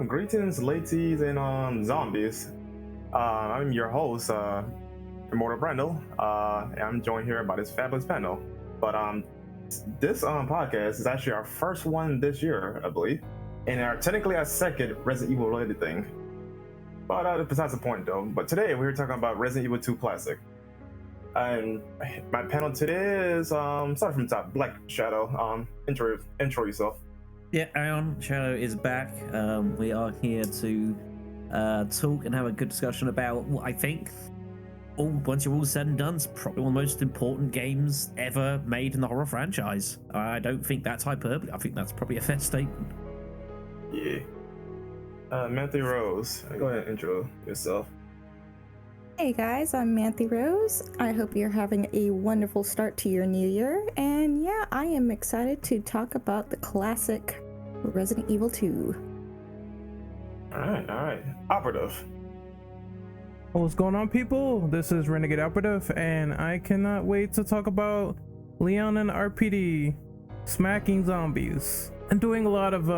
Greetings, ladies, and zombies. I'm your host, Immortal Brendel, and I'm joined here by this fabulous panel. But this podcast is actually our first one this year, I believe, and technically our second Resident Evil related thing. But besides the point, though. But today we're talking about Resident Evil 2 Classic. And my panel today is start from the top. Black Shadow. Intro yourself. Yeah, Ion Shadow is back. We are here to talk and have a good discussion about what I think, once you're all said and done, is probably one of the most important games ever made in the horror franchise. I don't think that's hyperbole. I think that's probably a fair statement. Yeah. Matthew Rose, go ahead and intro yourself. Hey guys, I'm Manthy Rose. I hope you're having a wonderful start to your new year. And yeah, I am excited to talk about the classic Resident Evil 2. Alright. Operative. What's going on, people? This is Renegade Operative, and I cannot wait to talk about Leon and RPD smacking zombies and doing a lot of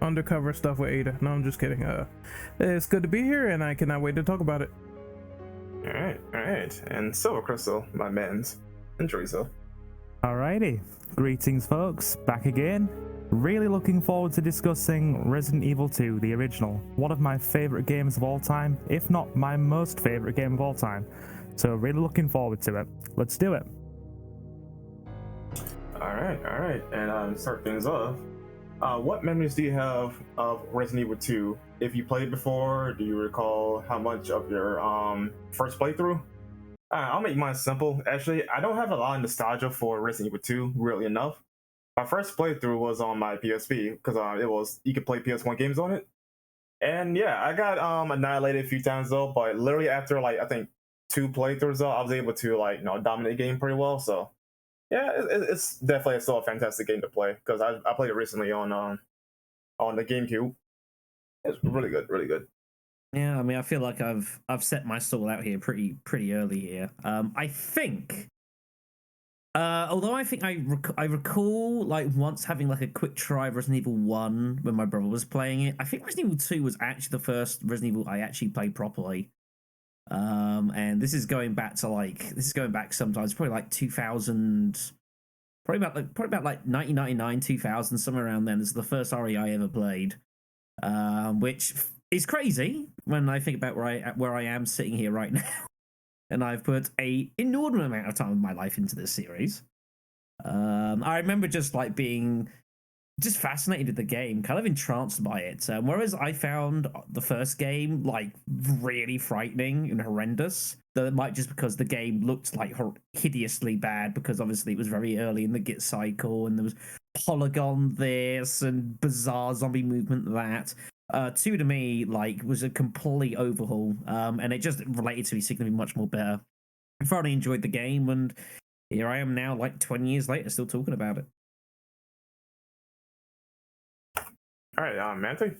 undercover stuff with Ada. No, I'm just kidding. It's good to be here, and I cannot wait to talk about it. Alright. And Silver Crystal, my man's. Intro yourself. Alrighty. Greetings, folks. Back again. Really looking forward to discussing Resident Evil 2, the original. One of my favorite games of all time, if not my most favorite game of all time. So really looking forward to it. Let's do it. Alright. And start things off. What memories do you have of Resident Evil 2? If you played before, do you recall how much of your first playthrough? I'll make mine simple. Actually, I don't have a lot of nostalgia for Resident Evil 2, really enough. My first playthrough was on my PSP because you could play PS1 games on it. And yeah, I got annihilated a few times though, but literally after I think 2 playthroughs though, I was able to dominate the game pretty well. So yeah, it's definitely still a fantastic game to play because I played it recently on the GameCube. It's really good. Yeah, I mean, I feel like I've set my stall out here pretty early here. I think, although I think I recall once having a quick try of Resident Evil 1 when my brother was playing it. I think Resident Evil 2 was actually the first Resident Evil I actually played properly. And this is going back sometimes probably 2000, probably about 1999, 2000, somewhere around then. This is the first RE I ever played, which is crazy when I think about where I am sitting here right now, and I've put a inordinate amount of time of my life into this series. I remember just being just fascinated with the game, kind of entranced by it. Whereas I found the first game really frightening and horrendous, though it might just because the game looked hideously bad because obviously it was very early in the Git cycle and there was polygon this and bizarre zombie movement that. 2 to me was a complete overhaul, and it just related to me significantly much more better. I thoroughly enjoyed the game, and here I am now 20 years later still talking about it. All right, Manthy.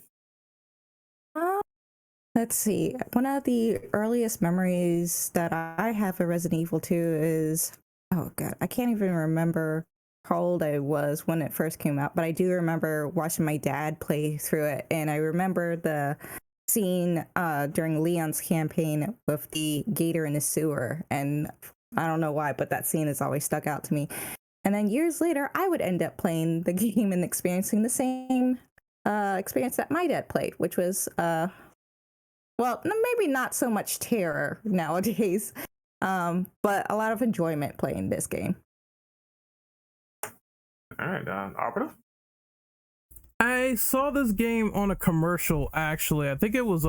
Let's see. One of the earliest memories that I have of Resident Evil 2 is, oh god, I can't even remember how old I was when it first came out, but I do remember watching my dad play through it, and I remember the scene during Leon's campaign with the gator in the sewer, and I don't know why, but that scene has always stuck out to me. And then years later, I would end up playing the game and experiencing the same experience that my dad played, which was, well, maybe not so much terror nowadays, but a lot of enjoyment playing this game. All right, Operative. I saw this game on a commercial, actually. I think it was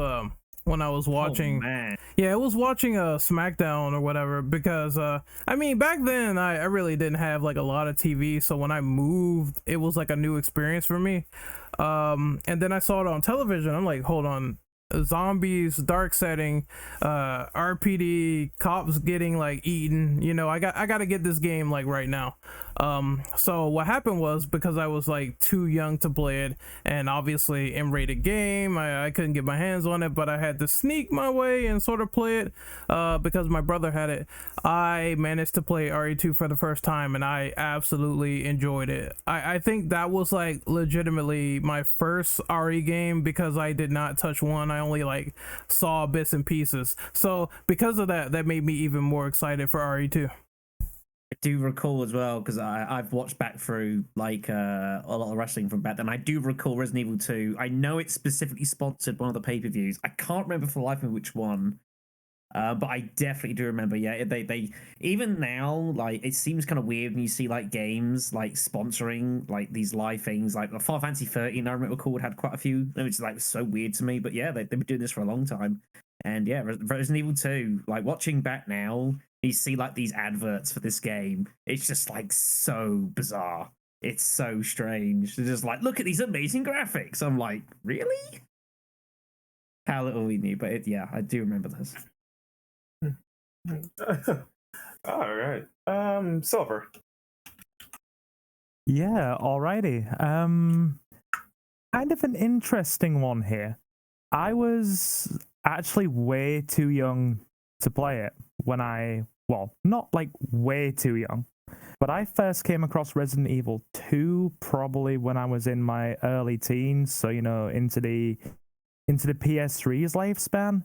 when I was watching. Oh, man. Yeah, I was watching SmackDown or whatever because I mean back then I really didn't have a lot of TV, so when I moved it was a new experience for me. And then I saw it on television. I'm like, hold on, zombies, dark setting, RPD, cops getting eaten. I got to get this game right now. So what happened was, because I was like too young to play it, and obviously M-rated game, I couldn't get my hands on it, but I had to sneak my way and sort of play it because my brother had it. I managed to play RE2 for the first time, and I absolutely enjoyed it. I think that was like legitimately my first RE game, because I did not touch one. I only like saw bits and pieces. So because of that, that made me even more excited for RE2. I do recall as well, because I've watched back through like a lot of wrestling from back then. I do recall Resident Evil 2. I know it specifically sponsored one of the pay-per-views. I can't remember for the life of me which one. But I definitely do remember, yeah, they even now, like, it seems kind of weird when you see like games like sponsoring like these live things, like Final Fantasy 13, I recall had quite a few, which is like so weird to me, but yeah, they've been doing this for a long time. And yeah, Resident Evil 2, like watching back now, you see like these adverts for this game. It's just like so bizarre. It's so strange. They're just like, look at these amazing graphics. I'm like, really? How little we knew, but yeah, I do remember this. All right. Silver. Yeah, alrighty. Kind of an interesting one here. I was actually way too young to play it when well, not like way too young, but I first came across Resident Evil 2 probably when I was in my early teens, so into the PS3's lifespan.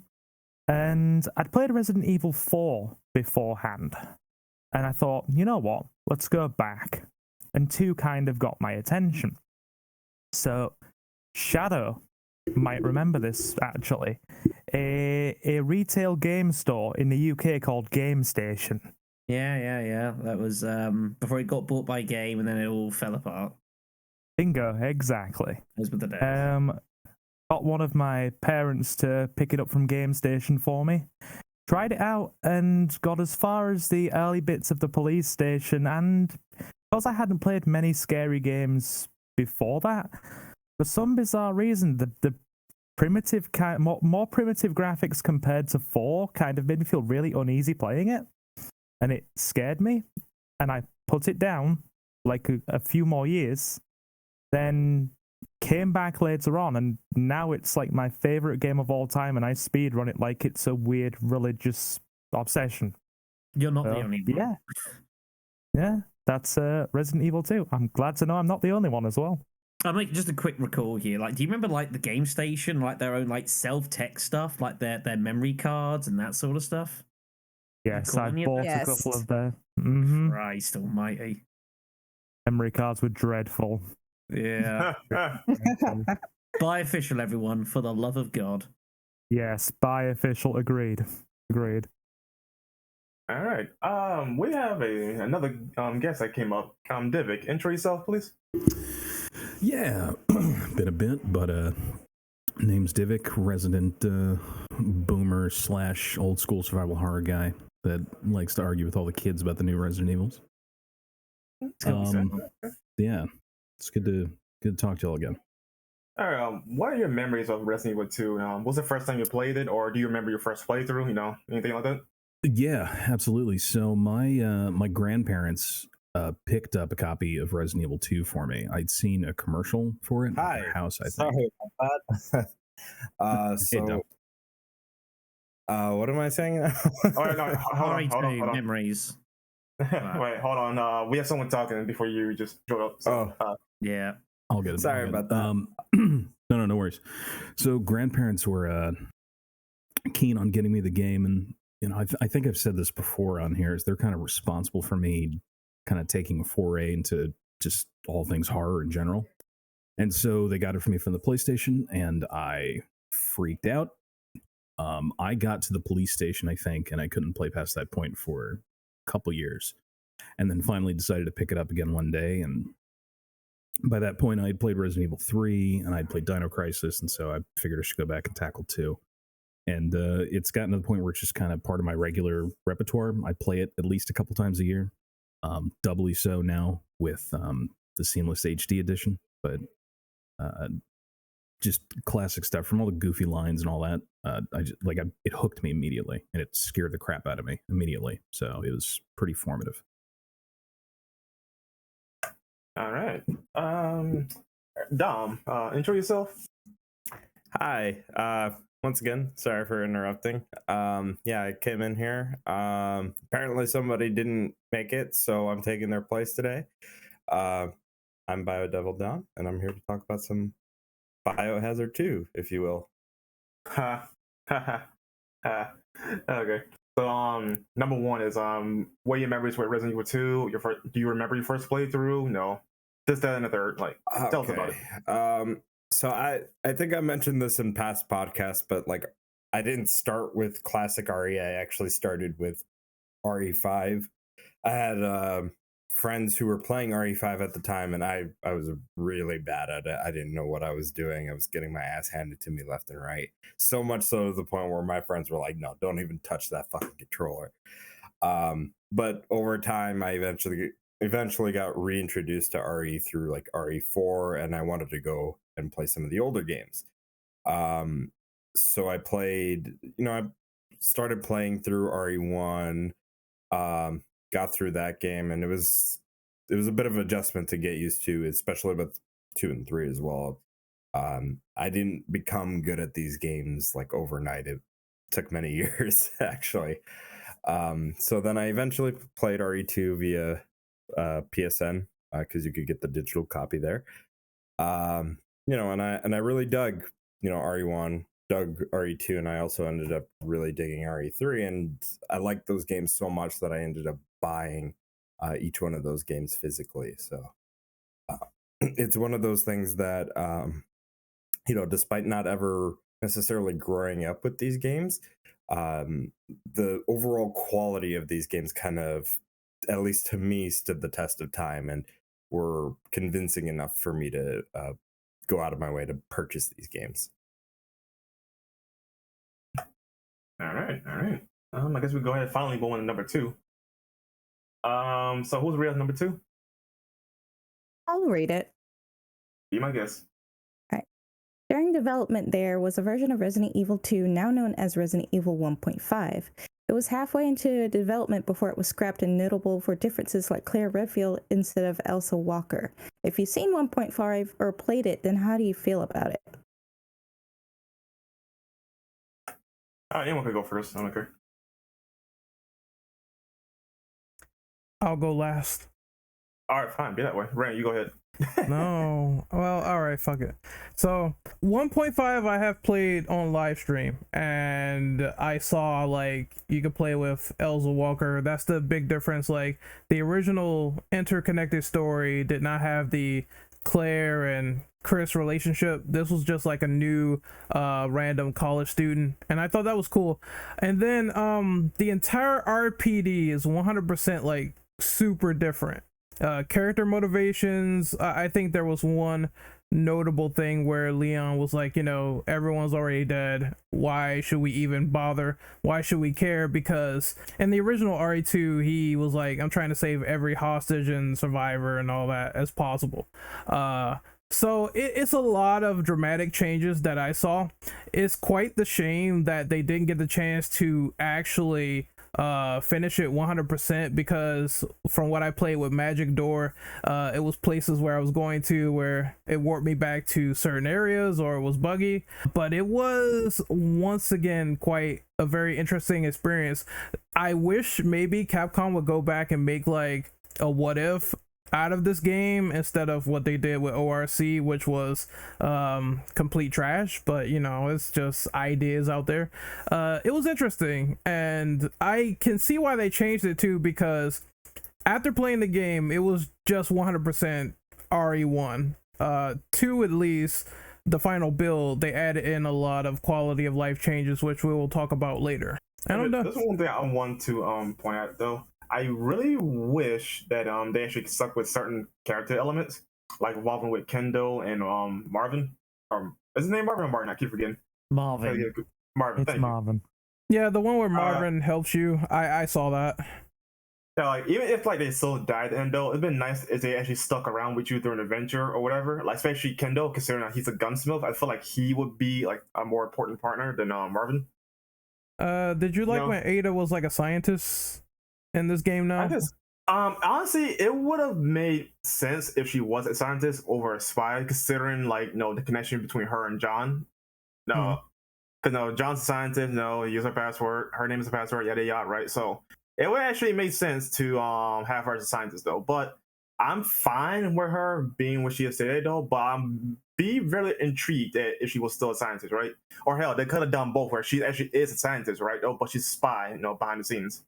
And I'd played Resident Evil 4 beforehand. And I thought, you know what? Let's go back. And 2 kind of got my attention. So, Shadow might remember this, actually. A retail game store in the UK called Game Station. Yeah. That was before it got bought by Game, and then it all fell apart. Bingo, exactly. Those were the days. Got one of my parents to pick it up from Game Station for me. Tried it out and got as far as the early bits of the police station, and because I hadn't played many scary games before that, for some bizarre reason, the primitive more primitive graphics compared to 4 kind of made me feel really uneasy playing it, and it scared me, and I put it down like a few more years, then came back later on, and now it's like my favorite game of all time, and I speedrun it like it's a weird religious obsession. You're not the only one. Yeah, that's Resident Evil 2. I'm glad to know I'm not the only one as well. I'll make just a quick recall here. Like, do you remember like the Game Station, like their own like self-text stuff, like their memory cards and that sort of stuff? Yes, I bought a couple of the Christ almighty. Memory cards were dreadful. Yeah. Buy official, everyone, for the love of God. Yes, buy official. Agreed. All right. We have another guest that came up. Divik, intro yourself, please. Yeah, been a bit, but name's Divik, resident boomer / old school survival horror guy that likes to argue with all the kids about the new Resident Evils. Yeah, it's good to talk to y'all again. All right. What are your memories of Resident Evil 2? What was the first time you played it, or do you remember your first playthrough? Anything like that? Yeah, absolutely. So my grandparents picked up a copy of Resident Evil 2 for me. I'd seen a commercial for it at their house, I think. Sorry about that. What am I saying now? All right, no, hold on. Memories. Wait, hold on. We have someone talking before you just showed up. So, yeah. I'll get it. Sorry about that. No worries. So grandparents were keen on getting me the game, and I think I've said this before on here, is they're kind of responsible for me kind of taking a foray into just all things horror in general. And so they got it for me from the PlayStation, and I freaked out. I got to the police station, I think, and I couldn't play past that point for a couple years, and then finally decided to pick it up again one day. And by that point, I had played Resident Evil 3, and I'd played Dino Crisis, and so I figured I should go back and tackle 2. And it's gotten to the point where it's just kind of part of my regular repertoire. I play it at least a couple times a year, doubly so now with the Seamless HD edition. But just classic stuff from all the goofy lines and all that. It hooked me immediately, and it scared the crap out of me immediately. So it was pretty formative. All right. Dom, intro yourself. Hi. Once again, sorry for interrupting. Yeah, I came in here. Apparently somebody didn't make it, so I'm taking their place today. I'm Biodevil Dom, and I'm here to talk about some Biohazard 2, if you will. Ha ha ha. Okay. So number one is what are your memories with Resident Evil 2? Do you remember your first playthrough? No. This, that, and the third. Like, tell us about it. So I think I mentioned this in past podcasts, but like I didn't start with classic RE. I actually started with RE5. I had friends who were playing RE5 at the time, and I was really bad at it. I didn't know what I was doing. I was getting my ass handed to me left and right. So much so to the point where my friends were like, "No, don't even touch that fucking controller." But over time, I eventually got reintroduced to RE through like RE4, and I wanted to go and play some of the older games. So I played, I started playing through RE1, got through that game, and it was a bit of adjustment to get used to, especially with 2 and 3 as well. I didn't become good at these games like overnight. It took many years actually. So then I eventually played RE2 via PSN because you could get the digital copy there. And I really dug, RE1, dug RE2, and I also ended up really digging RE3, and I liked those games so much that I ended up buying each one of those games physically. So it's one of those things that despite not ever necessarily growing up with these games, the overall quality of these games kind of, at least to me, stood the test of time and were convincing enough for me to go out of my way to purchase these games. All right. I guess we go ahead and finally go on to number 2. So who's real number 2? I'll read it. Be my guess. During development, there was a version of Resident Evil 2 now known as Resident Evil 1.5. It was halfway into development before it was scrapped, and notable for differences like Claire Redfield instead of Elsa Walker. If you've seen 1.5 or played it, then how do you feel about it? Anyone could go first. I don't care. I'll go last. All right, fine. Be that way. Ren, you go ahead. No. Well, all right, fuck it. So 1.5 I have played on live stream, and I saw like you could play with Elsa Walker. That's the big difference. Like the original interconnected story did not have the Claire and Chris relationship. This was just like a new random college student, and I thought that was cool. And then the entire RPD is 100% like super different. Character motivations, I think there was one notable thing where Leon was like, everyone's already dead, why should we even bother, why should we care? Because in the original RE2 he was like, I'm trying to save every hostage and survivor and all that as possible. So it's a lot of dramatic changes that I saw. It's quite the shame that they didn't get the chance to actually finish it 100%, because from what I played with Magic Door, it was places where I was going to where it warped me back to certain areas or it was buggy, but it was once again quite a very interesting experience. I wish maybe Capcom would go back and make like a what if out of this game instead of what they did with ORC, which was complete trash, but it's just ideas out there. It was interesting, and I can see why they changed it too, because after playing the game it was just 100% RE1. 2 at least, the final build, they added in a lot of quality of life changes, which we will talk about later. I don't know. There's one thing I want to point out though. I really wish that they actually stuck with certain character elements, like involving with Kendall and Marvin. Is his name Marvin or Martin? I keep forgetting. Marvin. Marvin. It's Marvin. Yeah, the one where Marvin helps you. I saw that. Yeah, like even if like they still died at the end though, it'd been nice if they actually stuck around with you through an adventure or whatever. Like especially Kendall, considering that he's a gunsmith, I feel like he would be like a more important partner than Marvin. Did you like when Ada was like a scientist in this game now? Honestly, it would have made sense if she was a scientist over a spy, considering like the connection between her and John. No, because no, John's a scientist. No, he used her password. Her name is a password. Yada yada. Right. So it would actually make sense to have her as a scientist though. But I'm fine with her being what she is today though. But I'm be really intrigued that if she was still a scientist, right? Or hell, they could have done both, where she actually is a scientist, right? Oh, but she's a spy, behind the scenes.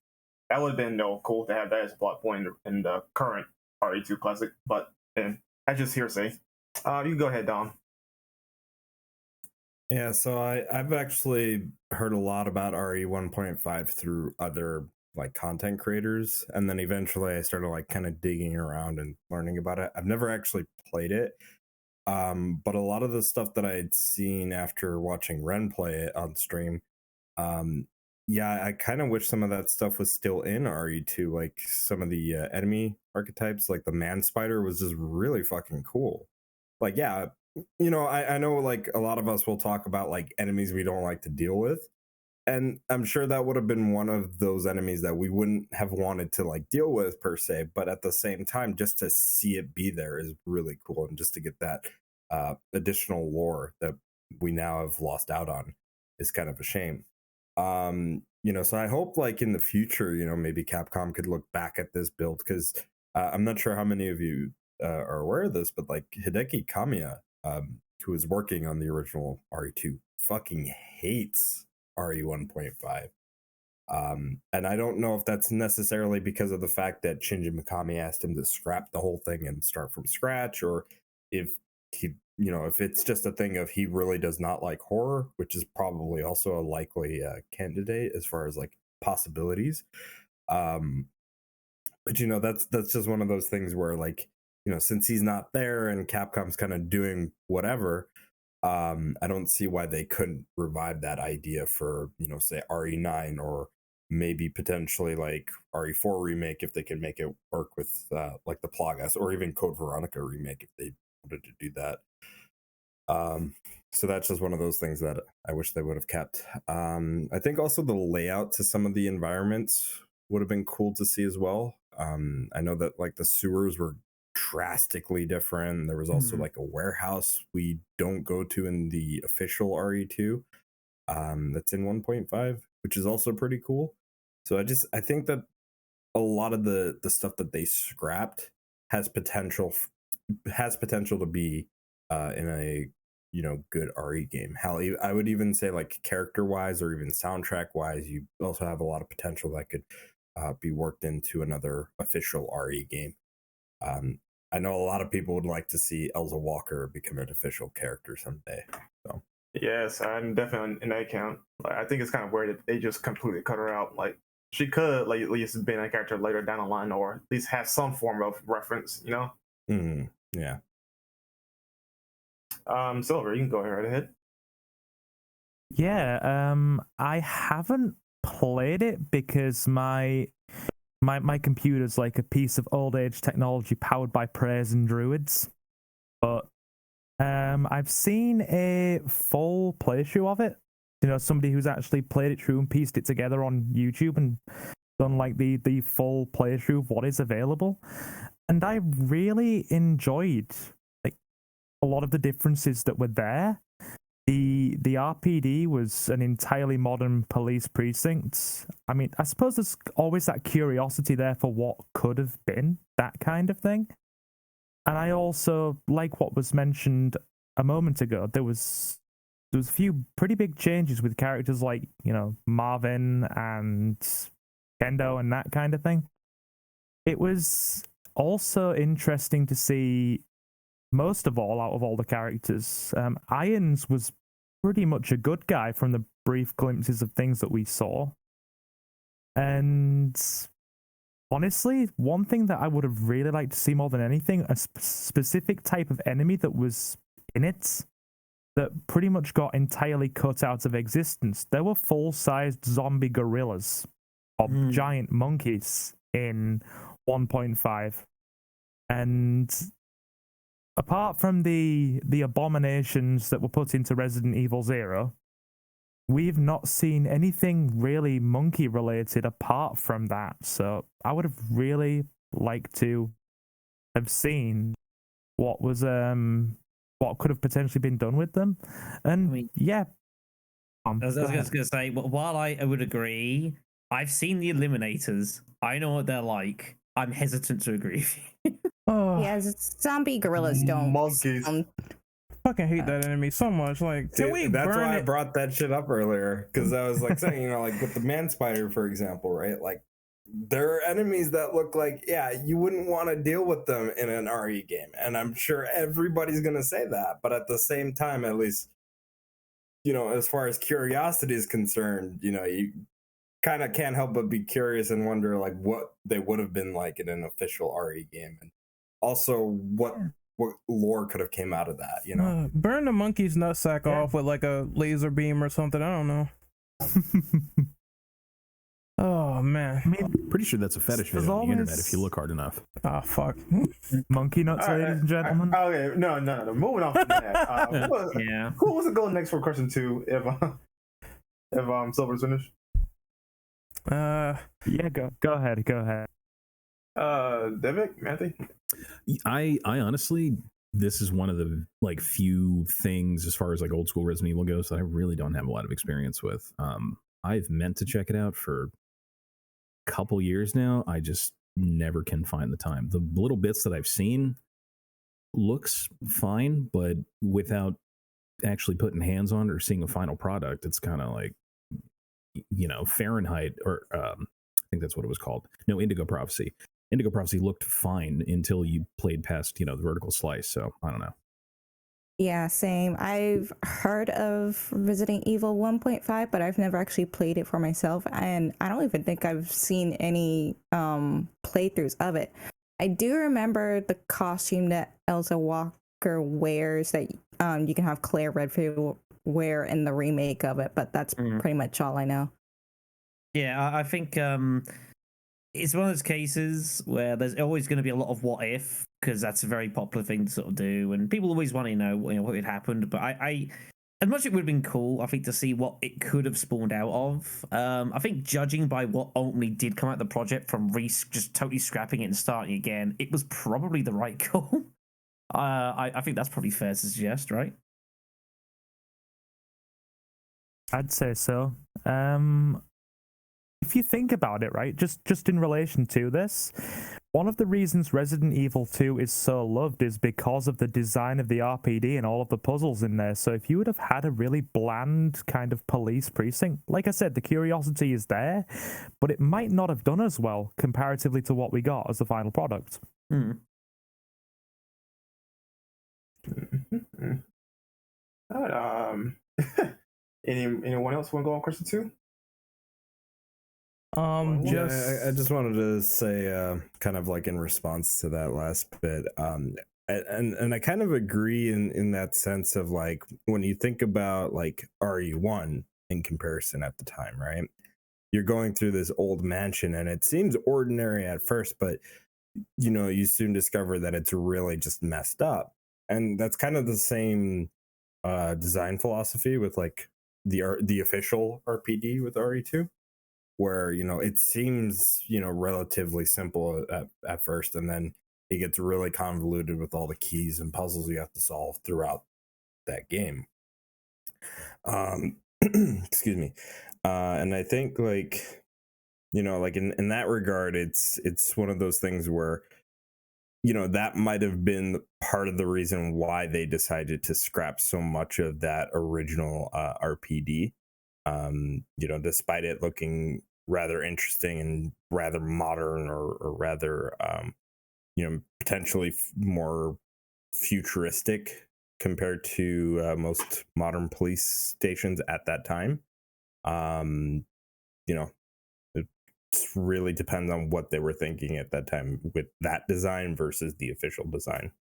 That would have been cool to have that as a plot point in the current RE2 classic. But that's just hearsay. You can go ahead, Dom. Yeah, so I've actually heard a lot about RE 1.5 through other like content creators, and then eventually I started like kind of digging around and learning about it. I've never actually played it, but a lot of the stuff that I had seen after watching Ren play it on stream, yeah, I kind of wish some of that stuff was still in RE2, like some of the enemy archetypes, like the man spider was just really fucking cool. Like, yeah, I know like a lot of us will talk about like enemies we don't like to deal with. And I'm sure that would have been one of those enemies that we wouldn't have wanted to like deal with per se. But at the same time, just to see it be there is really cool. And just to get that additional lore that we now have lost out on is kind of a shame. So I hope like in the future, maybe Capcom could look back at this build, because I'm not sure how many of you are aware of this, but like Hideki Kamiya, who was working on the original RE2, fucking hates RE 1.5. And I don't know if that's necessarily because of the fact that Shinji Mikami asked him to scrap the whole thing and start from scratch, or if he, if it's just a thing of he really does not like horror, which is probably also a likely candidate as far as like possibilities. But that's just one of those things where like, since he's not there and Capcom's kind of doing whatever, I don't see why they couldn't revive that idea for, say RE9, or maybe potentially like RE4 remake if they can make it work with like the Plagas, or even Code Veronica remake if they wanted to do that. So that's just one of those things that I wish they would have kept. I think also the layout to some of the environments would have been cool to see as well. I know that like the sewers were drastically different. There was also like a warehouse we don't go to in the official RE2, that's in 1.5, which is also pretty cool. So I think that a lot of the stuff that they scrapped has potential to be in a good RE game. Hell, I would even say like character wise or even soundtrack wise, you also have a lot of potential that could be worked into another official RE game. I know a lot of people would like to see Elsa Walker become an official character someday. So yes, I'm definitely in that count. Like, I think it's kind of weird that they just completely cut her out. Like she could like at least be a character later down the line, or at least have some form of reference. Yeah. Silver, you can go right ahead. Yeah, I haven't played it because my computer's like a piece of old age technology powered by praise and druids. But I've seen a full playthrough of it. Somebody who's actually played it through and pieced it together on YouTube and done like the full playthrough of what is available. And I really enjoyed like a lot of the differences that were there. The RPD was an entirely modern police precinct. I mean, I suppose there's always that curiosity there for what could have been, that kind of thing. And I also like what was mentioned a moment ago. There was a few pretty big changes with characters like, Marvin and Kendo and that kind of thing. It was also interesting to see, most of all, out of all the characters, Irons was pretty much a good guy from the brief glimpses of things that we saw. And honestly, one thing that I would have really liked to see more than anything, a specific type of enemy that was in it that pretty much got entirely cut out of existence. There were full-sized zombie gorillas, or giant monkeys in 1.5. And apart from the abominations that were put into Resident Evil 0, we've not seen anything really monkey related apart from that. So I would have really like to have seen what was what could have potentially been done with them. And I mean, yeah, I was go ahead. just gonna say, while I would agree, I've seen the Eliminators. I know what they're like. I'm hesitant to agree with you. Oh, Yeah, zombie gorillas don't Monkeys. sound- fucking hate that enemy so much. Like, can See, we that's burn why I it? brought that shit up earlier, because I was like saying, you know, like with the man spider, for example, right? Like there are enemies that look like, yeah, you wouldn't want to deal with them in an RE game, and I'm sure everybody's gonna say that. But at the same time, at least, you know, as far as curiosity is concerned, you know, you kind of can't help but be curious and wonder like what they would have been like in an official RE game, and also what lore could have came out of that, you know. Burn the monkey's nutsack Yeah. off with like a laser beam or something. I don't know. Oh man. I mean, Pretty sure that's a fetish There's video on the internet always- if you look hard enough. Oh fuck. monkey nuts, All right, ladies and gentlemen. Okay, no. Moving on from that. Yeah. Who wants to go next for question 2? If Silver's finished. Yeah, go ahead. Devik, Matthew. I honestly, this is one of the like few things as far as like old school Resident Evil goes that I really don't have a lot of experience with. I've meant to check it out for a couple years now. I just never can find the time. The little bits that I've seen looks fine, but without actually putting hands on it or seeing a final product, it's kind of like, you know, Fahrenheit, or I think that's what it was called. No, Indigo Prophecy. Indigo Prophecy looked fine until you played past, you know, the vertical slice. So I don't know. Yeah, same. I've heard of Resident Evil 1.5, but I've never actually played it for myself, and I don't even think I've seen any playthroughs of it. I do remember the costume that Elsa Walker wears that you can have Claire Redfield wear in the remake of it, but that's pretty much all I know. Yeah, I think it's one of those cases where there's always going to be a lot of what if, because that's a very popular thing to sort of do, and people always want to know, what had happened. But I as much as it would have been cool, I think, to see what it could have spawned out of. I think judging by what ultimately did come out of the project from Reese just totally scrapping it and starting again, it was probably the right call. I think that's probably fair to suggest, right? I'd say so. If you think about it, right, just in relation to this, one of the reasons Resident Evil 2 is so loved is because of the design of the RPD and all of the puzzles in there. So if you would have had a really bland kind of police precinct, like I said, the curiosity is there, but it might not have done as well comparatively to what we got as the final product. All right, anyone else want to go on question 2? I just wanted to say, kind of like in response to that last bit, and I kind of agree in that sense of like when you think about like RE1 in comparison at the time, right? You're going through this old mansion and it seems ordinary at first, but you know, you soon discover that it's really just messed up. And that's kind of the same design philosophy with like the official RPD with RE2, where, you know, it seems, you know, relatively simple at first, and then it gets really convoluted with all the keys and puzzles you have to solve throughout that game. Excuse me. And I think, like, you know, like in that regard, it's one of those things where, you know, that might have been part of the reason why they decided to scrap so much of that original RPD. You know, despite it looking rather interesting and rather modern, or rather, you know, potentially more futuristic compared to most modern police stations at that time. You know, it really depends on what they were thinking at that time with that design versus the official design.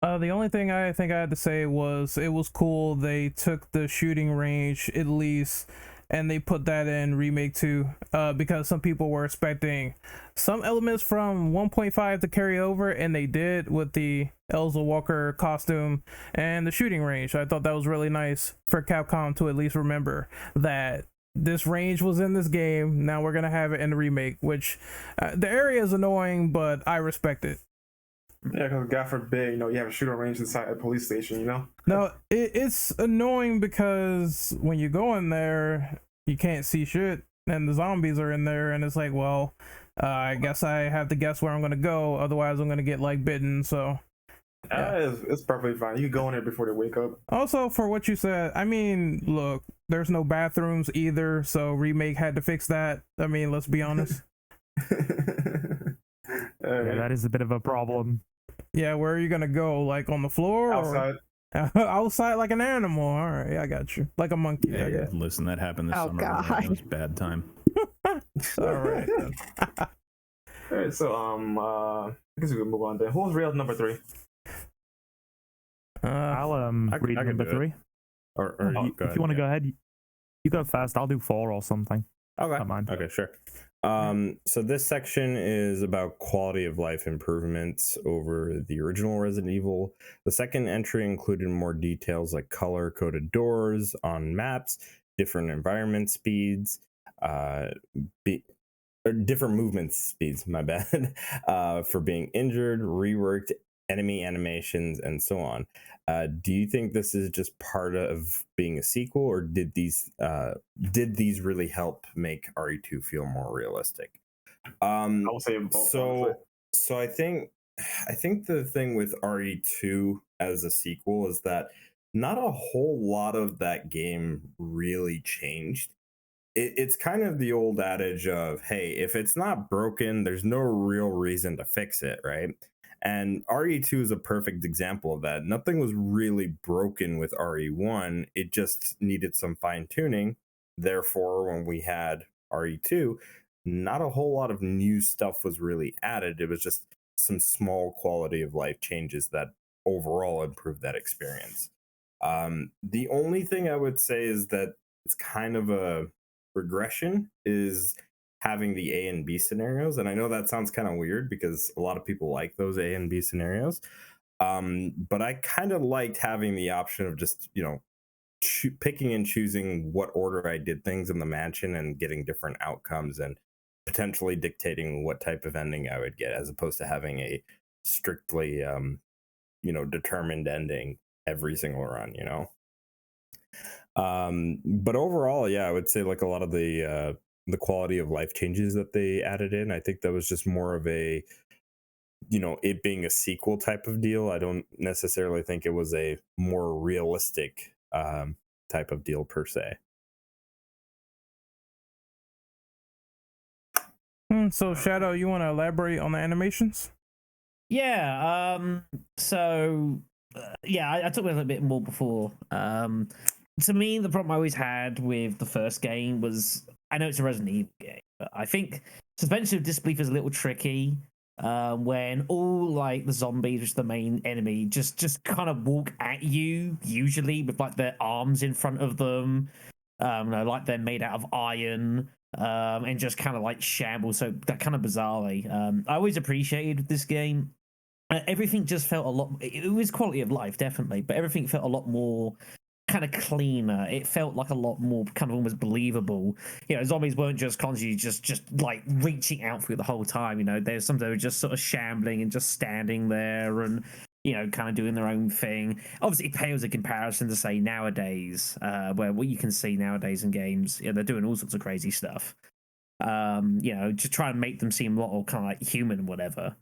The only thing I think I had to say was it was cool they took the shooting range at least and they put that in Remake 2, because some people were expecting some elements from 1.5 to carry over, and they did with the Elsa Walker costume and the shooting range. I thought that was really nice for Capcom to at least remember that this range was in this game. Now we're gonna have it in the remake, which the area is annoying, but I respect it. Yeah, because God forbid, you have a shooting range inside a police station. No, it's annoying because when you go in there, you can't see shit, and the zombies are in there, and it's like, well, I guess I have to guess where I'm gonna go, otherwise I'm gonna get like bitten. So yeah. It's perfectly fine. You can go in there before they wake up. Also, for what you said, I mean, look, there's no bathrooms either, so Remake had to fix that. I mean, let's be honest. Yeah, that is a bit of a problem. Yeah, where are you gonna go? Like on the floor? Outside. Outside like an animal. All right, yeah, I got you. Like a monkey. Yeah. Listen, that happened this summer. God. It was a bad time. All right. All right, so I guess we can move on then. Who was real number 3? I'll read I can number do it. 3. Or If you want to go ahead, you go first. I'll do 4 or something. Okay. Don't mind. Okay, sure. So this section is about quality of life improvements over the original Resident Evil. The second entry included more details like color-coded doors on maps, different environment speeds, different movement speeds, my bad, for being injured, reworked enemy animations, and so on. Do you think this is just part of being a sequel, or did these really help make RE2 feel more realistic? I will say both. So I think the thing with RE2 as a sequel is that not a whole lot of that game really changed. It's kind of the old adage of, hey, if it's not broken, there's no real reason to fix it, right? And RE2 is a perfect example of that. Nothing was really broken with RE1. It just needed some fine tuning. Therefore, when we had RE2, not a whole lot of new stuff was really added. It was just some small quality of life changes that overall improved that experience. The only thing I would say is that it's kind of a regression is having the A and B scenarios. And I know that sounds kind of weird because a lot of people like those A and B scenarios. But I kind of liked having the option of just, picking and choosing what order I did things in the mansion and getting different outcomes and potentially dictating what type of ending I would get, as opposed to having a strictly, determined ending every single run, But overall, yeah, I would say like a lot of the quality of life changes that they added in, I think that was just more of a, it being a sequel type of deal. I don't necessarily think it was a more realistic type of deal per se. So Shadow, you want to elaborate on the animations? Yeah. I talked about it a little bit more before. To me, the problem I always had with the first game was, I know it's a Resident Evil game, but I think suspension of disbelief is a little tricky when all like the zombies, which is the main enemy, just kind of walk at you, usually with like their arms in front of them, like they're made out of iron, and just kind of like shamble. So that kind of bizarrely. I always appreciated this game. Everything just felt a lot. It was quality of life, definitely, but everything felt a lot more kind of cleaner. It felt like a lot more kind of almost believable. Zombies weren't just constantly just like reaching out for you the whole time. There's some that were just sort of shambling and just standing there and kind of doing their own thing. Obviously, it pales in comparison to say nowadays, where what you can see nowadays in games, they're doing all sorts of crazy stuff. To try and make them seem a lot more kind of like human and whatever.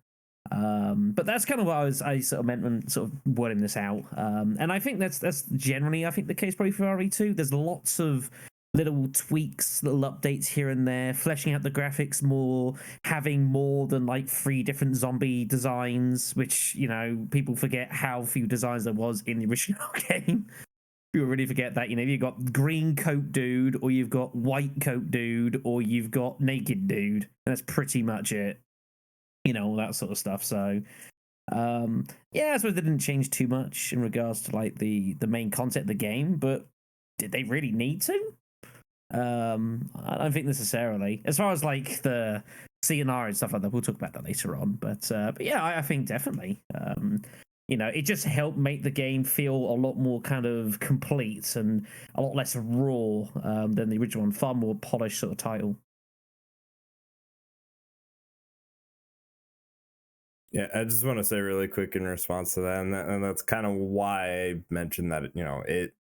But that's kind of what I sort of meant when sort of wording this out. And I think that's generally, I think, the case probably for RE2. There's lots of little tweaks, little updates here and there, fleshing out the graphics more, having more than like 3 different zombie designs, which, people forget how few designs there was in the original game. People really forget that, you've got green coat dude, or you've got white coat dude, or you've got naked dude. And that's pretty much it. All that sort of stuff. So, I suppose they didn't change too much in regards to like the main concept of the game, but did they really need to? I don't think necessarily. As far as like the CNR and stuff like that, we'll talk about that later on. But yeah, I think definitely. it just helped make the game feel a lot more kind of complete and a lot less raw than the original one. Far more polished sort of title. Yeah, I just want to say really quick in response to that, and that's kind of why I mentioned that, it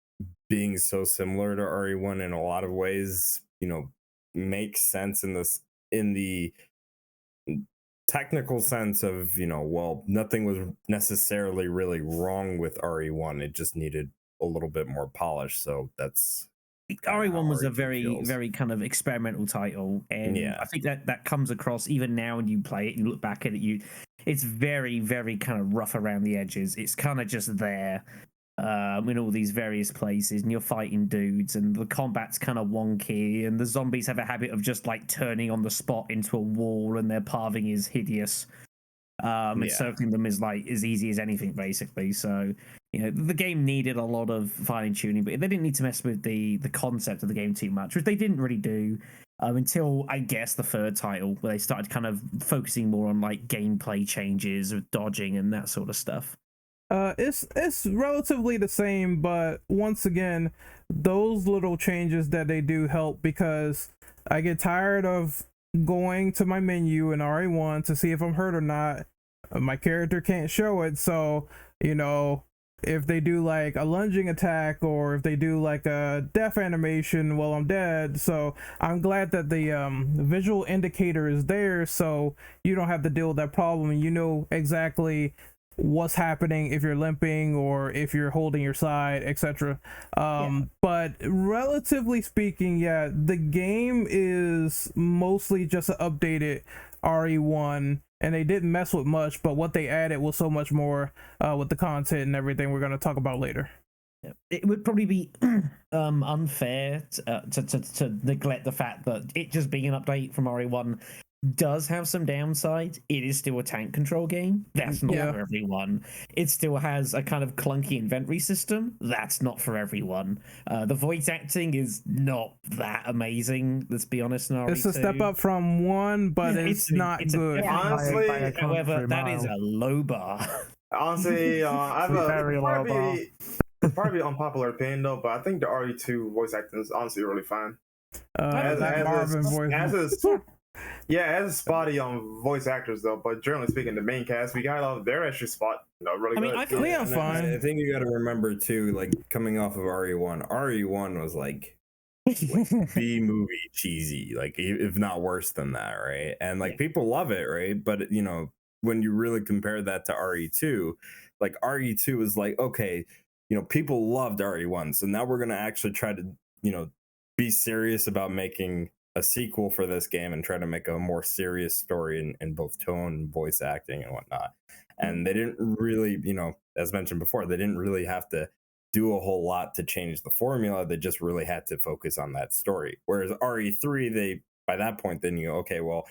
being so similar to RE1 in a lot of ways, makes sense in the technical sense of, well, nothing was necessarily really wrong with RE1. It just needed a little bit more polish. So that's RE1 was a RE2 very, feels. very kind of experimental title, and Yeah. I think that comes across even now when you play it. You look back at it, it's very, very kind of rough around the edges. It's kind of just there in all these various places, and you're fighting dudes, and the combat's kind of wonky, and the zombies have a habit of just like turning on the spot into a wall, and their pathing is hideous. And circling them is like as easy as anything, basically. So, the game needed a lot of fine tuning, but they didn't need to mess with the concept of the game too much, which they didn't really do until, I guess, the third title, where they started kind of focusing more on like gameplay changes or dodging and that sort of stuff. It's relatively the same, but once again, those little changes that they do help, because I get tired of going to my menu in RE1 to see if I'm hurt or not. My character can't show it, so if they do like a lunging attack, or if they do like a death animation while I'm dead. So I'm glad that the visual indicator is there, so you don't have to deal with that problem, and you know exactly what's happening if you're limping or if you're holding your side, etc. But relatively speaking, the game is mostly just an updated RE1, and they didn't mess with much, but what they added was so much more with the content and everything we're going to talk about later. It would probably be unfair to neglect the fact that it just being an update from RE1 does have some downside. It is still a tank control game. That's not for everyone. It still has a kind of clunky inventory system. That's not for everyone. The voice acting is not that amazing, let's be honest. In RE2. It's a step up from 1, but it's not good. Honestly, however, that is a low bar. Honestly, I have Very low bar. it's probably unpopular opinion though, but I think the RE2 voice acting is honestly really fine. That Marvin voice. As spotty on voice actors though, but generally speaking, the main cast, we got all their extra spot, really good. I feel Leon's fine. I think you got to remember too, like coming off of RE1 was like B movie cheesy, like if not worse than that, right? And like people love it, right? But when you really compare that to RE2, like RE2 is like, okay, people loved RE1, so now we're gonna actually try to be serious about making a sequel for this game and try to make a more serious story in both tone and voice acting and whatnot. And they didn't really, as mentioned before, they didn't really have to do a whole lot to change the formula. They just really had to focus on that story. Whereas RE3, by that point, they knew, okay, well,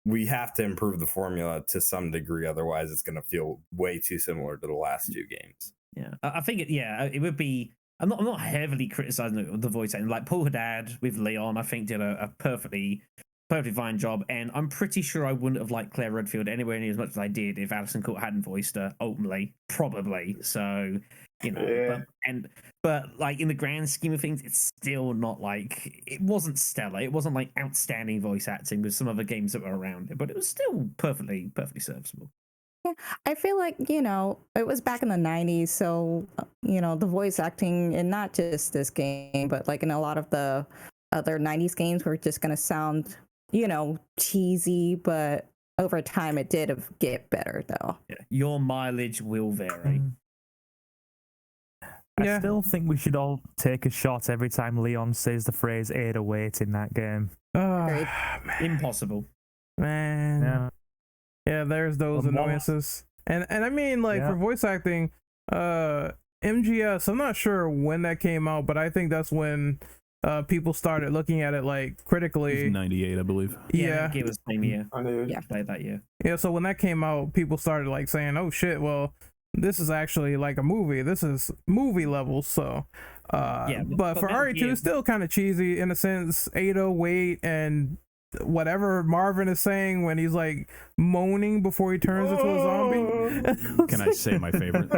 we have to improve the formula to some degree. Otherwise, it's going to feel way too similar to the last two games. Yeah, I think it would be. I'm not heavily criticizing the voice acting. Like Paul Haddad with Leon, I think did a perfectly fine job, and I'm pretty sure I wouldn't have liked Claire Redfield anywhere near as much as I did if Alison Court hadn't voiced her openly, probably. So, but like in the grand scheme of things, it's still not like, it wasn't stellar. It wasn't like outstanding voice acting with some other games that were around it, but it was still perfectly serviceable. Yeah, I feel like, it was back in the 90s, so, the voice acting, and not just this game, but like in a lot of the other 90s games were just going to sound, cheesy, but over time it did get better, though. Yeah. Your mileage will vary. I still think we should all take a shot every time Leon says the phrase 808 in that game. Impossible. Man. Yeah. Yeah, there's those annoyances. And I mean, like, for voice acting, MGS, I'm not sure when that came out, but I think that's when people started looking at it, like, critically. 98, I believe. Yeah. It was the same year. Yeah. Played that year. Yeah, so when that came out, people started, like, saying, oh, shit, well, this is actually, like, a movie. This is movie level, so... but for RE2, it's still kind of cheesy, in a sense. 808 and whatever Marvin is saying when he's like moaning before he turns into a zombie. Can I say my favorite?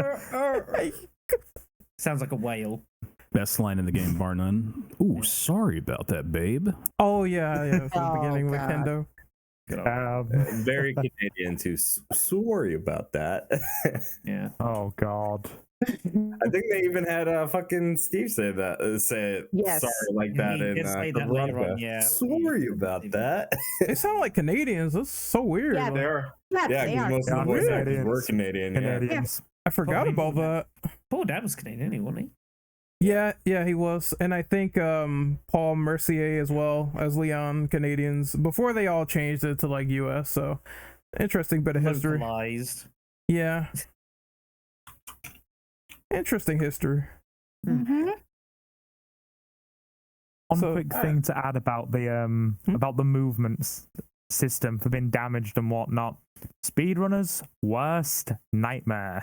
Sounds like a whale. Best line in the game, bar none. Ooh, sorry about that, babe. Oh yeah, from the beginning with God. Kendo. Very Canadian too. Sorry about that. Yeah. Oh God. I think they even had fucking Steve say it Yes. sorry like that He in did say that later on, yeah. Sorry about that. They sound like Canadians. That's so weird. Yeah, Like, They are. Yeah, Yeah, they because are. most of the Yeah, voice actors Canadians. were Canadian. Yeah. Canadians. I forgot Probably about that. Poor dad was Canadian, anyway, wasn't he? Yeah, he was, and I think Paul Mercier as well as Leon Canadians before they all changed it to like U.S. So interesting bit of history. Localized. Yeah, interesting history. Mm-hmm. One So- quick thing to add about the movements system for being damaged and whatnot. Speedrunners, worst nightmare.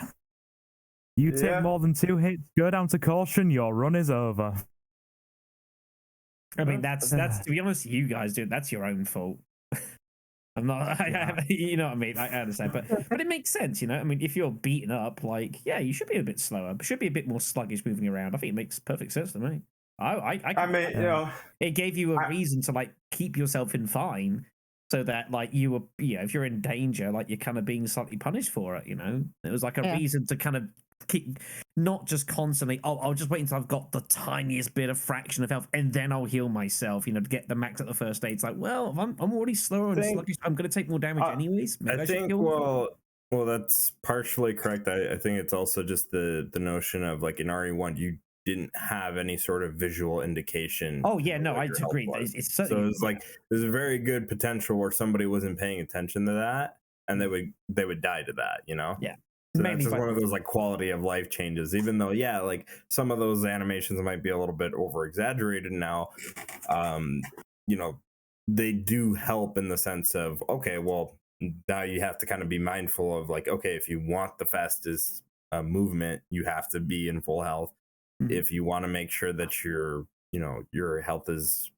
You take Yeah. more than 2 hits, go down to caution, your run is over. I mean, that's to be honest, you guys do. That's your own fault. I'm not. You know what I mean? I understand, but it makes sense. You know, I mean, if you're beaten up, like, yeah, you should be a bit slower. Should be a bit more sluggish moving around. I think it makes perfect sense to me. I mean, you know, It gave you a reason to like keep yourself in fine, so that like you were, if you're in danger, like you're kind of being slightly punished for it. You know, it was like a reason to kind of keep, not just constantly. Oh, I'll just wait until I've got the tiniest bit of fraction of health, and then I'll heal myself. You know, to get the max at the first aid. It's like, well, I'm already slower and sluggish. I'm going to take more damage anyways. Maybe I should think heal. well, that's partially correct. I think it's also just the notion of like in RE1 you didn't have any sort of visual indication. Oh yeah, of no, what I your health agree. was. It's So certainly, it's like there's a very good potential where somebody wasn't paying attention to that and they would die to that, you know? Yeah. So Mainly that's just by- one of those like quality of life changes, even though, yeah, like some of those animations might be a little bit over exaggerated now. You know, they do help in the sense of, okay, well, now you have to kind of be mindful of like, okay, if you want the fastest movement, you have to be in full health. Mhm. If you want to make sure that your health is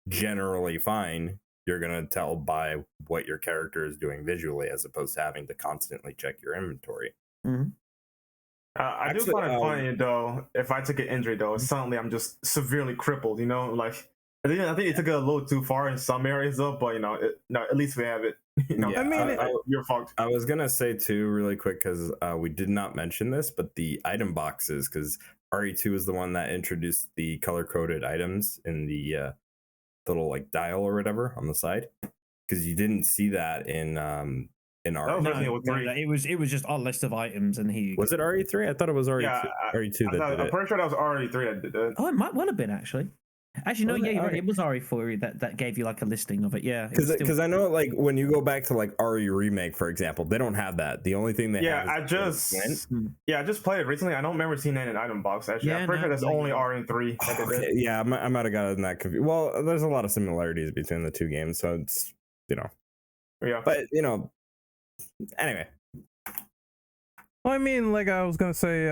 generally fine, you're going to tell by what your character is doing visually as opposed to having to constantly check your inventory. I do find it funny though. If I took an injury though, suddenly I'm just severely crippled. You know, like I think it took it a little too far in some areas though. But you know, at least we have it. You know, Yeah, I mean, you're fucked. I was gonna say too, really quick, because we did not mention this, but the item boxes, because RE2 is the one that introduced the color-coded items in the little like dial or whatever on the side, because you didn't see that in RE. was Resident Evil 3. no, it was just our list of items, and he Was it RE3? I thought it was RE2. Yeah, RE2 that did I'm it. pretty sure that was RE3 that did it. Oh, it might well have been actually. Actually, no, Was it? yeah, you're right. Okay. It was RE4 that gave you like a listing of it. Yeah, it was still- Because I know like when you go back to like RE Remake, for example, they don't have that. The only thing they have I is I just played it recently. I don't remember seeing it in an item box. Actually, Yeah, I'm pretty no, sure that's yeah, only yeah. RE3. that they did. Okay, yeah, I might have gotten that confused. Well, there's a lot of similarities between the two games, so it's Yeah. but anyway. Well, I mean, like I was gonna say,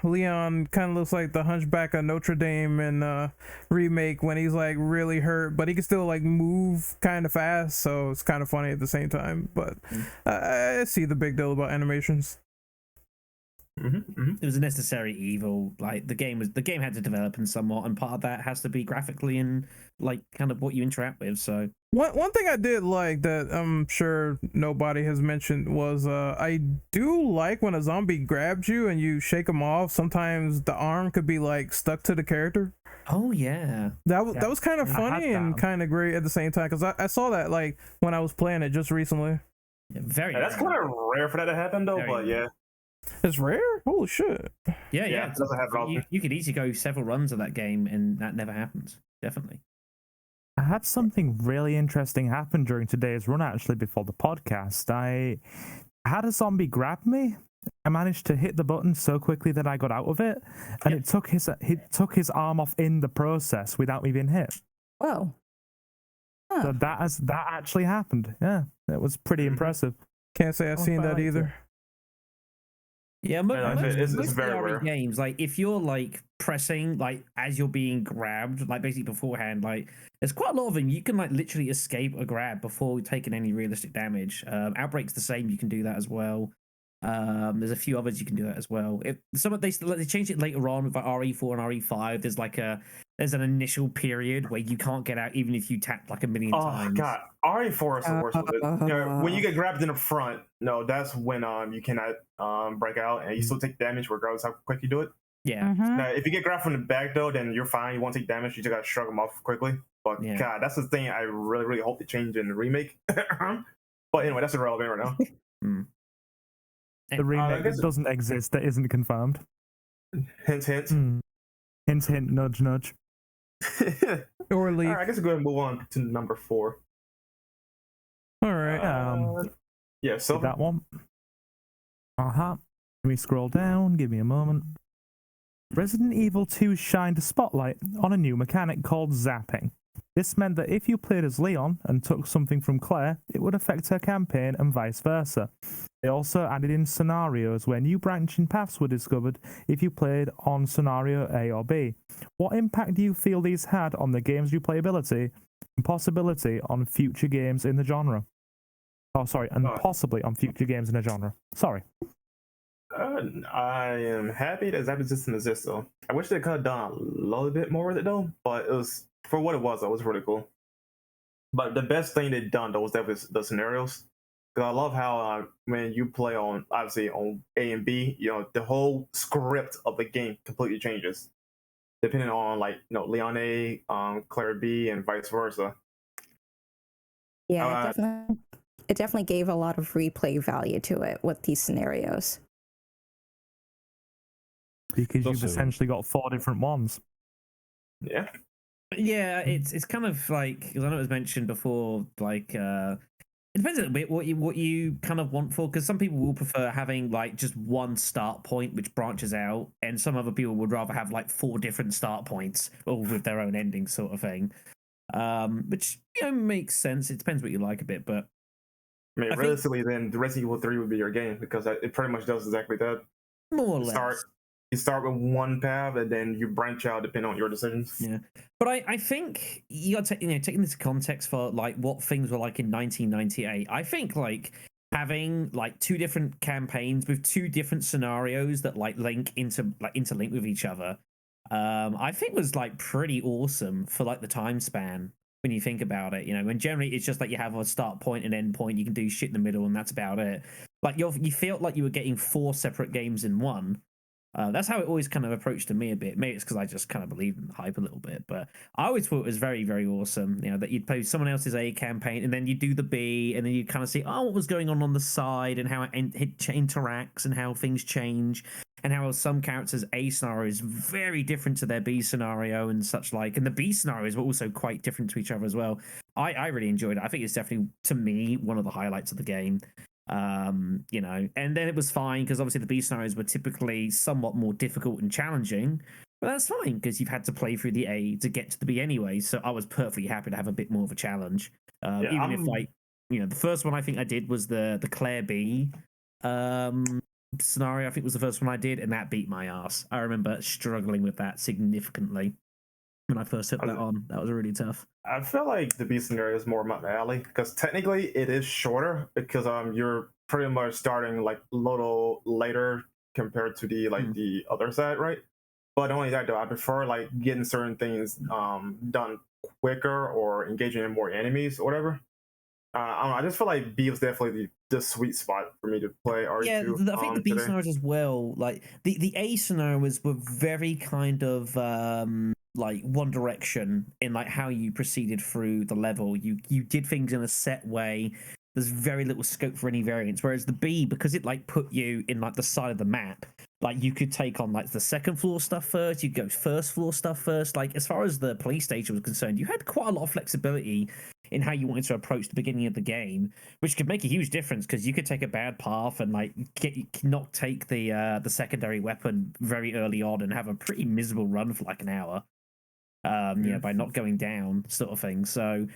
Leon kind of looks like the Hunchback of Notre Dame in Remake when he's like really hurt, but he can still like move kind of fast, so it's kind of funny at the same time. But I see the big deal about animations. it was a necessary evil. Like the game had to develop in somewhat, and part of that has to be graphically and like kind of what you interact with. So One thing I did like that I'm sure nobody has mentioned was I do like when a zombie grabs you and you shake them off. Sometimes the arm could be like stuck to the character. oh yeah, That was kind of I had funny and that. kind of great at the same time because I saw that like when I was playing it just recently. very. That's kind of rare for that to happen though. Very But yeah, It's rare. Holy shit! yeah. it doesn't happen often. You could easily go several runs of that game, and that never happens. Definitely. I had something really interesting happen during today's run, actually, before the podcast. I had a zombie grab me. I managed to hit the button so quickly that I got out of it, and it took his arm off in the process without me being hit. Whoa. Huh. So that actually happened. Yeah, it was pretty impressive. Can't say I've Oh, seen I that liked it. either. Yeah, it's most very ARE rare. games, like if you're like pressing like as you're being grabbed, like basically beforehand, like there's quite a lot of them. You can like literally escape a grab before taking any realistic damage. Outbreak's the same. You can do that as well. There's a few others you can do that as well. If some of they changed it later on with like RE4 and RE5. There's an initial period where you can't get out even if you tap like a million Oh times. god, RE4 is the worst with it. You know, when you get grabbed in the front, no, that's when you cannot break out and you still take damage regardless how quick you do it. Yeah. Now, if you get grabbed from the back though, then you're fine. You won't take damage. You just gotta shrug them off quickly. But Yeah. god, that's the thing I really, really hope to change in the remake. But anyway, that's irrelevant right now. The remake guess- doesn't exist. That isn't confirmed. Hint, hint. Hint, hint. Nudge, nudge. Or leak. All right, I guess we'll go ahead and move on to number 4. All right. Yeah, so That one. Let me scroll down. Give me a moment. Resident Evil 2 shined a spotlight on a new mechanic called zapping. This meant that if you played as Leon and took something from Claire, it would affect her campaign and vice versa. They also added in scenarios where new branching paths were discovered if you played on scenario A or B. What impact do you feel these had on the game's replayability and possibility on future games in the genre? Oh, sorry, and possibly on future games in the genre. Sorry. I am happy that zapping system exists though. I wish they could have done a little bit more with it though, but it was for what it was. That was really cool. But the best thing they've done though was definitely the scenarios. Because I love how when you play on obviously on A and B, you know the whole script of the game completely changes depending on like Leon A, Claire B, and vice versa. Yeah, it definitely gave a lot of replay value to it with these scenarios. Because you've Also- essentially got 4 different ones. Yeah. Yeah, it's kind of like, because I know it was mentioned before, like it depends a little bit what you kind of want for, because some people will prefer having like just one start point which branches out, and some other people would rather have like 4 different start points, all with their own ending sort of thing. Which makes sense. It depends what you like a bit, but I mean, realistically, then the Resident Evil 3 would be your game because it pretty much does exactly that. more or less. You start with one path and then you branch out depending on your decisions. Yeah, but I think you got to taking this context for like what things were like in 1998. I think like having like 2 different campaigns with 2 different scenarios that like interlink with each other, I think was like pretty awesome for like the time span when you think about it. When generally it's just like you have a start point and end point, you can do shit in the middle, and that's about it. Like you felt like you were getting 4 separate games in one. That's how it always kind of approached to me a bit. Maybe it's because I just kind of believe in the hype a little bit, but I always thought it was very, very awesome. That you'd play someone else's A campaign and then you do the B, and then you kind of see what was going on the side and how it interacts and how things change, and how some characters' A scenario is very different to their B scenario and such like, and the B scenarios were also quite different to each other as well. I really enjoyed it. I think it's definitely, to me, one of the highlights of the game. And then it was fine because obviously the B scenarios were typically somewhat more difficult and challenging, but that's fine because you've had to play through the A to get to the B anyway. So I was perfectly happy to have a bit more of a challenge, even if like the first one I think I did was the Claire B scenario. I think was the first one I did, and that beat my ass. I remember struggling with that significantly when I first hit that on. That was really tough. I feel like the B scenario is more up my alley because technically it is shorter because you're pretty much starting like a little later compared to the the other side, right? But not only that though, I prefer like getting certain things done quicker or engaging in more enemies or whatever. I don't know, I just feel like B was definitely the sweet spot for me to play RE2. Yeah, I think the B today. scenarios as well. Like the A scenarios were very kind of like one direction in like how you proceeded through the level. You did things in a set way. There's very little scope for any variance. Whereas the B, because it like put you in like the side of the map, like you could take on like the second floor stuff first, you go first floor stuff first. Like as far as the police station was concerned, you had quite a lot of flexibility in how you wanted to approach the beginning of the game, which could make a huge difference because you could take a bad path and like not take the secondary weapon very early on and have a pretty miserable run for like an hour. By not going down, sort of thing. So,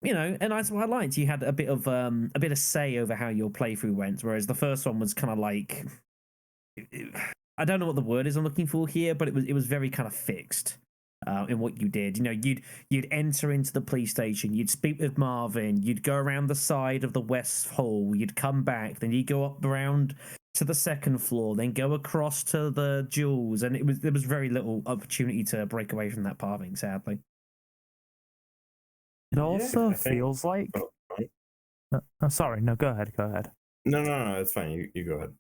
and that's what I liked. You had a bit of say over how your playthrough went, whereas the first one was kind of like I don't know what the word is I'm looking for here, but it was very kind of fixed in what you did. You know, you'd enter into the police station, you'd speak with Marvin, you'd go around the side of the west hall, you'd come back, then you go up around to the second floor, then go across to the jewels, and there was very little opportunity to break away from that pathing, sadly. It also I think- feels like. Sorry, no, go ahead. No, it's fine. You go ahead.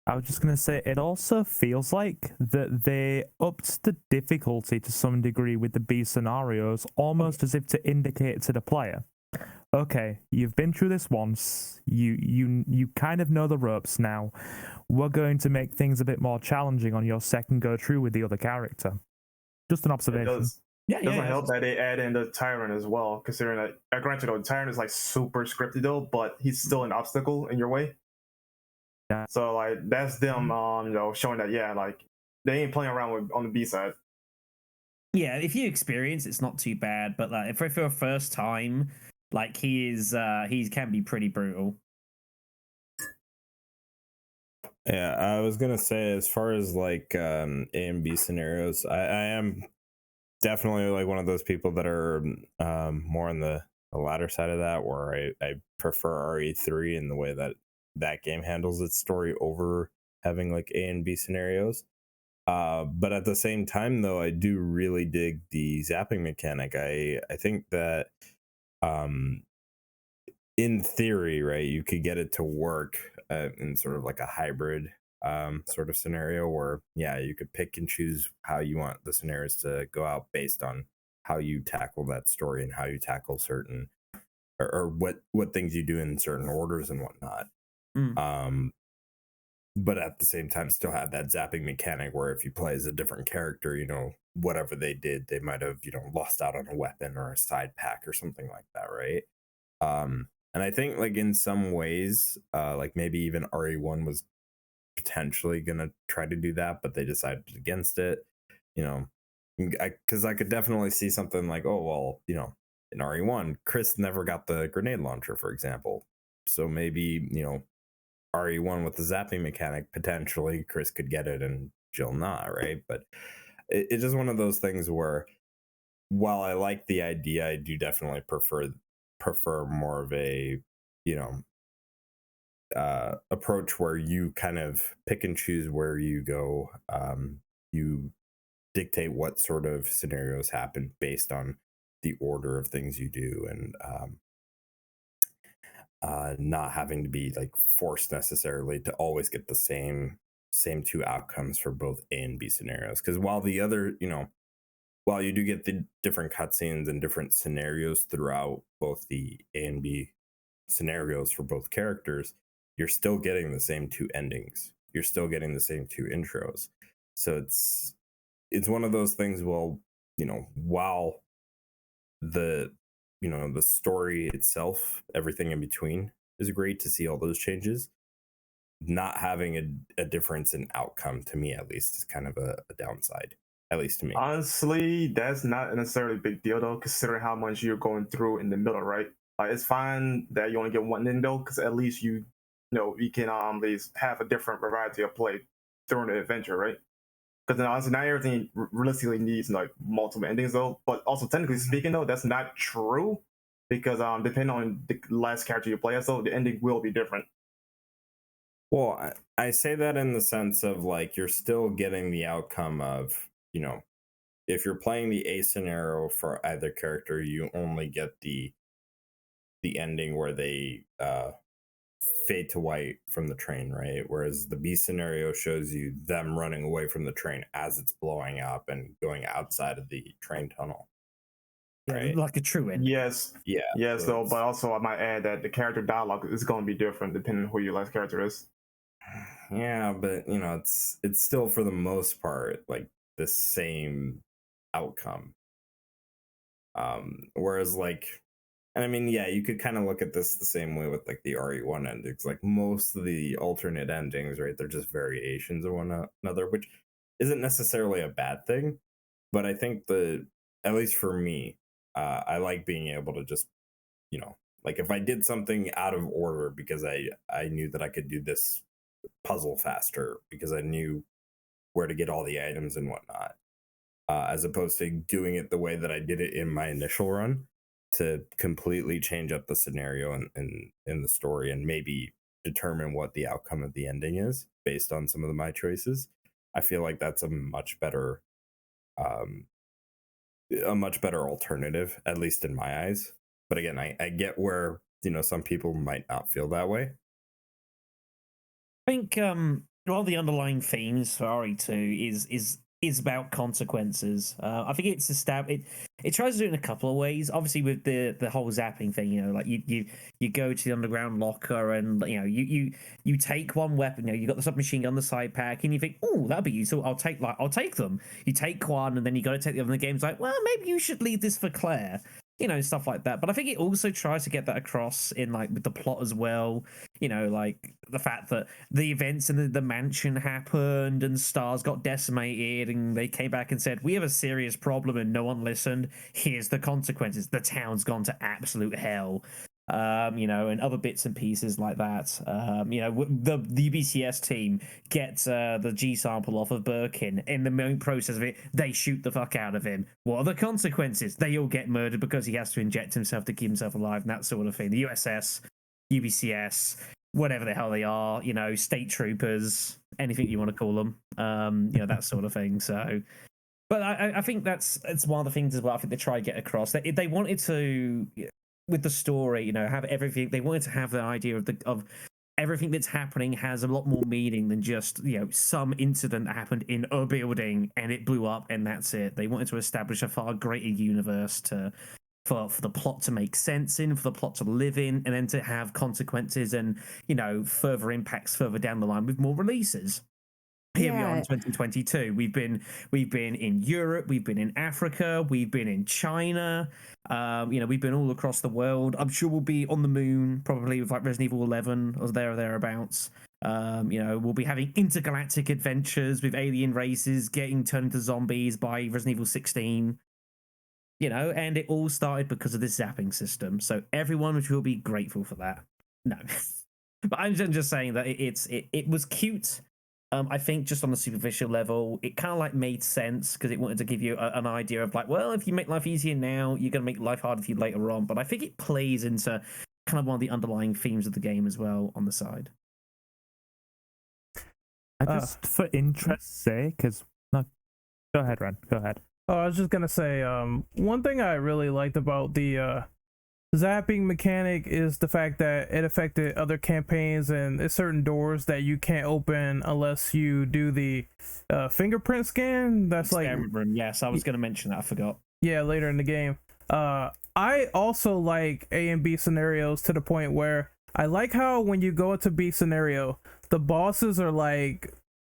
I was just going to say, it also feels like that they upped the difficulty to some degree with the B scenarios, almost as if to indicate to the player, okay, you've been through this once, you kind of know the ropes now, we're going to make things a bit more challenging on your second go through with the other character. Just an It observation. doesn't help that they add in the Tyrant as well, considering that, granted, though, the Tyrant is like super scripted though, but he's still an obstacle in your way. Yeah. So like that's them, showing that like they ain't playing around with on the B side. Yeah, if you experience, it's not too bad, but like if for a first time, like he can be pretty brutal. Yeah, I was gonna say, as far as like A and B scenarios, I am definitely like one of those people that are more on the latter side of that, where I prefer RE3 in the way that game handles its story over having like A and B scenarios. But at the same time, though, I do really dig the zapping mechanic. I think that in theory, right, you could get it to work in sort of like a hybrid sort of scenario where, yeah, you could pick and choose how you want the scenarios to go out based on how you tackle that story and how you tackle certain or what things you do in certain orders and whatnot. But at the same time, still have that zapping mechanic where if you play as a different character, whatever they did, they might have, lost out on a weapon or a side pack or something like that, right? And I think like in some ways, like maybe even RE1 was potentially gonna try to do that, but they decided against it. Because I could definitely see something like, oh well, in RE1, Chris never got the grenade launcher, for example. So maybe RE1 with the zapping mechanic, potentially Chris could get it and Jill not, right? But it's just one of those things where, while I like the idea, I do definitely prefer more of a approach where you kind of pick and choose where you go. You dictate what sort of scenarios happen based on the order of things you do, and not having to be like forced necessarily to always get the same two outcomes for both A and B scenarios. Because while the other, while you do get the different cutscenes and different scenarios throughout both the A and B scenarios for both characters, you're still getting the same two endings. You're still getting the same two intros. So it's one of those things. Well, while the story itself, everything in between is great to see all those changes, not having a difference in outcome, to me at least, is kind of a downside, at least to me. Honestly, that's not necessarily a big deal though, considering how much you're going through in the middle, right? It's fine that you only get one ending though, because at least you can at least have a different variety of play during the adventure, right? Because honestly, not everything realistically needs like multiple endings though. But also, technically speaking though, that's not true, because depending on the last character you play as, though the ending will be different. Well, I say that in the sense of like you're still getting the outcome of, if you're playing the A scenario for either character, you only get the ending where they fade to white from the train, right? Whereas the B scenario shows you them running away from the train as it's blowing up and going outside of the train tunnel. Right? Like a true ending. Yes. Yeah. Yes, so though, but also I might add that the character dialogue is going to be different depending on who your last character is. Yeah, but it's still for the most part like the same outcome. Whereas like, and I mean, yeah, you could kind of look at this the same way with like the RE1 endings. Like most of the alternate endings, right? They're just variations of one another, which isn't necessarily a bad thing. But I think at least for me, I like being able to just, like if I did something out of order because I knew that I could do this puzzle faster because I knew where to get all the items and whatnot, as opposed to doing it the way that I did it in my initial run to completely change up the scenario and in the story and maybe determine what the outcome of the ending is based on some of my choices. I feel like that's a much better alternative, at least in my eyes. But again, I get where, some people might not feel that way. I think one of the underlying themes for RE2 is about consequences. I think it's it tries to do it in a couple of ways. Obviously, with the whole zapping thing, like you go to the underground locker and you take one weapon. You got the submachine gun, the side pack, and you think, oh, that'd be useful. I'll take them. You take one, and then you got to take the other. And the game's like, well, maybe you should leave this for Claire. Stuff like that. But I think it also tries to get that across in with the plot as well. Like the fact that the events in the mansion happened and stars got decimated and they came back and said, we have a serious problem and no one listened. Here's the consequences. The town's gone to absolute hell. And other bits and pieces like that. The UBCS team gets the G sample off of Birkin. In the main process of it, they shoot the fuck out of him. What are the consequences? They all get murdered because he has to inject himself to keep himself alive and that sort of thing. The USS, UBCS, whatever the hell they are, state troopers, anything you want to call them, that sort of thing. So, but I think it's one of the things as well. I think they try to get across that they wanted to. With the story, have everything. They wanted to have the idea of everything that's happening has a lot more meaning than just some incident that happened in a building and it blew up and that's it. They wanted to establish a far greater universe for the plot to make sense in, for the plot to live in, and then to have consequences and further impacts further down the line with more releases. Here we are in 2022. We've been in Europe, we've been in Africa, we've been in China. We've been all across the world. I'm sure we'll be on the moon probably with Resident Evil 11 or thereabouts. We'll be having intergalactic adventures with alien races getting turned into zombies by Resident Evil 16. And it all started because of this zapping system. So everyone will be grateful for that. No, but I'm just saying that it was cute. I think just on a superficial level, it kind of made sense because it wanted to give you an idea of if you make life easier now, you're going to make life harder for you later on. But I think it plays into kind of one of the underlying themes of the game as well on the side. For interest's sake, no, go ahead, Ren. Go ahead. Oh, I was just gonna say, one thing I really liked about the zapping mechanic is the fact that it affected other campaigns and there's certain doors that you can't open unless you do the fingerprint scan. That's room. Yes, I was going to mention that. I forgot. Yeah, later in the game. I also like A and B scenarios to the point where I like how when you go into B scenario, the bosses are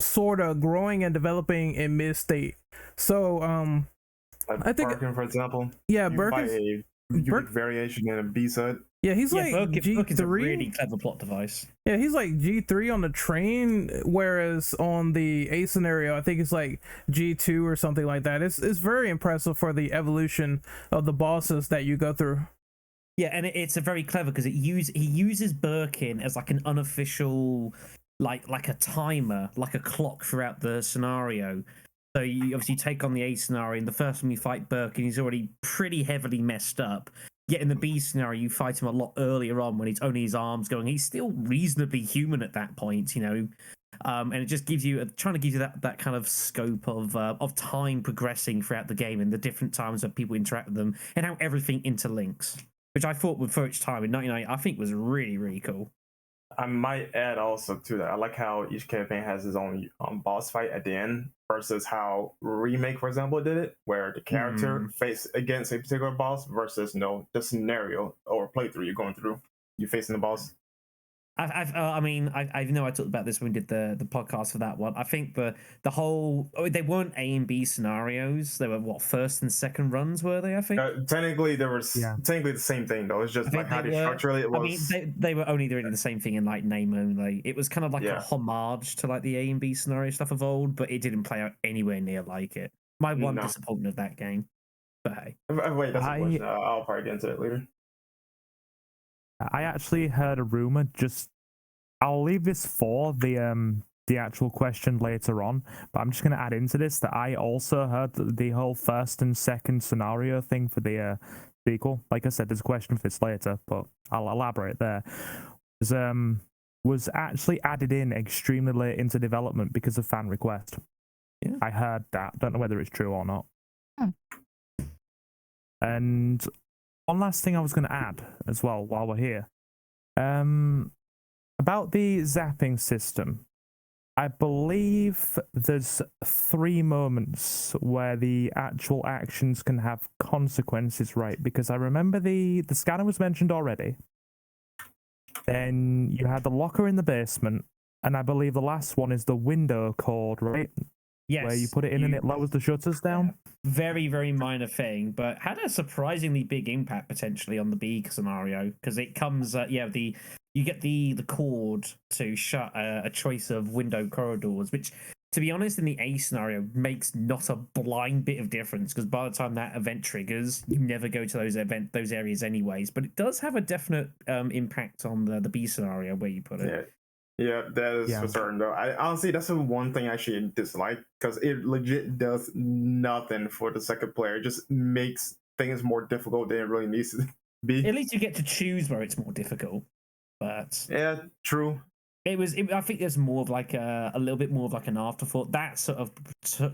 sort of growing and developing in mid state. So I think Birkin, for example. Yeah, Birkin. Unique variation in a B set. Yeah, he's G3. Birkin's a really clever plot device. Yeah, he's G3 on the train, whereas on the A scenario, I think it's G2 or something like that. It's very impressive for the evolution of the bosses that you go through. Yeah, and it's a very clever because he uses Birkin as an unofficial, like a timer, like a clock throughout the scenario. So you obviously take on the A scenario, and the first time you fight Birkin, he's already pretty heavily messed up. Yet in the B scenario, you fight him a lot earlier on when it's only his arms going. He's still reasonably human at that point, and it just gives you trying to give you that kind of scope of time progressing throughout the game and the different times that people interact with them and how everything interlinks, which I thought for its time in '99, I think was really, really cool. I might add also to that, I like how each campaign has its own boss fight at the end versus how Remake, for example, did it, where the character faced against a particular boss versus the scenario or playthrough you're going through. You're facing the boss. I know I talked about this when we did the podcast for that one. I think the whole they weren't A and B scenarios. They were first and second runs, were they? I think technically there was technically the same thing though. It's just how they structurally it was. They were only really the same thing in name only. It was kind of a homage to the A and B scenario stuff of old, but it didn't play out anywhere near like it. My one disappointment of that game. But hey, wait, that's a question. I'll probably get into it later. I actually heard a rumor just I'll leave this for the actual question later on, but I'm just going to add into this that I also heard the whole first and second scenario thing for the sequel. Like I said, there's a question for this later, but I'll elaborate there. Was actually added in extremely late into development because of fan request. Yeah. I heard that. Don't know whether it's true or not. Hmm. And one last thing I was going to add as well while we're here. About the zapping system. I believe there's 3 moments where the actual actions can have consequences, right? Because I remember the scanner was mentioned already. Then you had the locker in the basement, and I believe the last one is the window code, right? Yes. Where you put it in and it lowers the shutters down. Very, very minor thing, but had a surprisingly big impact potentially on the B scenario because it comes, you get the cord to shut a choice of window corridors, which, to be honest, in the A scenario makes not a blind bit of difference because by the time that event triggers, you never go to those areas anyways. But it does have a definite impact on the B scenario where you put it. Yeah, that is for certain though. I honestly, that's the one thing I actually dislike because it legit does nothing for the second player. It just makes things more difficult than it really needs to be. At least you get to choose where it's more difficult. But yeah, true. I think there's more of like a little bit more of like an afterthought. That sort of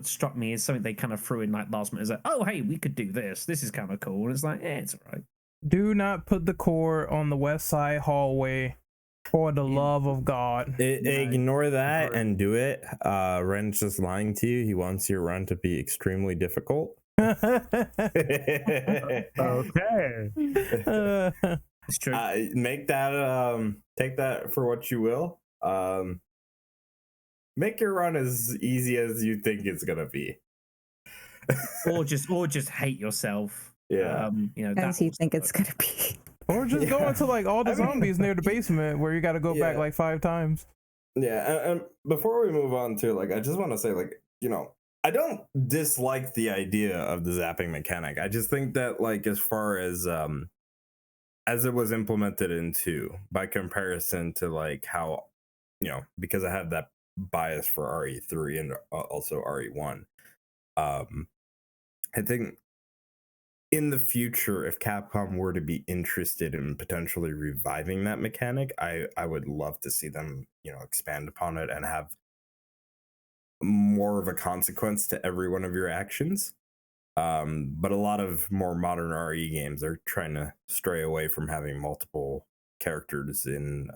struck me as something they kind of threw in like last minute. It's like, oh hey, we could do this. This is kind of cool. And it's like, it's alright. Do not put the core on the west side hallway. For the love of God. Ignore that and do it. Ren's just lying to you. He wants your run to be extremely difficult. Okay. It's true. Make that take that for what you will. Make your run as easy as you think it's gonna be. or just hate yourself. Yeah. As you think it's gonna be. Or just go into like all the zombies near the basement where you got to go back like 5 times. Yeah, and before we move on to like, I just want to say like, I don't dislike the idea of the zapping mechanic. I just think that like as far as it was implemented in 2, by comparison to like how, because I have that bias for RE3 and also RE1, I think in the future, if Capcom were to be interested in potentially reviving that mechanic, I would love to see them, expand upon it and have more of a consequence to every one of your actions. But a lot of more modern RE games are trying to stray away from having multiple characters in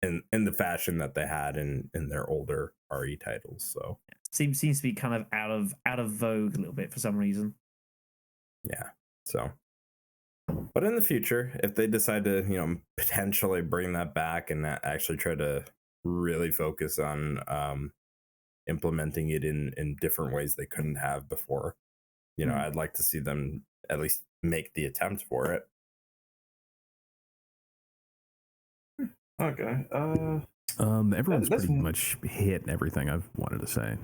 the fashion that they had in their older RE titles. So seems to be kind of out of vogue a little bit for some reason. Yeah. So, but in the future, if they decide to, potentially bring that back and actually try to really focus on implementing it in different ways they couldn't have before, I'd like to see them at least make the attempt for it. Okay. Everyone's pretty much hit everything I've wanted to say.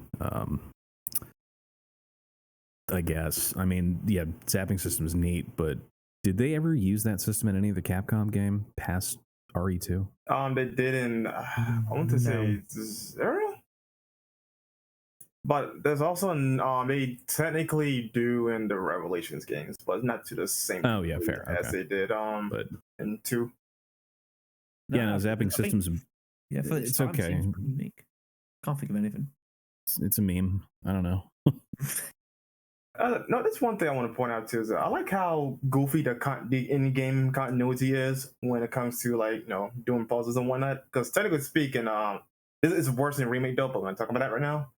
I guess. I mean, yeah, zapping system is neat, but did they ever use that system in any of the Capcom game past RE2? They did in I want to say 0, but there's also they technically do in the Revelations games, but not to the same. Oh yeah, fair. As they did but in 2. No, zapping systems. Yeah, for it's okay. Unique. Can't think of anything. It's a meme. I don't know. No, that's one thing I want to point out too. Is I like how goofy the in-game continuity is when it comes to like doing puzzles and whatnot. Because technically speaking, it's worse than Remake though. But we're talking about that right now.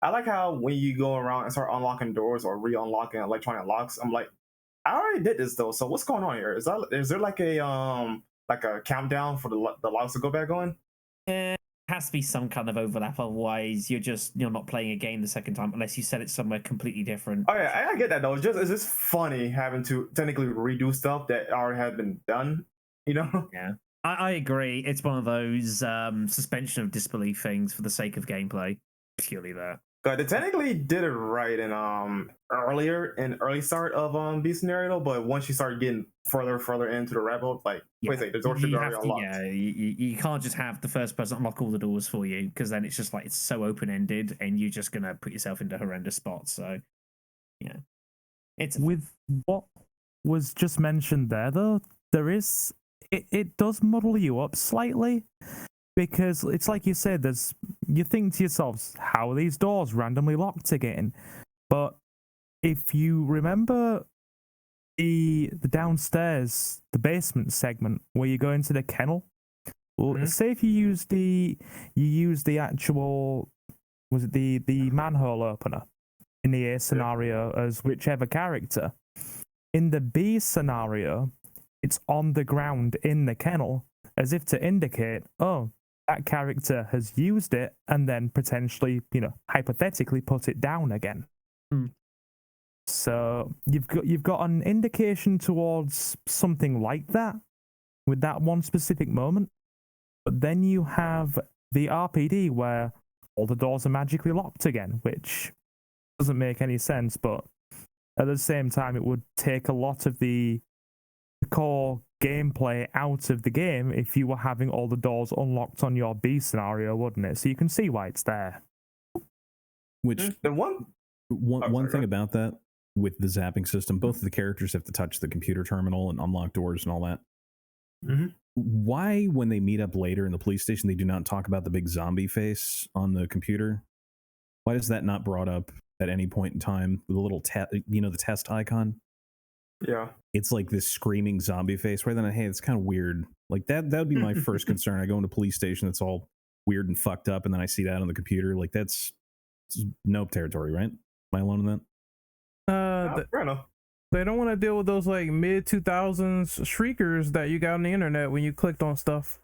I like how when you go around and start unlocking doors or re-unlocking electronic locks, I'm like, I already did this though. So what's going on here? Is there like a countdown for the locks to go back on? Has to be some kind of overlap, otherwise you're not playing a game the second time unless you set it somewhere completely different. Oh yeah, I get that though. It's just funny having to technically redo stuff that already had been done. Yeah, I agree. It's one of those suspension of disbelief things for the sake of gameplay. Purely that. They technically did it right in early start of the scenario, but once you start getting further into the rabbit hole, like wait a second, the door should be already unlocked. You can't just have the first person unlock all the doors for you, because then it's just like it's so open ended, and you're just gonna put yourself into horrendous spots. So yeah, it's with what was just mentioned there, though. There is it does muddle you up slightly. Because it's like you said, you think to yourselves, how are these doors randomly locked again? But if you remember the downstairs, the basement segment where you go into the kennel, well, say if you use the actual, was it the manhole opener in the A scenario as whichever character. In the B scenario, it's on the ground in the kennel, as if to indicate, oh, that character has used it and then potentially, hypothetically put it down again. So you've got an indication towards something like that with that one specific moment. But then you have the RPD where all the doors are magically locked again, which doesn't make any sense, but at the same time it would take a lot of the core gameplay out of the game if you were having all the doors unlocked on your B scenario, wouldn't it? So you can see why it's there. Which the one thing about that with the zapping system, both of the characters have to touch the computer terminal and unlock doors and all that. Why, when they meet up later in the police station, they do not talk about the big zombie face on the computer? Why is that not brought up at any point in time? The little the test icon. Yeah, it's like this screaming zombie face. Right then, hey, it's kind of weird. Like that would be my first concern. I go into a police station that's all weird and fucked up, and then I see that on the computer. Like it's nope territory, right? Am I alone in that? Fair enough. They don't want to deal with those like mid 2000s shriekers that you got on the internet when you clicked on stuff.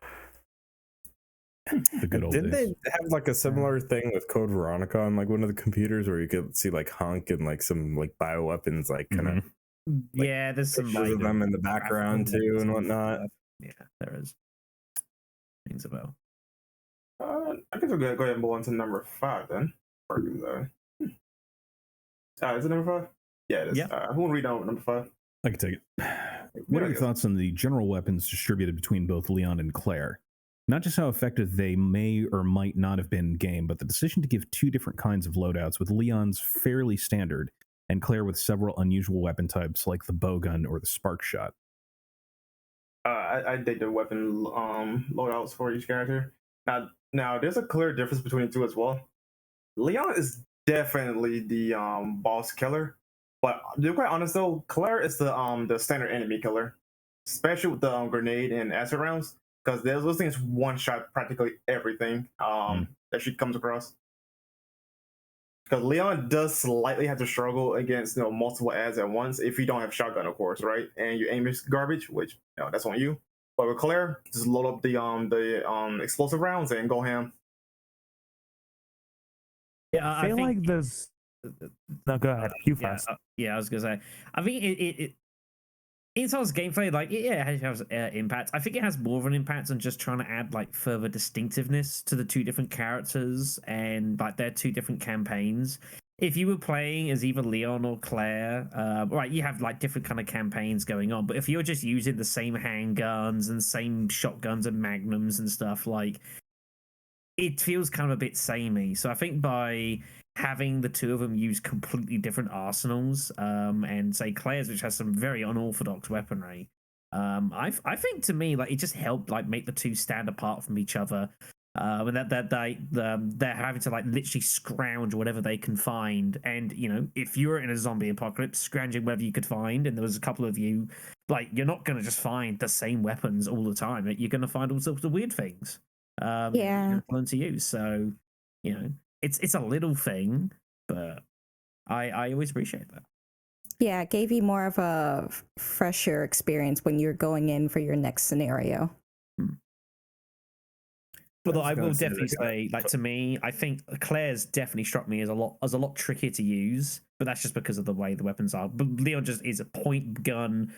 The good old Didn't days. they have like a similar thing with Code Veronica on like one of the computers where you could see like Hunk and like some like bioweapons like kind of there's some pictures of them in the background too and whatnot. Yeah, there is. Rings a bell. I guess we'll go ahead and move on to number 5 then. Is it number 5? Yeah, it is. Yeah. Who will read out number 5? I can take it. What are your thoughts on the general weapons distributed between both Leon and Claire? Not just how effective they may or might not have been in game, but the decision to give 2 different kinds of loadouts, with Leon's fairly standard and Claire with several unusual weapon types like the bowgun or the spark shot. I did the weapon loadouts for each character. Now there's a clear difference between the two as well. Leon is definitely the boss killer, but to be quite honest though, Claire is the standard enemy killer, especially with the grenade and acid rounds, because those things one shot practically everything that she comes across. Because Leon does slightly have to struggle against multiple ads at once if you don't have shotgun, of course, right? And you aim is garbage, which that's on you. But with Claire, just load up the explosive rounds and go ham. Yeah, I feel like there's. No, go ahead. You first. I was gonna say. I think it in terms of gameplay, like it has impact. I think it has more of an impact on just trying to add like further distinctiveness to the 2 different characters and like their 2 different campaigns. If you were playing as either Leon or Claire, right, you have like different kind of campaigns going on. But if you're just using the same handguns and same shotguns and magnums and stuff, like it feels kind of a bit samey. So I think by having the 2 of them use completely different arsenals, and say Claire's, which has some very unorthodox weaponry, I think to me like it just helped like make the 2 stand apart from each other, and that they're having to like literally scrounge whatever they can find, and if you're in a zombie apocalypse, scrounging whatever you could find, and there was a couple of you, like you're not going to just find the same weapons all the time. You're going to find all sorts of weird things. You're learn to use. So it's a little thing, but I always appreciate that. Yeah, it gave you more of a fresher experience when you're going in for your next scenario. But I will definitely say, like, to me, I think Claire's definitely struck me as a lot trickier to use, but that's just because of the way the weapons are. But Leon just is a point gun,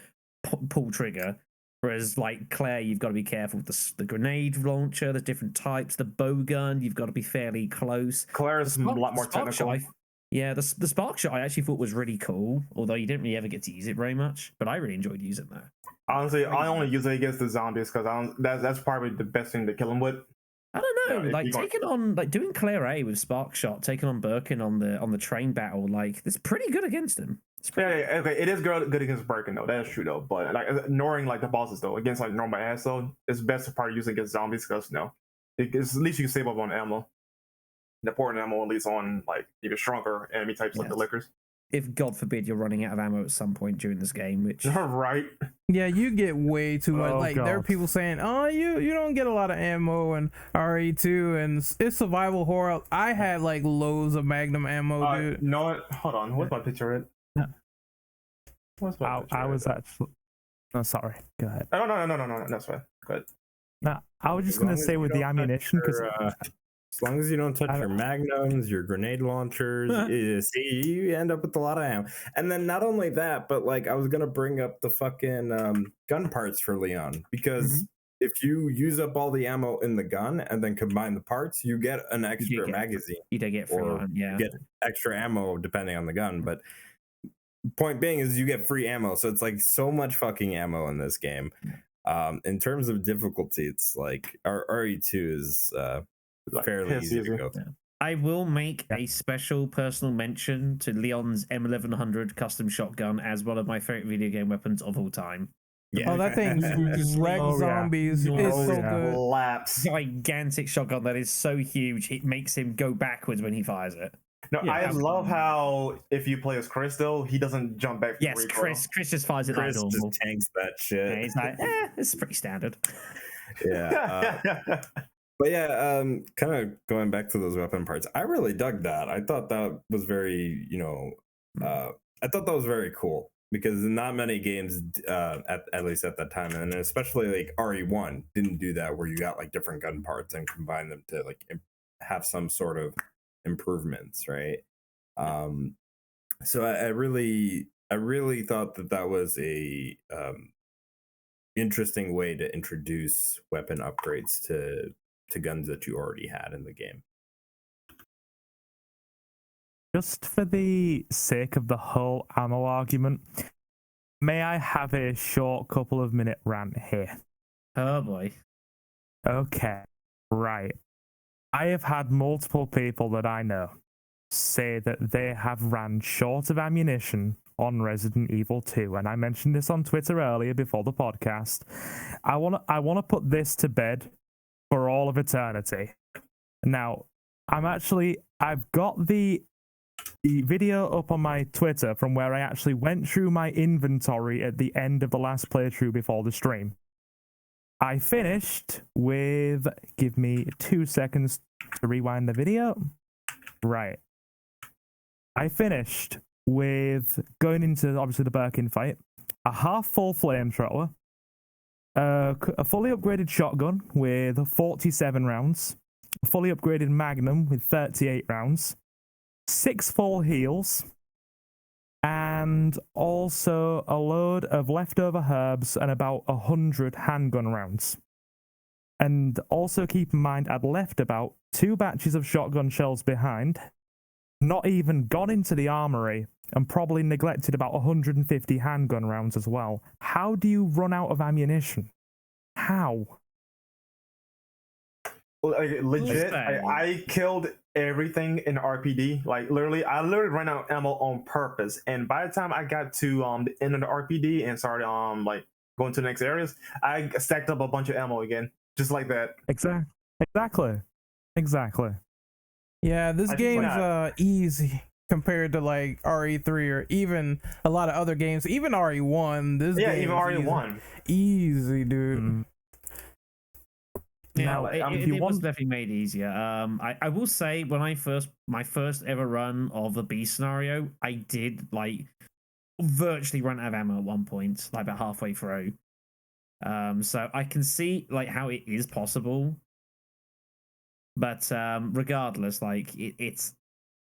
pull trigger, Whereas like Claire, you've got to be careful with the grenade launcher. There's different types. The bow gun, you've got to be fairly close. Claire is a lot more technical. Yeah, the spark shot I actually thought was really cool, although you didn't really ever get to use it very much. But I really enjoyed using that. Honestly, I only use it against the zombies because that's probably the best thing to kill them with. I don't know, Yeah, like taking on like doing Claire A with spark shot, taking on Birkin on the train battle, like it's pretty good against him. Yeah, okay, it is good against Birkin though. That is true though. But like ignoring like the bosses though, against like normal ass though, it's best to probably use it against zombies because it's at least you can save up on ammo. The important ammo at least on like even stronger enemy types like the lickers. If God forbid you're running out of ammo at some point during this game, which right. Yeah, you get way too much. Like there are people saying, "Oh, you don't get a lot of ammo in RE2 and it's survival horror." I had like loads of Magnum ammo, dude. No, hold on. What's my picture at? What's my picture I was actually. No, sorry. Go ahead. Oh, no. That's fine. Go ahead. No, I was just gonna say with the ammunition because. As long as you don't touch your magnums, your grenade launchers, you end up with a lot of ammo. And then not only that, but like I was gonna bring up the fucking gun parts for Leon because if you use up all the ammo in the gun and then combine the parts, you get an extra magazine. You do get free or you get extra ammo depending on the gun. But point being is you get free ammo, so it's like so much fucking ammo in this game. In terms of difficulty, it's like RE2 is fairly easy to go. I will make a special personal mention to Leon's M1100 custom shotgun as one of my favorite video game weapons of all time. Yeah. Oh, that thing wrecks zombies. It's so good. Laps. Gigantic shotgun that is so huge it makes him go backwards when he fires it. No, I love how if you play as Chris though, he doesn't jump back. Yes, Chris just fires it like normal. Chris just tanks that shit. Yeah, he's like, this is pretty standard. Yeah. But yeah, kind of going back to those weapon parts, I really dug that. I thought that was very, I thought that was very cool because not many games, at least at that time, and especially like RE1 didn't do that where you got like different gun parts and combine them to like have some sort of improvements, right? So I really thought that was a interesting way to introduce weapon upgrades to guns that you already had in the game. Just for the sake of the whole ammo argument, may I have a short couple of minute rant here? Oh boy. Okay, right. I have had multiple people that I know say that they have ran short of ammunition on Resident Evil 2, and I mentioned this on Twitter earlier before the podcast. I want to put this to bed for all of eternity. Now, I've got the video up on my Twitter from where I actually went through my inventory at the end of the last playthrough before the stream. I finished with, give me 2 seconds to rewind the video. Right. I finished with going into obviously the Birkin fight, a half full flamethrower, a fully upgraded shotgun with 47 rounds, a fully upgraded magnum with 38 rounds, 6 full heals, and also a load of leftover herbs and about 100 handgun rounds. And also keep in mind, I'd left about 2 batches of shotgun shells behind, not even gone into the armory, and probably neglected about 150 handgun rounds as well. How do you run out of ammunition? How? Like, legit, I killed everything in RPD. Like I literally ran out of ammo on purpose. And by the time I got to the end of the RPD and started like going to the next areas, I stacked up a bunch of ammo again, just like that. Exactly. Yeah, this game's easy compared to like RE3 or even a lot of other games. Even RE1. Even RE1. Easy, dude. Yeah, it was definitely made easier. I will say when my first ever run of the B scenario, I did like virtually run out of ammo at one point, like about halfway through. So I can see like how it is possible, but regardless, like it's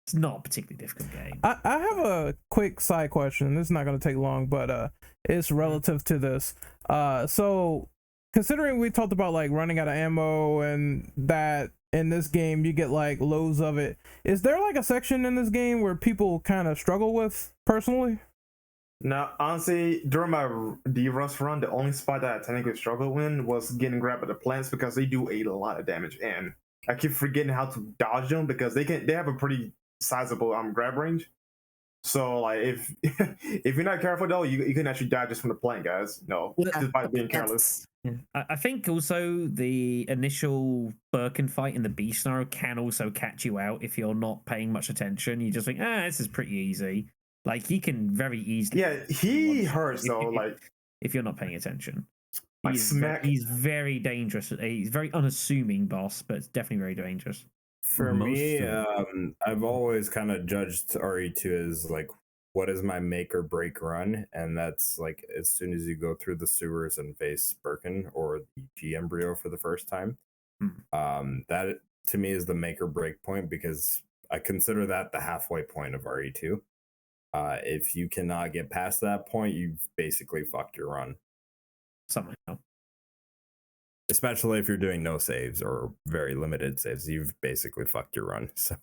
It's not a particularly difficult game. I have a quick side question. This is not going to take long, but it's relative to this. So considering we talked about like running out of ammo and that in this game you get like loads of it, is there like a section in this game where people kind of struggle with personally? Now, honestly, during my D-Rust run, the only spot that I technically struggled with was getting grabbed by the plants because they do a lot of damage, and I keep forgetting how to dodge them because they have a pretty sizable grab range. So like if if you're not careful though, you can actually die just from the plant, guys. No, just by being careless. Yeah. I think also the initial Birkin fight in the B scenario can also catch you out if you're not paying much attention. You just think, this is pretty easy. Like he can very easily. Yeah, he hurts though. Like if you're not paying attention, like he's very dangerous. He's very unassuming boss, but it's definitely very dangerous. For me, I've always kind of judged RE2 as like, what is my make or break run? And that's like as soon as you go through the sewers and face Birkin or the G embryo for the first time. That to me is the make or break point because I consider that the halfway point of RE2. If you cannot get past that point, you've basically fucked your run. Somehow. Especially if you're doing no saves or very limited saves, you've basically fucked your run. So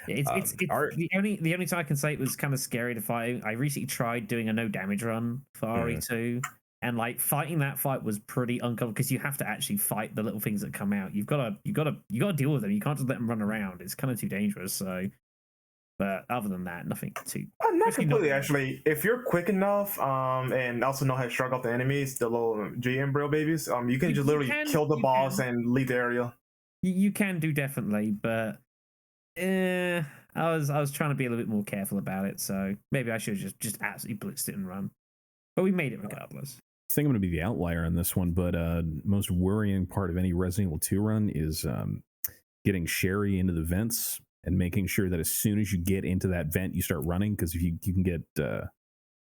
it's the only time I can say it was kind of scary to fight. I recently tried doing a no damage run for RE2, and like fighting that fight was pretty uncomfortable because you have to actually fight the little things that come out. You gotta deal with them. You can't just let them run around. It's kind of too dangerous. So. But other than that, nothing too. Not completely, actually. If you're quick enough, and also know how to shrug off the enemies, the little G embryo babies, you can just literally kill the boss and leave the area. You can do definitely, but I was trying to be a little bit more careful about it. So maybe I should have just absolutely blitzed it and run. But we made it regardless. I think I'm going to be the outlier on this one, but most worrying part of any Resident Evil 2 run is getting Sherry into the vents. And making sure that as soon as you get into that vent, you start running, because if you can get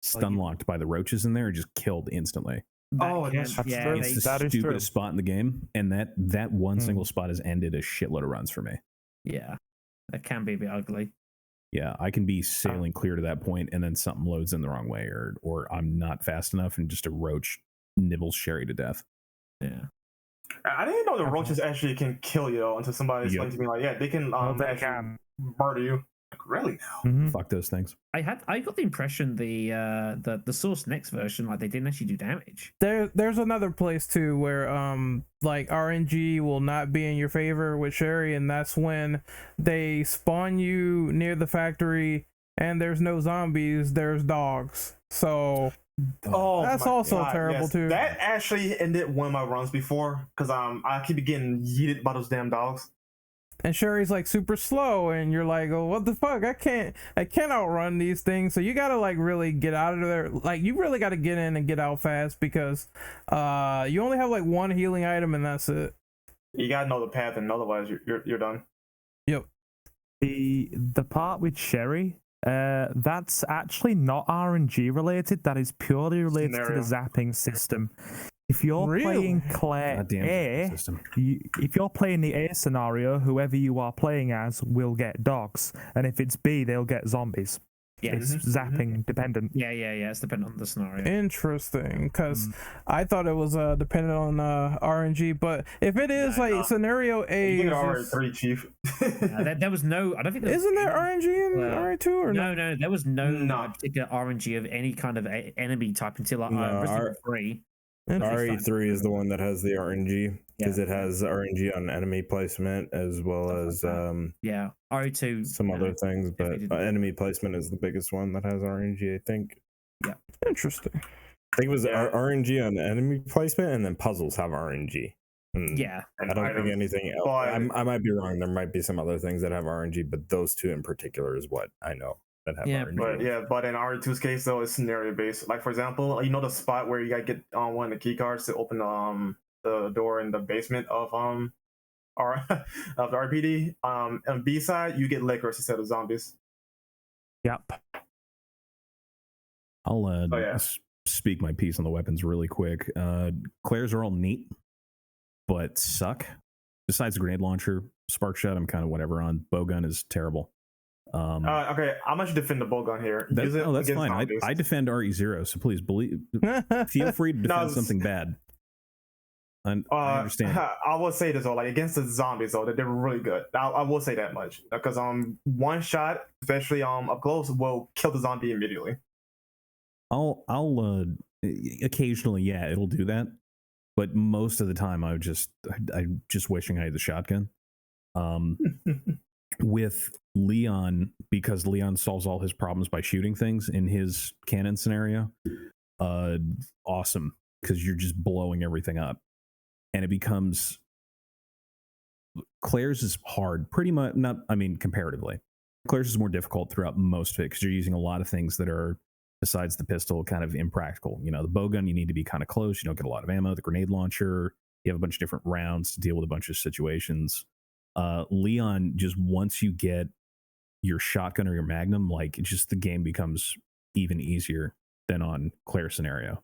stun locked by the roaches in there, and just killed instantly. That's true. It's the stupidest spot in the game, and that one single spot has ended a shitload of runs for me. Yeah, that can be a bit ugly. Yeah, I can be sailing clear to that point, and then something loads in the wrong way, or I'm not fast enough, and just a roach nibbles Sherry to death. Yeah. I didn't know the roaches actually can kill you though, until somebody explained to me like, yeah, they can actually murder you. Like, really now? Fuck those things. I got the impression the Source Next version, like they didn't actually do damage. There's another place too where like RNG will not be in your favor with Sherry, and that's when they spawn you near the factory and there's no zombies, there's dogs. So that's also terrible too. That actually ended one of my runs before because I keep getting yeeted by those damn dogs. And Sherry's like super slow, and you're like, oh, what the fuck? I can't outrun these things. So you gotta like really get out of there. Like you really gotta get in and get out fast because you only have like one healing item and that's it. You gotta know the path, and otherwise you're done. Yep. The part with Sherry, that's actually not RNG related. That is purely related to the zapping system. If you're playing Claire A, if you're playing the A scenario, whoever you are playing as will get dogs, and if it's B, they'll get zombies. Yeah, it's zapping dependent. Yeah. It's dependent on the scenario. Interesting, because I thought it was dependent on RNG, but if it is scenario A, you are 3 chief. There was no. I don't think. Isn't there RNG in RE2 or no? There was no particular RNG of any kind of enemy type until Resident Evil 3. RE3 is the one that has the RNG because it has RNG on enemy placement as well as RE2 some other things, but enemy placement is the biggest one that has RNG, I think. Yeah, interesting. I think it was RNG on enemy placement, and then puzzles have RNG. I don't think anything else. I might be wrong. There might be some other things that have RNG, but those two in particular is what I know. But in RE2's case though, it's scenario based. Like for example, you know the spot where you gotta get one of the key cards to open the door in the basement of of the RPD. On B side, you get liquors instead of zombies. Yep. I'll speak my piece on the weapons really quick. Claire's are all neat, but suck. Besides the grenade launcher, spark shot, I'm kind of whatever on. Bowgun is terrible. Okay, I'm actually defend the bow gun here. That, Use it oh, that's against fine. zombies. I defend RE0, so please feel free to defend something bad. I understand. I will say this though, like against the zombies though, that they were really good. I will say that much because one shot, especially up close, will kill the zombie immediately. I'll occasionally, yeah, it'll do that, but most of the time I'm just wishing I had the shotgun. With Leon, because Leon solves all his problems by shooting things in his cannon scenario, awesome, because you're just blowing everything up. And it becomes, Claire's is hard, pretty much, not, I mean, comparatively. Claire's is more difficult throughout most of it because you're using a lot of things that are, besides the pistol, kind of impractical. You know, the bow gun, you need to be kind of close. You don't get a lot of ammo. The grenade launcher, you have a bunch of different rounds to deal with a bunch of situations. Leon, just once you get your shotgun or your magnum, like, it just, the game becomes even easier than on Claire's scenario,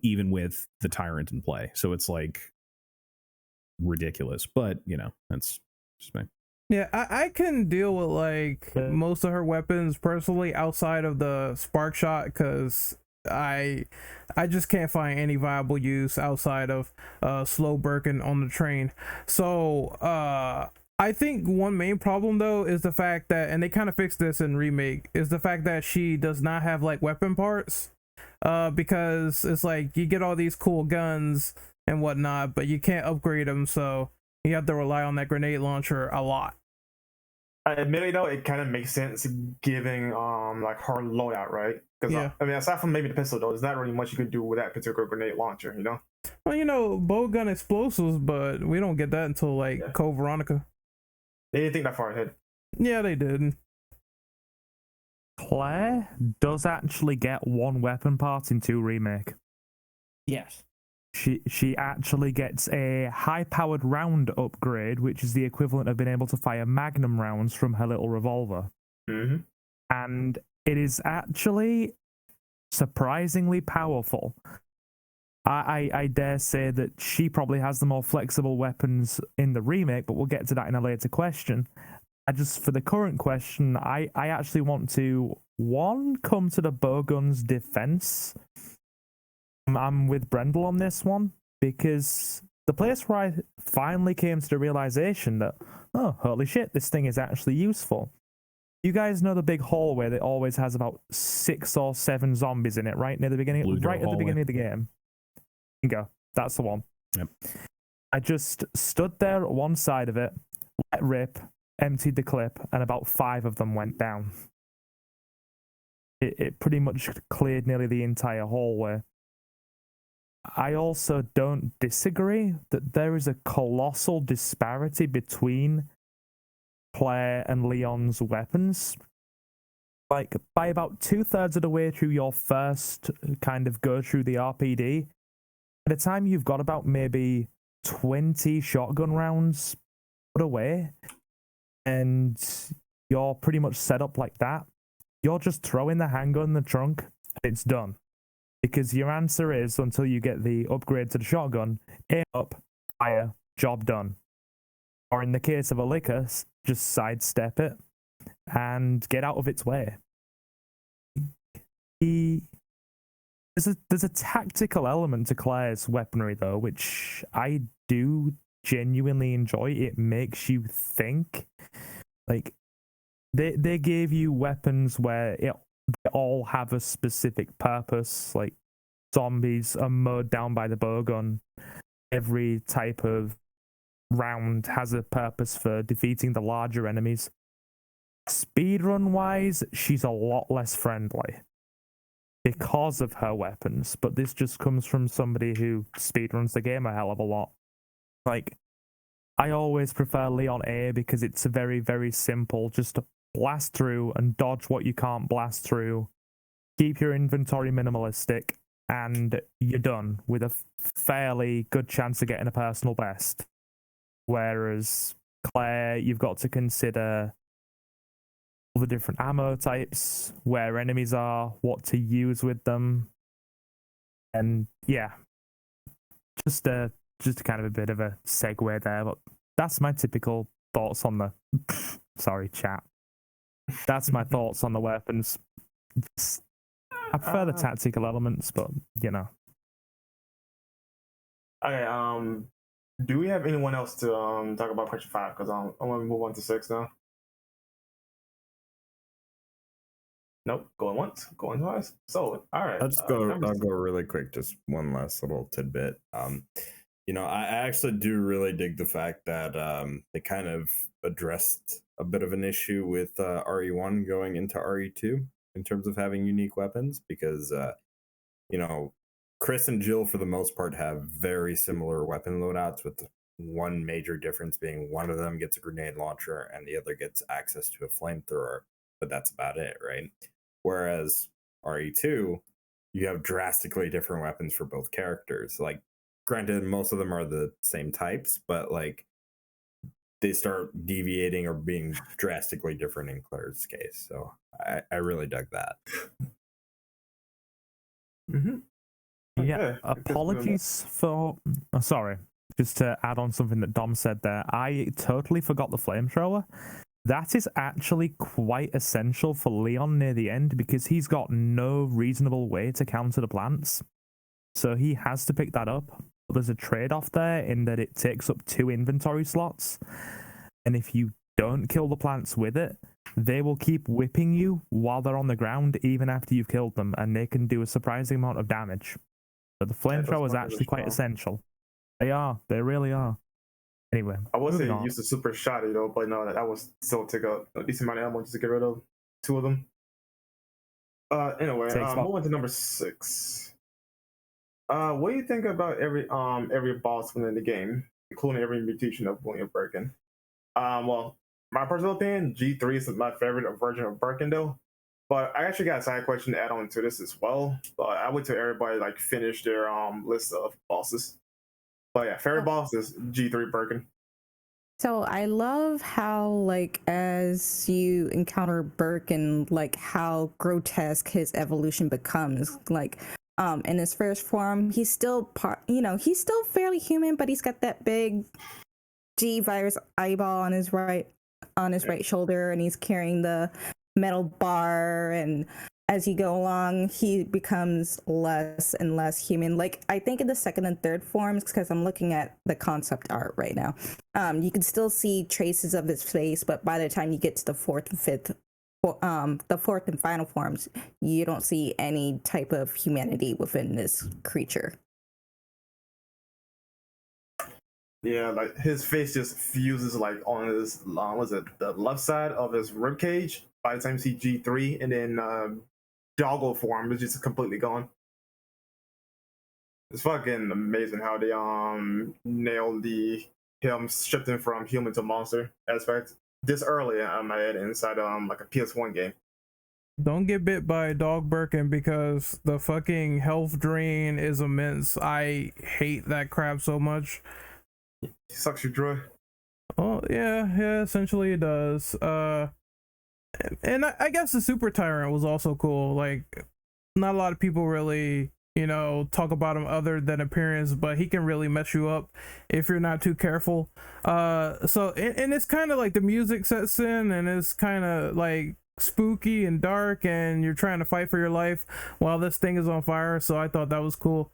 even with the tyrant in play. So it's like ridiculous, but you know, that's just me. Yeah, I can deal with like most of her weapons personally outside of the spark shot, because I just can't find any viable use outside of slow Birkin on the train. So I think one main problem though is the fact that, and they kind of fixed this in Remake, is the fact that she does not have like weapon parts, because it's like you get all these cool guns and whatnot, but you can't upgrade them, so you have to rely on that grenade launcher a lot. Admittedly though, it kind of makes sense giving like her loadout, right? Because Yeah. I mean, aside from maybe the pistol though, there's not really much you could do with that particular grenade launcher, you know? Well, you know, bow gun explosives, but we don't get that until like Code Veronica. They didn't think that far ahead. Yeah, they did. Claire does actually get one weapon part in 2 Remake. Yes. She actually gets a high-powered round upgrade, which is the equivalent of being able to fire magnum rounds from her little revolver. Mm-hmm. And it is actually surprisingly powerful. I dare say that she probably has the more flexible weapons in the remake, but we'll get to that in a later question. For the current question, I actually want to, one, come to the bowgun's defense. I'm with Brendel on this one, because the place where I finally came to the realization that, oh, holy shit, this thing is actually useful. You guys know the big hallway that always has about 6 or 7 zombies in it, right near the beginning, right at the beginning of the game. Bingo, that's the one. Yep. I just stood there at one side of it, let rip, emptied the clip, and about 5 of them went down. It pretty much cleared nearly the entire hallway. I also don't disagree that there is a colossal disparity between Claire and Leon's weapons. Like, by about 2/3 of the way through your first kind of go through the RPD, by the time you've got about maybe 20 shotgun rounds put away, and you're pretty much set up like that, you're just throwing the handgun in the trunk, and it's done. Because your answer is, until you get the upgrade to the shotgun, aim up, fire, job done. Or in the case of a liquor, just sidestep it and get out of its way. There's a tactical element to Claire's weaponry, though, which I do genuinely enjoy. It makes you think. Like, they gave you weapons where they all have a specific purpose. Like, zombies are mowed down by the bowgun. Every type of round has a purpose for defeating the larger enemies. Speedrun wise, she's a lot less friendly because of her weapons, but this just comes from somebody who speedruns the game a hell of a lot. Like, I always prefer Leon A because it's very, very simple. Just to blast through and dodge what you can't blast through. Keep your inventory minimalistic, and you're done with a fairly good chance of getting a personal best. Whereas Claire, you've got to consider all the different ammo types, where enemies are, what to use with them, and yeah, just kind of a bit of a segue there. But that's my typical thoughts on the sorry, chat. That's my thoughts on the weapons. I prefer the tactical elements, but you know. Okay. Do we have anyone else to talk about question 5? Because I want to move on to 6 now. Nope. Going once, going twice. So, all right. I'll go really quick. Just one last little tidbit. You know, I actually do really dig the fact that they kind of addressed a bit of an issue with RE1 going into RE2 in terms of having unique weapons, because you know, Chris and Jill for the most part have very similar weapon loadouts, with one major difference being one of them gets a grenade launcher and the other gets access to a flamethrower, but that's about it, right? Whereas RE2, you have drastically different weapons for both characters. Like, granted, most of them are the same types, but like they start deviating or being drastically different in Claire's case. So I really dug that. Mm-hmm. Yeah, Okay. apologies for... Oh, sorry, just to add on something that Dom said there, I totally forgot the flamethrower. That is actually quite essential for Leon near the end, because he's got no reasonable way to counter the plants. So he has to pick that up. But there's a trade-off there in that it takes up 2 inventory slots. And if you don't kill the plants with it, they will keep whipping you while they're on the ground, even after you've killed them, and they can do a surprising amount of damage. So the flamethrower is actually quite essential. They really are. Anyway, I would say use the super shotty though, but no, that would still take up a decent amount of ammo just to get rid of 2 of them. Anyway, moving to number 6. What do you think about every boss within the game, including every mutation of William Birkin? Well, my personal opinion, G3 is my favorite version of Birkin though. But I actually got a side question to add on to this as well. But I would tell everybody like finish their list of bosses. But yeah, favorite boss is G3 Birkin. So I love how, like, as you encounter Birkin, like how grotesque his evolution becomes. Like, in his first form, he's still he's still fairly human, but he's got that big G virus eyeball on his right shoulder, and he's carrying the metal bar, and as you go along he becomes less and less human. Like, I think in the second and third forms, because I'm looking at the concept art right now, you can still see traces of his face, but by the time you get to the fourth and final forms, you don't see any type of humanity within this creature. Yeah, like his face just fuses like on his the left side of his rib cage by the time you see G3, and then doggo form is just completely gone. It's fucking amazing how they nailed him shifting from human to monster aspect this early, I might add, inside like a PS1 game. Don't get bit by a dog, Birkin, because the fucking health drain is immense. I hate that crap so much. He sucks your joy. Oh yeah, essentially it does. And I guess the super tyrant was also cool. Like, not a lot of people really, talk about him other than appearance, but he can really mess you up if you're not too careful. So it's kind of like the music sets in, and it's kind of like spooky and dark, and you're trying to fight for your life while this thing is on fire. So I thought that was cool.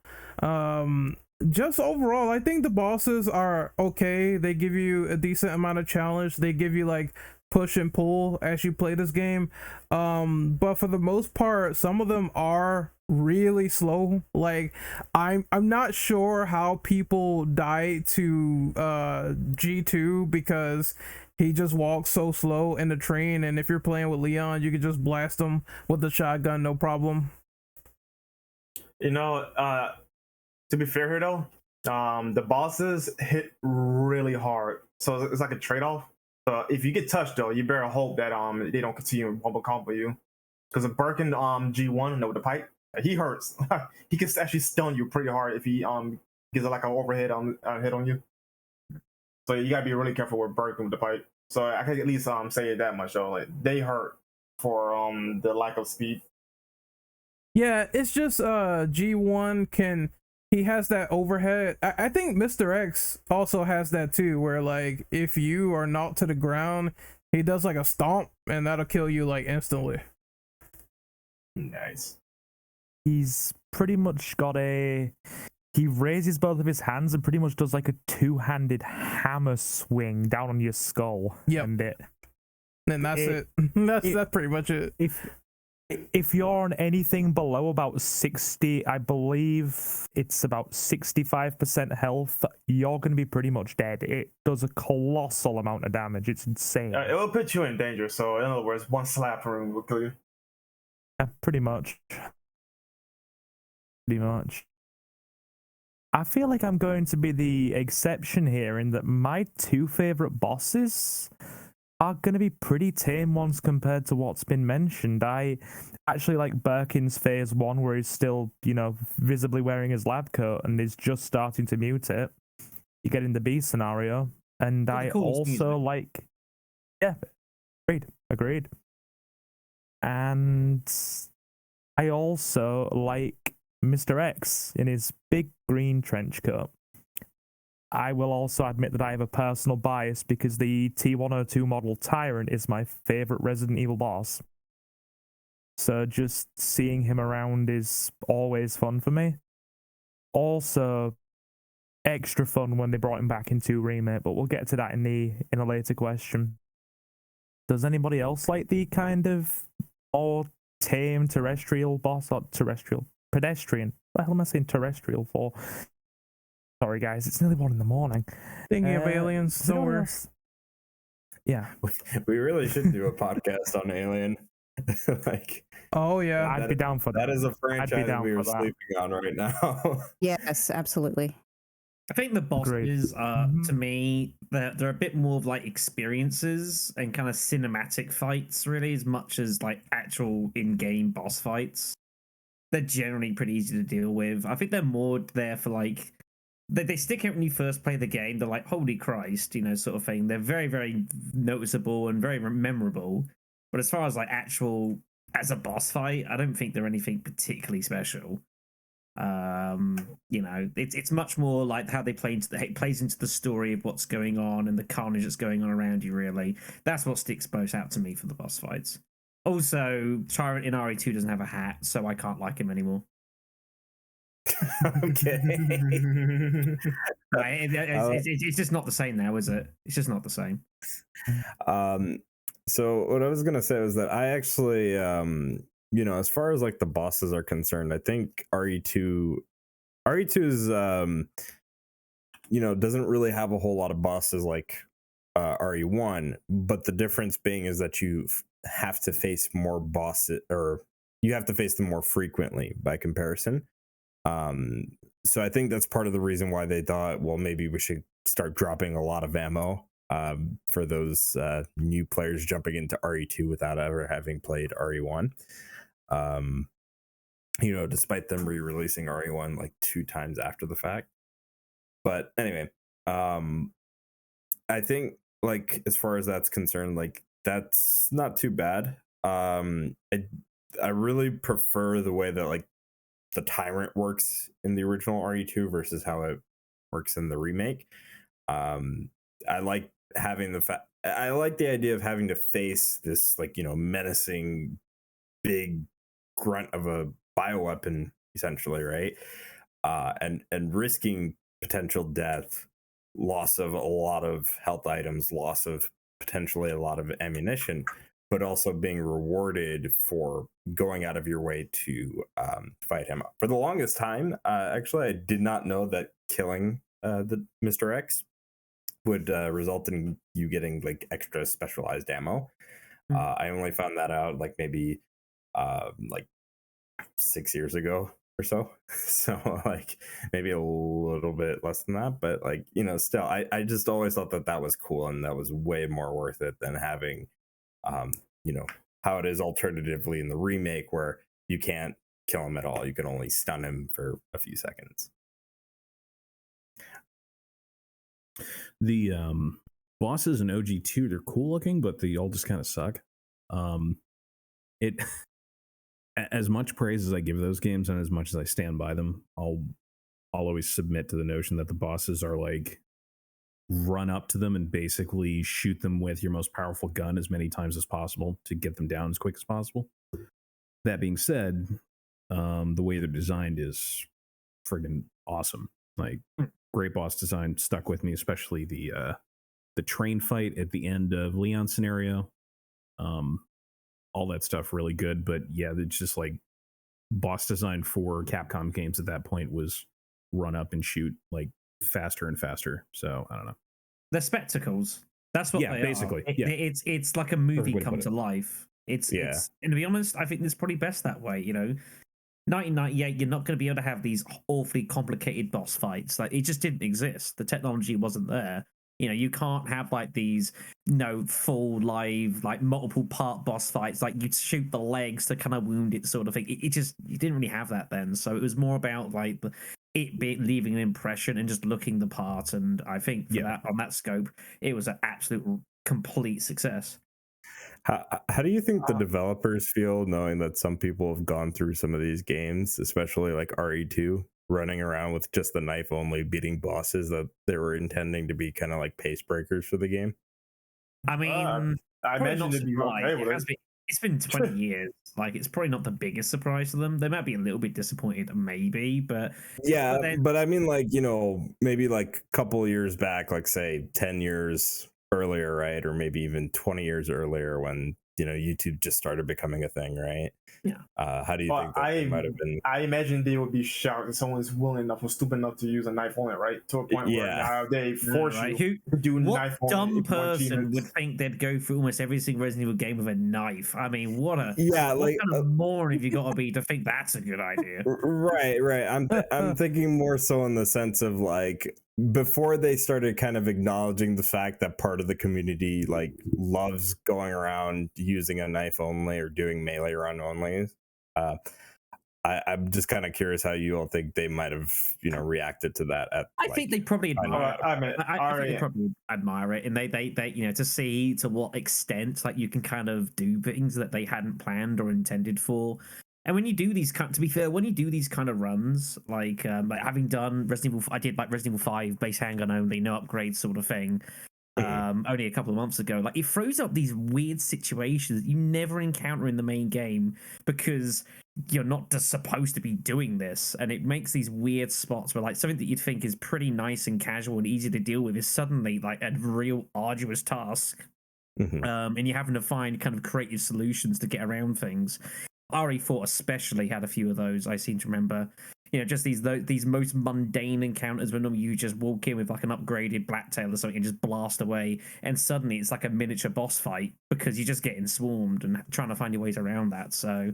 Just overall, I think the bosses are okay. They give you a decent amount of challenge. They give you like push and pull as you play this game. But for the most part, some of them are really slow. Like, I'm not sure how people die to G2, because he just walks so slow in the train, and if you're playing with Leon, you can just blast him with the shotgun, no problem. To be fair here though, the bosses hit really hard, so it's like a trade-off. So if you get touched though, you better hope that they don't continue to wumble combo you, because a Birkin G1 with the pipe, he hurts. He can actually stun you pretty hard if he gives like an overhead hit on you. So you gotta be really careful with Birkin with the pipe. So I can at least say that much though, like they hurt for the lack of speed. Yeah, it's just G1 he has that overhead. I think Mr. X also has that too, where like if you are knocked to the ground, He does like a stomp, and that'll kill you like instantly. Nice. He's pretty much got a. He raises both of his hands and pretty much does like a two-handed hammer swing down on your skull. Yep. And that's it. That's pretty much it. If you're on anything below about 60, I believe it's about 65% health, you're going to be pretty much dead. It does a colossal amount of damage. It's insane. It will put you in danger. So in other words, one slap room will kill you. Yeah, pretty much. Pretty much. I feel like I'm going to be the exception here in that my two favorite bosses are going to be pretty tame ones compared to what's been mentioned. I actually like Birkin's phase 1 where he's still, visibly wearing his lab coat and is just starting to mutate. You get in the B scenario. And I also like... Yeah, agreed. And I also like Mr. X in his big green trench coat. I will also admit that I have a personal bias because the T102 model Tyrant is my favorite Resident Evil boss. So just seeing him around is always fun for me. Also, extra fun when they brought him back into Remake, but we'll get to that in a later question. Does anybody else like the kind of more tame terrestrial boss, or pedestrian? What the hell am I saying terrestrial for? Sorry, guys, it's nearly 1 a.m. Thinking of aliens somewhere. Yeah. We really should do a podcast on Alien. Oh, yeah. I'd be down for that. That is a franchise we are sleeping on right now. Yes, absolutely. I think the bosses are, to me, they're a bit more of like experiences and kind of cinematic fights, really, as much as like actual in-game boss fights. They're generally pretty easy to deal with. I think they're more there for like... They stick out when you first play the game. They're like, holy Christ, sort of thing. They're very, very noticeable and very memorable. But as far as like actual, as a boss fight, I don't think they're anything particularly special. It's much more like how it plays into the story of what's going on and the carnage that's going on around you, really. That's what sticks most out to me for the boss fights. Also, Tyrant in RE2 doesn't have a hat, so I can't like him anymore. Okay. It's just not the same now, is it? It's just not the same. So what I was gonna say was that I actually, as far as like the bosses are concerned, I think RE2's, doesn't really have a whole lot of bosses like RE1, but the difference being is that you have to face more bosses, or you have to face them more frequently by comparison. So I think that's part of the reason why they thought, well, maybe we should start dropping a lot of ammo for those new players jumping into RE2 without ever having played RE1. Despite them re-releasing RE1 like 2 times after the fact. But anyway, I think like as far as that's concerned, like that's not too bad. I really prefer the way that like the Tyrant works in the original RE2 versus how it works in the remake. I like having I like the idea of having to face this like menacing big grunt of a bioweapon essentially, right? And risking potential death, loss of a lot of health items, loss of potentially a lot of ammunition, but also being rewarded for going out of your way to fight him up. For the longest time, actually, I did not know that killing the Mr. X would result in you getting like extra specialized ammo. I only found that out like maybe like 6 years ago or so. So like maybe a little bit less than that, but like still, I just always thought that was cool, and that was way more worth it than having how it is alternatively in the remake where you can't kill him at all. You can only stun him for a few seconds. The bosses in OG2, they're cool looking, but they all just kind of suck. It as much praise as I give those games and as much as I stand by them, I'll always submit to the notion that the bosses are like run up to them and basically shoot them with your most powerful gun as many times as possible to get them down as quick as possible. That being said, the way they're designed is friggin' awesome. Like, great boss design, stuck with me, especially the train fight at the end of Leon's scenario. All that stuff really good, but yeah, it's just like boss design for Capcom games at that point was run up and shoot like faster and faster. So I don't know. They're spectacles. That's what they basically. are. Yeah. It's like a movie way to come put to it. life. It's and to be honest, I think it's probably best that way. 1998, you're not going to be able to have these awfully complicated boss fights. Like, it just didn't exist. The technology wasn't there. You can't have like these, full live, like multiple part boss fights. Like, you'd shoot the legs to kind of wound it, sort of thing. You didn't really have that then. So it was more about like leaving an impression and just looking the part. And I think for that, on that scope, it was an absolute complete success. How do you think the developers feel knowing that some people have gone through some of these games, especially like RE2, running around with just the knife only, beating bosses that they were intending to be kind of like pace breakers for the game? I mean, I imagine it'd be okay with it. It's been 20 years. Like, it's probably not the biggest surprise to them. They might be a little bit disappointed, maybe, but but I mean, like, maybe like a couple of years back, like say 10 years earlier, right? Or maybe even 20 years earlier when, YouTube just started becoming a thing, right? Yeah. How do you think that might have been? I imagine they would be shocked if someone's willing enough or stupid enough to use a knife only, right? To a point where now they force you to do knife only. What dumb person would think they'd go through almost every single Resident Evil game with a knife? I mean, what kind of moron have you got to be to think that's a good idea? Right. I'm thinking more so in the sense of like, before they started kind of acknowledging the fact that part of the community like loves going around using a knife only or doing melee run only. I'm just kind of curious how you all think they might have, reacted to that. I think they probably admire it. I think they probably admire it, and they to see to what extent like you can kind of do things that they hadn't planned or intended for. And when you do these to be fair, when you do these kind of runs, like having done Resident Evil, I did like Resident Evil 5 base handgun only, no upgrades sort of thing. Only a couple of months ago, like, it throws up these weird situations that you never encounter in the main game because you're not just supposed to be doing this, and it makes these weird spots where like something that you'd think is pretty nice and casual and easy to deal with is suddenly like a real arduous task. And you're having to find kind of creative solutions to get around things. RE4 especially had a few of those, I seem to remember. Just these most mundane encounters when you just walk in with like an upgraded blacktail or something and just blast away, and suddenly it's like a miniature boss fight because you're just getting swarmed and trying to find your ways around that. So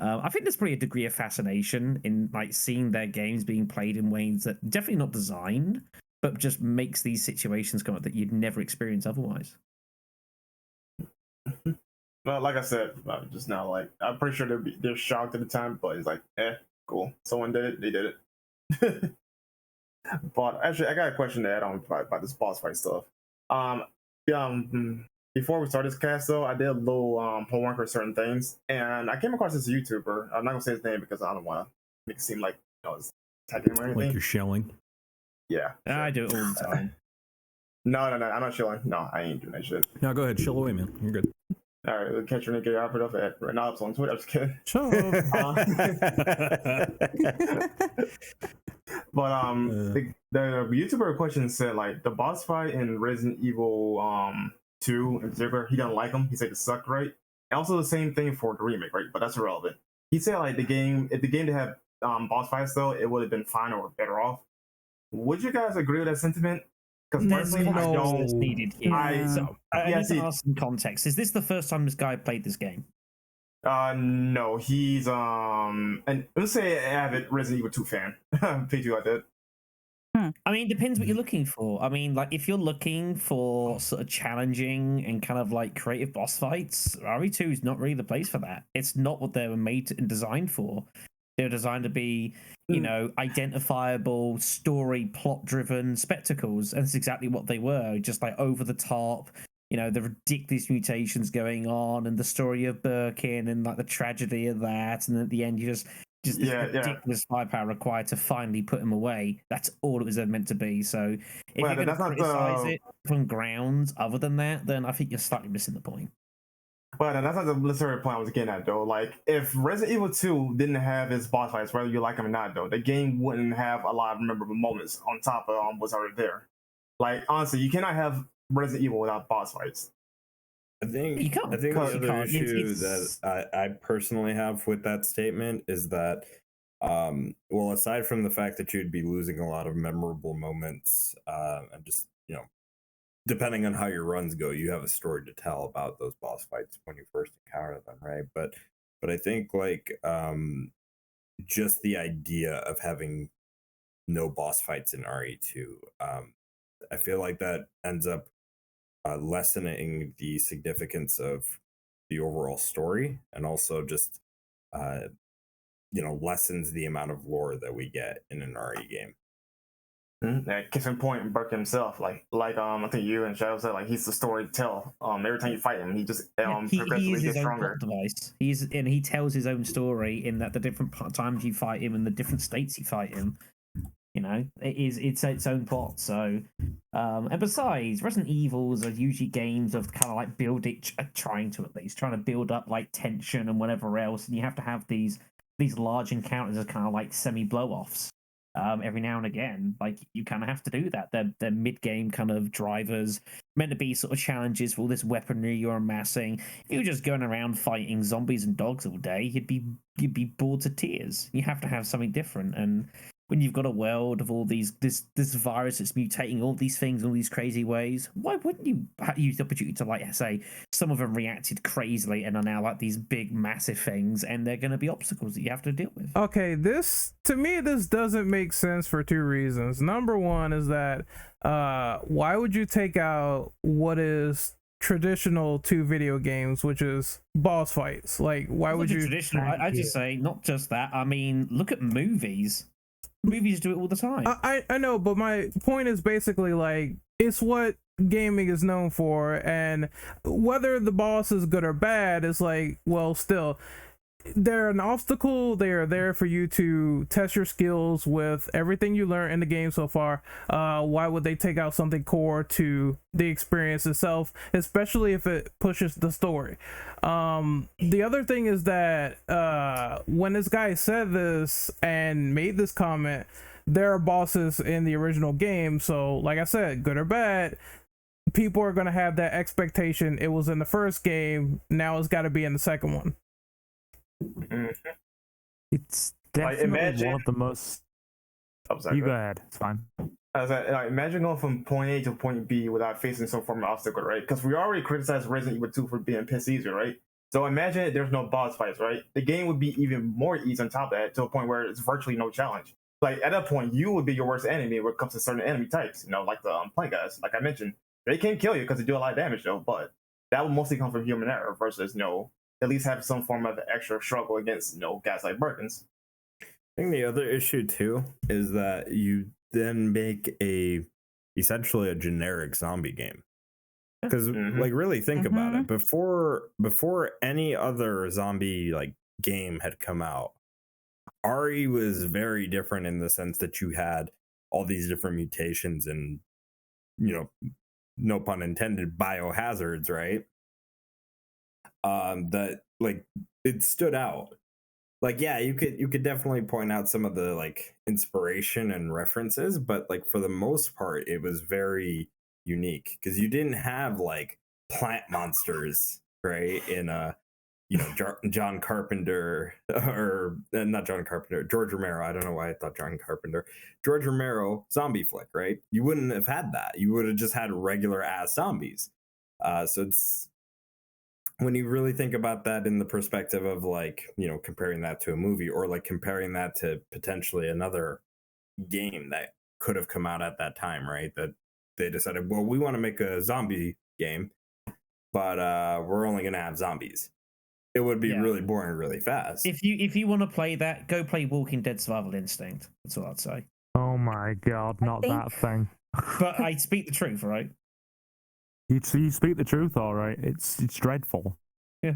I think there's probably a degree of fascination in like seeing their games being played in ways that definitely not designed, but just makes these situations come up that you'd never experience otherwise. Well, like I said just now, like, I'm pretty sure they're shocked at the time, but it's like, cool. Someone did it. They did it. But actually, I got a question to add on about this boss fight stuff. Before we start this cast, though, I did a little homework on certain things, and I came across this YouTuber. I'm not gonna say his name because I don't want to make it seem like it's attacking him or anything. Like you're shelling. Yeah, I do it all the time. No, I'm not shilling. No, I ain't doing that shit. No, go ahead, chill away, man. You're good. All right, we'll catch Renegade Operative at Renegade on Twitter. I'm just kidding. Shut But the YouTuber question said like the boss fight in Resident Evil 2 in particular, he doesn't like them. He said it sucked, right? And also the same thing for the remake, right? But that's irrelevant. He said like if the game to have boss fights though, it would have been fine or better off. Would you guys agree with that sentiment? Because personally, I don't. Needed here. I need to ask some context. Is this the first time this guy played this game? No, he's and let's say an avid Resident Evil 2 fan. Picture you like that. I mean, it depends what you're looking for. I mean, like, if you're looking for sort of challenging and kind of like creative boss fights, RE2 is not really the place for that. It's not what they were made and designed for. They're designed to be, identifiable, story, plot-driven spectacles, and that's exactly what they were. Just like over the top, the ridiculous mutations going on, and the story of Birkin, and like the tragedy of that, and at the end, you just just this Yeah, yeah. ridiculous firepower required to finally put him away. That's all it was ever meant to be. So if Well, you're going to that's not criticize the it from grounds other than that, then I think you're slightly missing the point. Well, that's not the literary point I was getting at, though. Like, if Resident Evil 2 didn't have its boss fights, whether you like them or not, though, the game wouldn't have a lot of memorable moments on top of what's already there. Like, honestly, you cannot have Resident Evil without boss fights. I think You can't. I think Because the you other can't. issue It's- that I personally have with that statement is that well, aside from the fact that you'd be losing a lot of memorable moments, and just, you know, depending on how your runs go, you have a story to tell about those boss fights when you first encounter them, right? But I think like just the idea of having no boss fights in RE2, I feel like that ends up lessening the significance of the overall story, and also just you know, lessens the amount of lore that we get in an RE game. That case in point, Birkin himself, like I think you and Shadow said, like he's the story to tell. Every time you fight him, he just he progressively is his gets own stronger. plot device. He tells his own story in that the different times you fight him and the different states you fight him. You know, it's its own plot. So, and besides, Resident Evils are usually games of kind of like trying to build up like tension and whatever else, and you have to have these large encounters as kind of like semi blow-offs. Every now and again, like you kind of have to do that. They're mid-game kind of drivers, meant to be sort of challenges for all this weaponry you're amassing. If you were just going around fighting zombies and dogs all day, you'd be bored to tears. You have to have something different. And when you've got a world of all this virus that's mutating all these things in all these crazy ways, why wouldn't you use the opportunity to, like, say, some of them reacted crazily and are now like these big massive things, and they're going to be obstacles that you have to deal with. Okay, this doesn't make sense for two reasons. Number one is that why would you take out what is traditional to video games, which is boss fights? Like, why would you? Traditional? I just say not just that. I mean, look at movies. Movies do it all the time. I know, but my point is basically like it's what gaming is known for, and whether the boss is good or bad is like, well, still they're an obstacle. They are there for you to test your skills with everything you learn in the game so far. Why would they take out something core to the experience itself, especially if it pushes the story? The other thing is that when this guy said this and made this comment, there are bosses in the original game, so like I said, good or bad, people are going to have that expectation. It was in the first game, now it's got to be in the second one. It's definitely one of the most. You go ahead. It's fine. Imagine going from point A to point B without facing some form of obstacle, right? Because we already criticized Resident Evil 2 for being piss easy, right? So imagine there's no boss fights, right? The game would be even more easy on top of that, to a point where it's virtually no challenge. Like, at that point, you would be your worst enemy when it comes to certain enemy types, you know, like the plant guys. Like I mentioned, they can kill you because they do a lot of damage, though, but that would mostly come from human error versus, you know, at least have some form of extra struggle against, you know, guys like Birkins. I think the other issue too is that you then make essentially a generic zombie game. Because like, really think about it. Before any other zombie like game had come out, RE was very different in the sense that you had all these different mutations and, you know, no pun intended, biohazards, right? That like it stood out. Like, yeah, you could definitely point out some of the like inspiration and references, but like for the most part, it was very unique because you didn't have like plant monsters, right? In you know, John Carpenter, or not John Carpenter, George Romero. I don't know why I thought John Carpenter. George Romero zombie flick, right? You wouldn't have had that. You would have just had regular ass zombies. So it's, when you really think about that in the perspective of like, you know, comparing that to a movie, or like comparing that to potentially another game that could have come out at that time, right? That they decided, well, we want to make a zombie game, but we're only going to have zombies. It would be really boring really fast. If you want to play that, go play Walking Dead Survival Instinct. That's all I'd say. Oh my god, not that thing. But I speak the truth, right? You speak the truth, all right. It's dreadful. Yeah.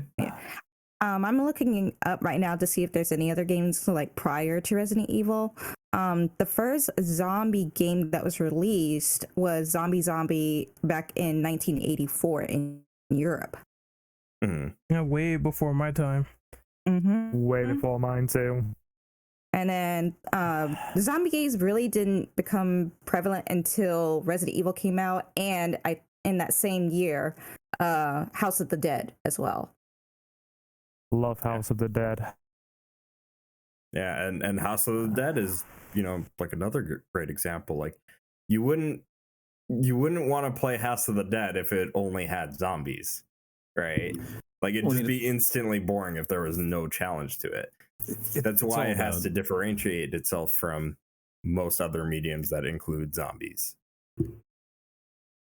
I'm looking up right now to see if there's any other games like prior to Resident Evil. The first zombie game that was released was Zombie back in 1984 in Europe. Yeah, way before my time. Way before mine too. And then the zombie games really didn't become prevalent until Resident Evil came out, and in that same year, House of the Dead as well. Love House of the Dead. Yeah, and House of the Dead is, like another great example. Like you wouldn't want to play House of the Dead if it only had zombies, right? Like it'd just be instantly boring if there was no challenge to it. That's why it has to differentiate itself from most other mediums that include zombies.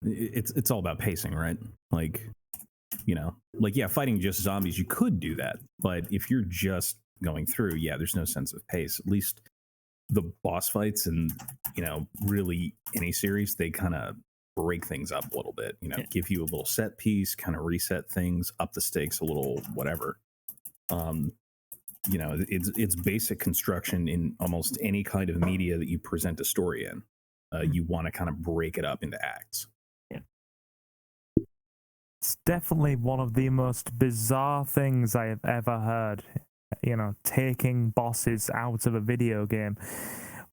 It's all about pacing, right? Like, fighting just zombies, you could do that, but if you're just going through, there's no sense of pace. At least the boss fights and really any series, they kind of break things up a little bit. Give you a little set piece, kind of reset things, up the stakes a little, whatever. It's basic construction in almost any kind of media that you present a story in. You want to kind of break it up into acts. It's definitely one of the most bizarre things I have ever heard. Taking bosses out of a video game.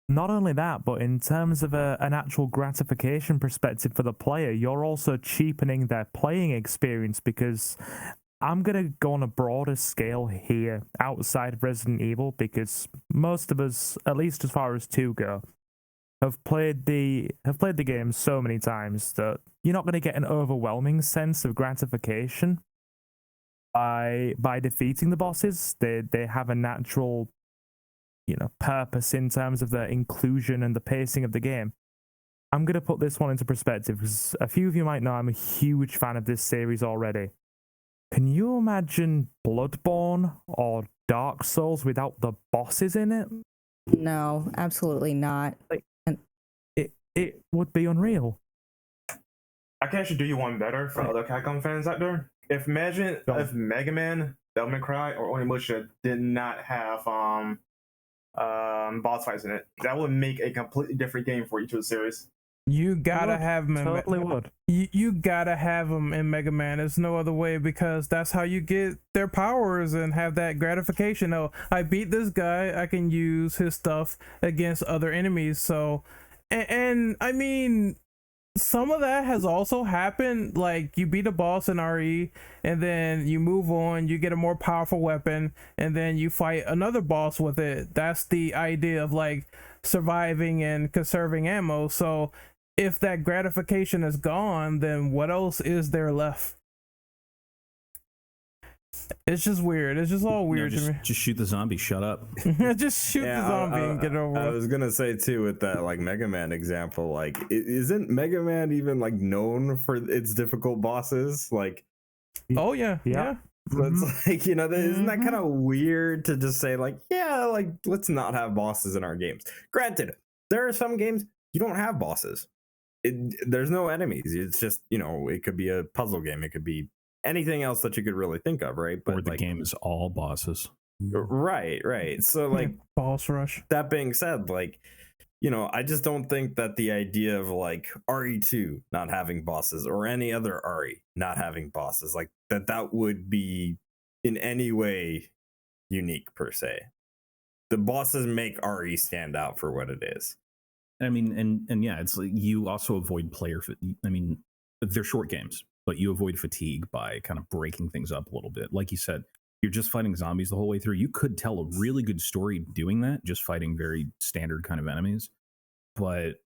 Not only that, but in terms of an actual gratification perspective for the player, you're also cheapening their playing experience, because I'm going to go on a broader scale here outside of Resident Evil, because most of us, at least as far as 2 go, have played the game so many times that you're not going to get an overwhelming sense of gratification by defeating the bosses. They have a natural purpose in terms of the inclusion and the pacing of the game. I'm going to put this one into perspective, because a few of you might know I'm a huge fan of this series already. Can you imagine Bloodborne or Dark Souls without the bosses in it? No, absolutely not. It would be unreal. I can actually do you one better for other Capcom fans out there. If Mega Man, Devil May Cry, or Onimusha did not have boss fights in it, that would make a completely different game for each of the series. You gotta have them. Totally would. You gotta have them in Mega Man. There's no other way, because that's how you get their powers and have that gratification. Oh, I beat this guy. I can use his stuff against other enemies. So, and I mean, some of that has also happened. Like, you beat a boss in RE, and then you move on, you get a more powerful weapon, and then you fight another boss with it. That's the idea of like surviving and conserving ammo. So if that gratification is gone, then what else is there left? It's just weird. It's just all weird to me. Just shoot the zombie. Shut up. Just shoot the zombie and get it over with. I was gonna say too, with that like Mega Man example, like isn't Mega Man even like known for its difficult bosses? Like, oh yeah. So it's like, isn't that kind of weird to just say like, like let's not have bosses in our games? Granted, there are some games you don't have bosses. There's no enemies. It's just, it could be a puzzle game. It could be anything else that you could really think of, right? But the game is all bosses. Right. So like boss rush. That being said, like, I just don't think that the idea of like RE2 not having bosses or any other RE not having bosses, like that would be in any way unique per se. The bosses make RE stand out for what it is. I mean, and it's like you also avoid they're short games, but you avoid fatigue by kind of breaking things up a little bit. Like you said, you're just fighting zombies the whole way through. You could tell a really good story doing that, just fighting very standard kind of enemies. But,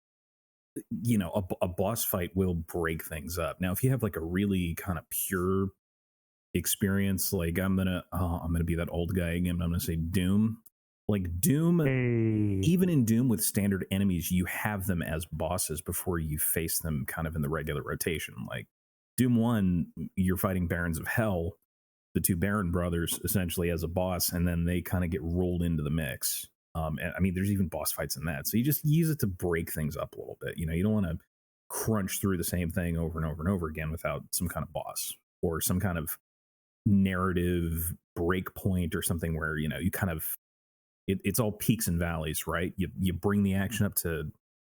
a boss fight will break things up. Now, if you have like a really kind of pure experience, like I'm gonna be that old guy again, but I'm gonna say Doom. Like Doom, even in Doom with standard enemies, you have them as bosses before you face them kind of in the regular rotation. Like Doom 1, you're fighting Barons of Hell, the 2 Baron brothers, essentially as a boss, and then they kind of get rolled into the mix. And I mean, there's even boss fights in that. So you just use it to break things up a little bit. You don't want to crunch through the same thing over and over and over again without some kind of boss or some kind of narrative break point or something where, you know, you kind of, it's all peaks and valleys, right? You bring the action up to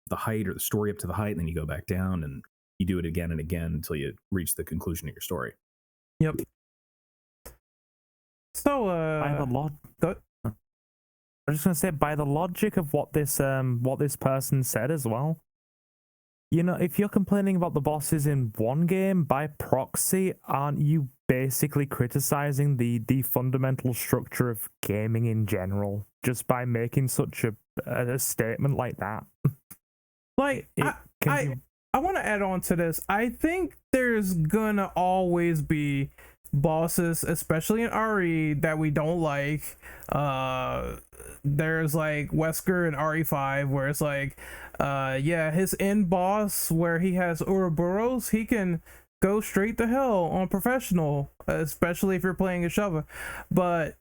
the height, or the story up to the height, and then you go back down, and you do it again and again until you reach the conclusion of your story. Yep. So by the go. I was just gonna say, by the logic of what this person said as well, you know, if you're complaining about the bosses in one game, by proxy, aren't you basically criticizing the fundamental structure of gaming in general just by making such a statement like that? Like, I want to add on to this. I think there's gonna always be bosses, especially in RE, that we don't like. There's like Wesker in RE5, where it's like, yeah, his end boss, where he has Ouroboros, he can go straight to hell on professional, especially if you're playing a shovel. But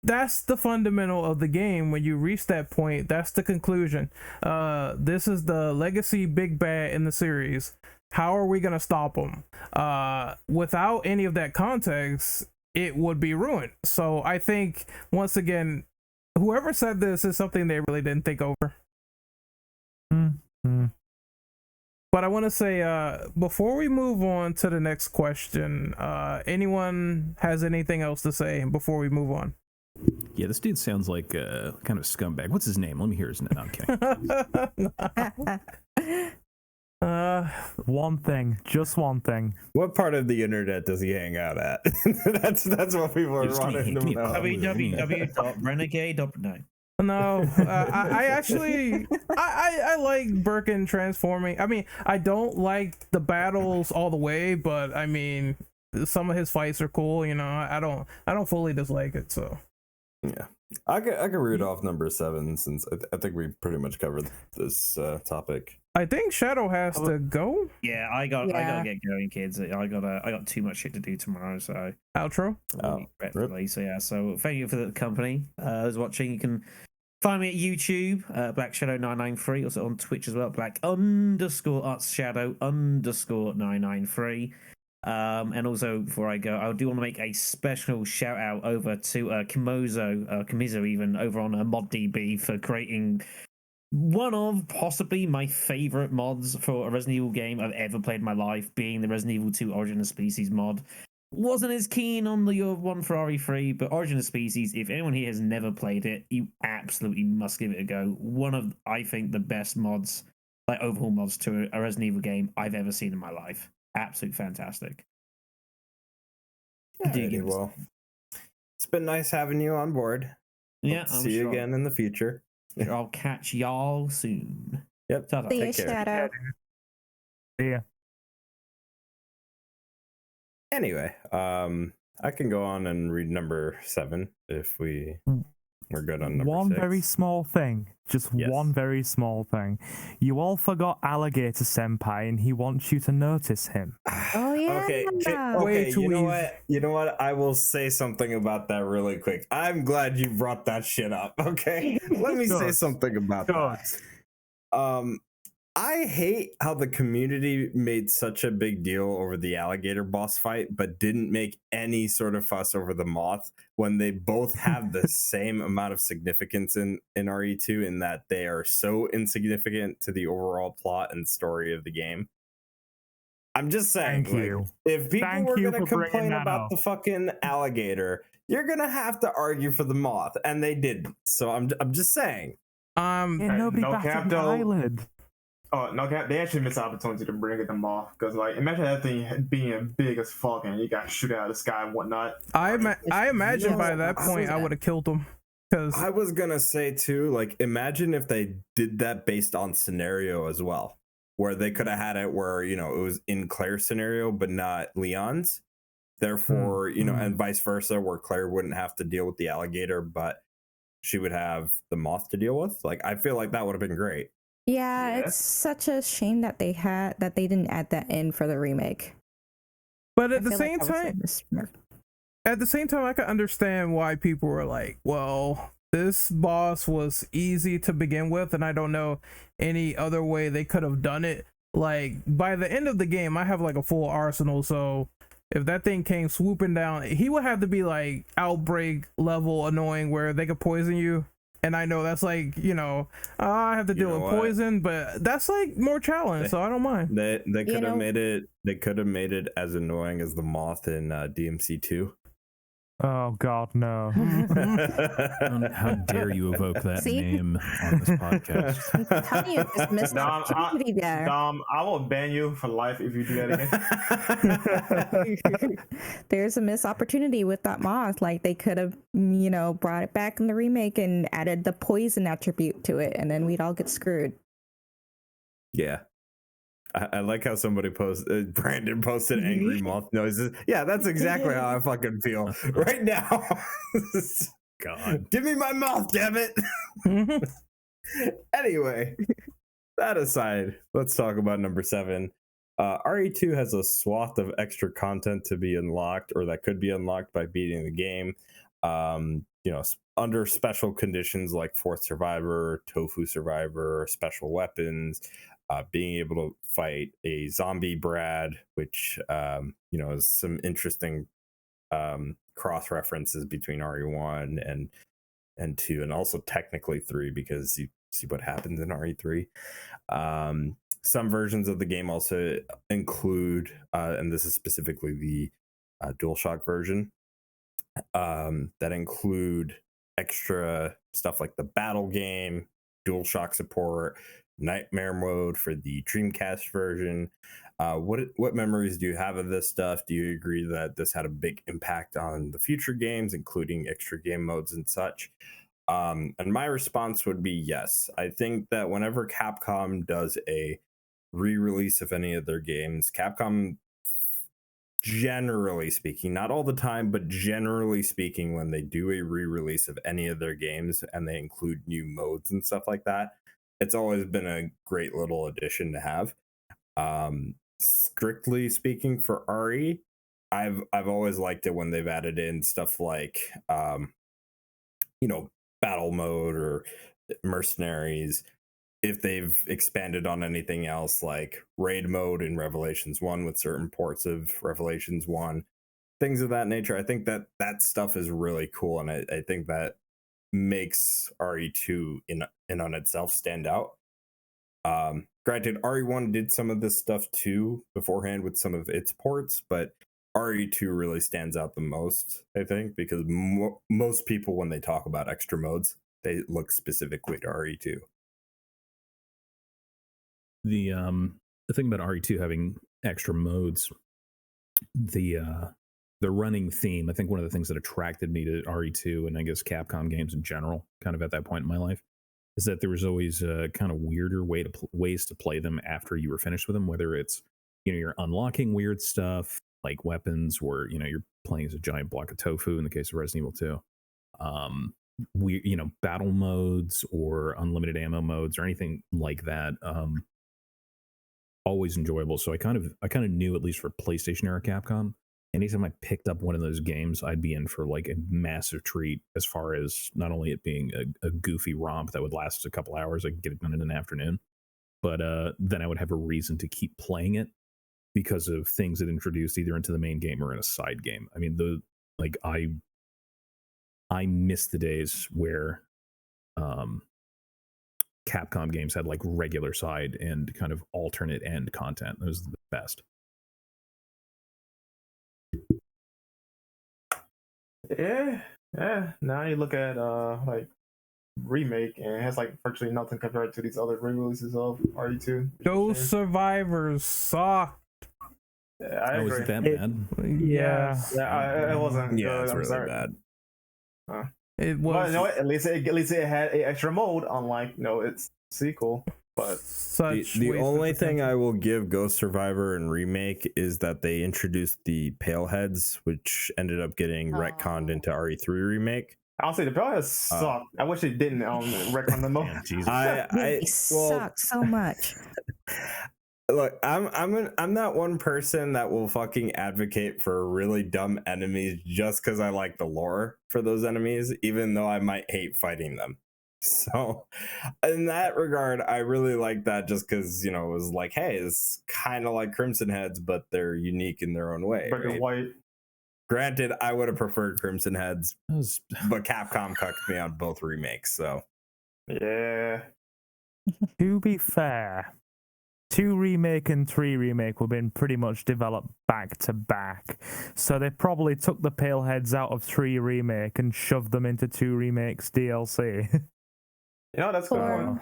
that's the fundamental of the game. When you reach that point, that's the conclusion. This is the legacy big bad in the series. How are we gonna stop him? Without any of that context, it would be ruined. So I think, once again, whoever said this is something they really didn't think over. Mm-hmm. But I want to say, before we move on to the next question, anyone has anything else to say before we move on? Yeah, this dude sounds like kind of a scumbag. What's his name? Let me hear his name. No, I'm kidding. One thing, just one thing. What part of the internet does he hang out at? that's what people are wanting to know. www.renegade.no. No, I actually I like Birkin transforming. I mean, I don't like the battles all the way, but I mean, some of his fights are cool. You know, I don't fully dislike it. So yeah, I could read off number 7, since I think we pretty much covered this topic. I think Shadow has to go. Yeah, I gotta get going, kids. I got too much shit to do tomorrow. So Outro. So yeah. So thank you for the company. Who's watching? You can find me at YouTube, BlackShadow993, also on Twitch as well, Black_ArtsShadow_993. And also, before I go, I do want to make a special shout out over to Kimizo even over on ModDB for creating one of possibly my favorite mods for a Resident Evil game I've ever played in my life, being the Resident Evil 2 Origin of Species mod. Wasn't as keen on the one for RE3, but Origin of Species, if anyone here has never played it, you absolutely must give it a go. One of, I think, the best mods, like overhaul mods to a Resident Evil game I've ever seen in my life. Absolutely fantastic. Well, it's been nice having you on board. Yeah, See you again in the future. I'll catch y'all soon. Yep. See you, Take care. Shadow. Yeah. Anyway, I can go on and read number 7 if we're good on number 6. Very small thing. Just Yes. one very small thing. You all forgot Alligator Senpai, and he wants you to notice him. Oh yeah. Okay, Way too you know easy. what? You know what? I will say something about that really quick. I'm glad you brought that shit up. Okay, let me say Good. something about that. I hate how the community made such a big deal over the alligator boss fight, but didn't make any sort of fuss over the moth, when they both have the same amount of significance in RE2, in that they are so insignificant to the overall plot and story of the game. I'm just saying, Thank you. If people Thank were you going to for bringing complain that about up. the fucking alligator, you're going to have to argue for the moth, and they didn't. So I'm just saying. And nobody no batted cap, an though. eyelid. Oh, no cap. They actually missed the opportunity to bring them off. Because, like, imagine that thing being big as fuck and you got shoot out of the sky and whatnot. I imagine by that point I would have killed him. Because I was going to say, too, like, imagine if they did that based on scenario as well, where they could have had it where, you know, it was in Claire's scenario, but not Leon's. Therefore, you know, and vice versa, where Claire wouldn't have to deal with the alligator, but she would have the moth to deal with. Like, I feel like that would have been great. Yeah, Yeah. it's such a shame that they didn't add that in for the remake. but at I the feel same like that was time, a smart- at the same time, I can understand why people were like, well, this boss was easy to begin with, and I don't know any other way they could have done it. Like, by the end of the game, I have like a full arsenal, so if that thing came swooping down, he would have to be like Outbreak level annoying where they could poison you. And I know that's like, I have to deal with poison, but that's like more challenge, so I don't mind. They could have made it. They could have made it as annoying as the moth in DMC2. Oh God, no! How dare you evoke that name on this podcast? I'm telling you, this missed opportunity there. Dom, I will ban you for life if you do that again. There's a missed opportunity with that moth. Like they could have, brought it back in the remake and added the poison attribute to it, and then we'd all get screwed. Yeah. I like how somebody posted, Brandon posted angry moth noises. Yeah, that's exactly how I fucking feel right now. God. Give me my moth, damn it. Anyway, that aside, let's talk about number 7. RE2 has a swath of extra content to be unlocked, or that could be unlocked by beating the game. Under special conditions like Fourth Survivor, Tofu Survivor, special weapons. Being able to fight a zombie Brad, which is some interesting cross references between RE1 and 2, and also technically 3, because you see what happens in RE3. Some versions of the game also include, and this is specifically the DualShock version, that include extra stuff like the battle game, DualShock support, nightmare mode for the Dreamcast version. What memories do you have of this stuff? Do you agree that this had a big impact on the future games, including extra game modes and such? And my response would be yes. I think that whenever Capcom does a re-release of any of their games, Capcom, generally speaking, not all the time, but generally speaking, when they do a re-release of any of their games and they include new modes and stuff like that, it's always been a great little addition to have. Strictly speaking for RE, I've always liked it when they've added in stuff like battle mode or mercenaries. If they've expanded on anything else like raid mode in Revelations 1 with certain ports of Revelations 1, things of that nature, I think that stuff is really cool, and I think that makes RE2 in on itself stand out. Granted, RE1 did some of this stuff too beforehand with some of its ports, but RE2 really stands out the most, I think, because most people, when they talk about extra modes, they look specifically to RE2. The thing about RE2 having extra modes, the running theme, I think one of the things that attracted me to RE2 and I guess Capcom games in general, kind of at that point in my life, is that there was always kind of weirder ways to play them after you were finished with them, whether it's, you're unlocking weird stuff like weapons, or, you're playing as a giant block of tofu in the case of Resident Evil 2. Battle modes or unlimited ammo modes or anything like that. Always enjoyable. So I kind of knew, at least for PlayStation era Capcom, anytime I picked up one of those games, I'd be in for like a massive treat, as far as not only it being a goofy romp that would last a couple hours, I could get it done in an afternoon, but then I would have a reason to keep playing it because of things it introduced either into the main game or in a side game. I mean, I miss the days where Capcom games had like regular side and kind of alternate end content. It was the best. Yeah. Now you look at like Remake, and it has like virtually nothing compared to these other re-releases of RE2. Those survivors sucked. Yeah, I agree. Was it that bad? Yeah. It wasn't. Yeah, good. it's I'm really sorry. bad. It was. Well, you know what? At least it had an extra mode, unlike its sequel. But The only thing I will give Ghost Survivor and Remake is that they introduced the pale heads, which ended up getting retconned into RE3 Remake. I'll say the Paleheads suck. I wish they didn't retcon them. Yeah, Jesus. They suck so much. Look, I'm that one person that will fucking advocate for really dumb enemies just because I like the lore for those enemies, even though I might hate fighting them. So in that regard, I really like that just because, you know, it was like, hey, it's kind of like Crimson Heads, but they're unique in their own way. Black and Right? white. Granted, I would have preferred Crimson Heads, That was- but Capcom cucked me on both remakes. So Yeah. To be fair, 2 remake and 3 remake were being pretty much developed back to back. So they probably took the pale heads out of 3 remake and shoved them into 2 remakes DLC. You know, that's cool.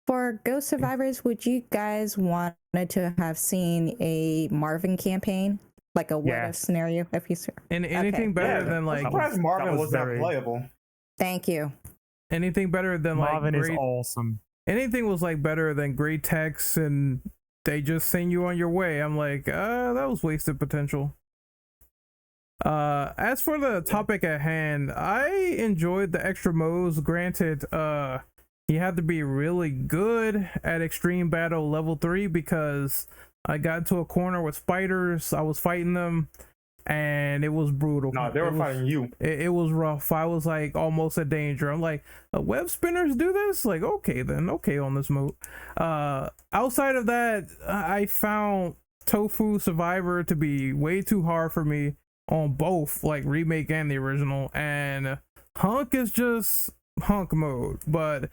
For Ghost Survivors, would you guys wanted to have seen a Marvin campaign? Like a what if scenario? If you And anything better than I'm like surprised Marvin was that very- playable. Thank you. anything better than like Marvin is great, awesome. anything was like better than great text and they just send you on your way. I'm like, that was wasted potential. As for the topic at hand, I enjoyed the extra modes. Granted, you have to be really good at extreme battle level 3 because I got into a corner with spiders. I was fighting them and it was brutal. No, they were fighting you. It was rough. I was like almost in danger. I'm like, web spinners do this? Like, okay then, okay on this mode. Outside of that, I found Tofu Survivor to be way too hard for me on both like remake and the original, and Hunk is just Hunk mode, but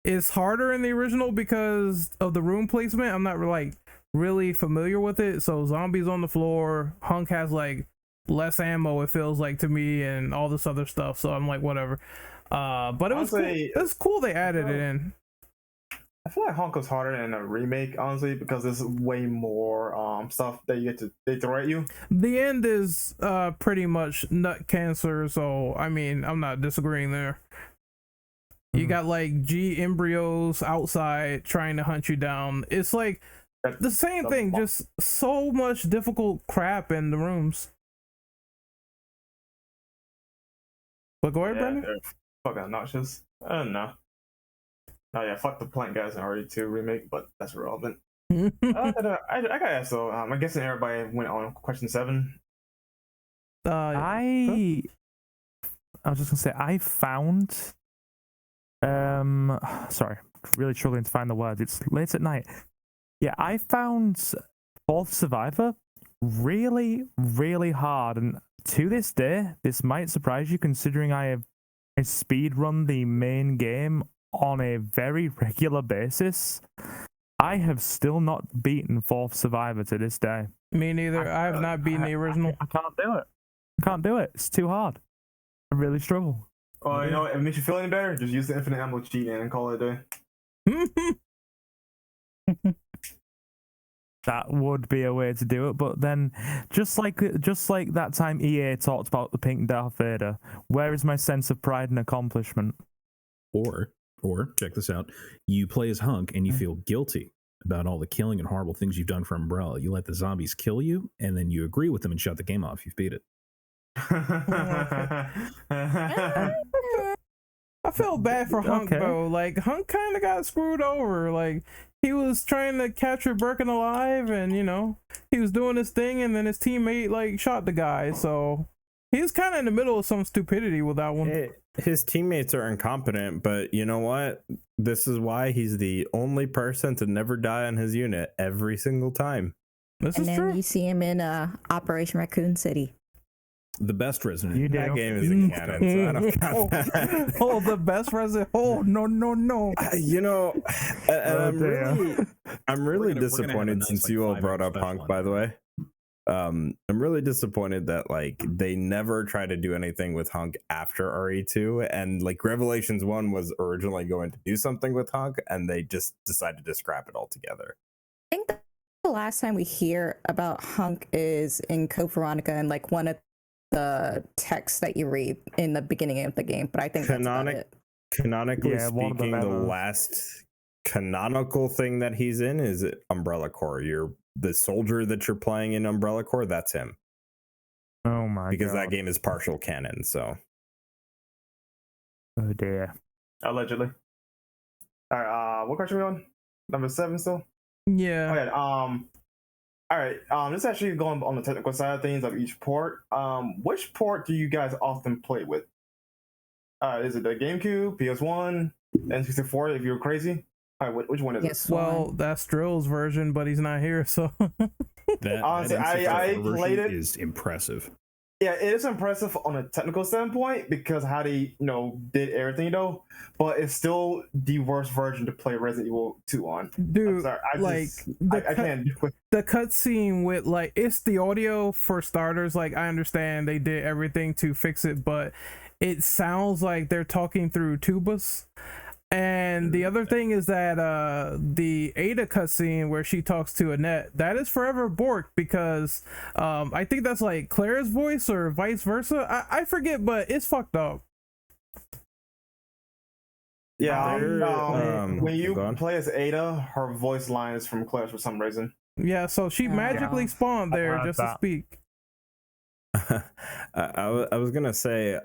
it's harder in the original because of the room placement. I'm not like really familiar with it, so zombies on the floor. Hunk has like less ammo, it feels like to me, and all this other stuff, so I'm like whatever. But it was cool. It's cool they added it in. I feel like Honk was harder in a remake, honestly, because there's way more stuff that you get to they throw at you. The end is pretty much nut cancer, so I mean I'm not disagreeing there. You got like G embryos outside trying to hunt you down. It's like the same thing, just so much difficult crap in the rooms. But go ahead, Brandon. They're fucking obnoxious. I don't know. Oh yeah, fuck the plant guys in RE2 remake, but that's irrelevant. I got asked though. I'm guessing everybody went on question 7. I was just gonna say I found sorry, really struggling to find the words. It's late at night. Yeah, I found Fourth Survivor really, really hard, and to this day, this might surprise you considering I speedrun the main game on a very regular basis. I have still not beaten Fourth Survivor to this day. Me neither. I have not beaten the original. I can't do it. I can't do it. It's too hard. I really struggle. Well, you know, if it makes you feel any better, just use the infinite ammo cheat and call it a day. That would be a way to do it, but then just like that time EA talked about the pink Darth Vader, where is my sense of pride and accomplishment? Or check this out. You play as Hunk and you feel guilty about all the killing and horrible things you've done for Umbrella. You let the zombies kill you, and then you agree with them and shut the game off. You've beat it. I feel bad for Hunk though. Like Hunk kind of got screwed over. Like he was trying to capture Birkin alive, and you know he was doing his thing, and then his teammate like shot the guy. So he was kind of in the middle of some stupidity with that one. His teammates are incompetent, but you know what? This is why he's the only person to never die on his unit every single time. This And is then true. you see him in Operation Raccoon City. The best Resident You Evil. That do. game isn't canon, so I don't count that. Oh, the best Resident. Oh no. You know, and dear. I'm really We're gonna have a disappointed nice, since like, you all 5-hour brought up special Hunk, on by it. the way. I'm really disappointed that like they never tried to do anything with Hunk after RE2, and like Revelations 1 was originally going to do something with Hunk, and they just decided to scrap it altogether. I think the last time we hear about Hunk is in Code Veronica and like one of the texts that you read in the beginning of the game, but I think that's about it. Canonically Yeah, one of the speaking, the memos. last canonical thing that he's in is Umbrella Corps. You're the soldier that you're playing in Umbrella Corps, that's him. Oh my Because god. that game is partial canon, so Oh dear. Allegedly. All right. What question are we on? Number 7 still. Yeah. Okay. All right. This is actually going on the technical side of things of each port. Which port do you guys often play with? Is it the GameCube, PS1, N64 if you're crazy. All right, which one is Yes. Well, that's Drill's version, but he's not here, so. That Honestly, I N64 version played it. is impressive. Yeah, it is impressive on a technical standpoint because how they, did everything, but it's still the worst version to play Resident Evil 2 on. I'm Dude, sorry, I can't do it. the cutscene with it's the audio for starters. Like, I understand they did everything to fix it, but it sounds like they're talking through tubas. And the other thing is that the Ada cutscene where she talks to Annette, that is forever borked because I think that's like Claire's voice or vice versa. I forget, but it's fucked up. Yeah, when you go on. play as Ada, her voice line is from Claire for some reason. Yeah, so she magically spawned there just to speak. I was gonna say,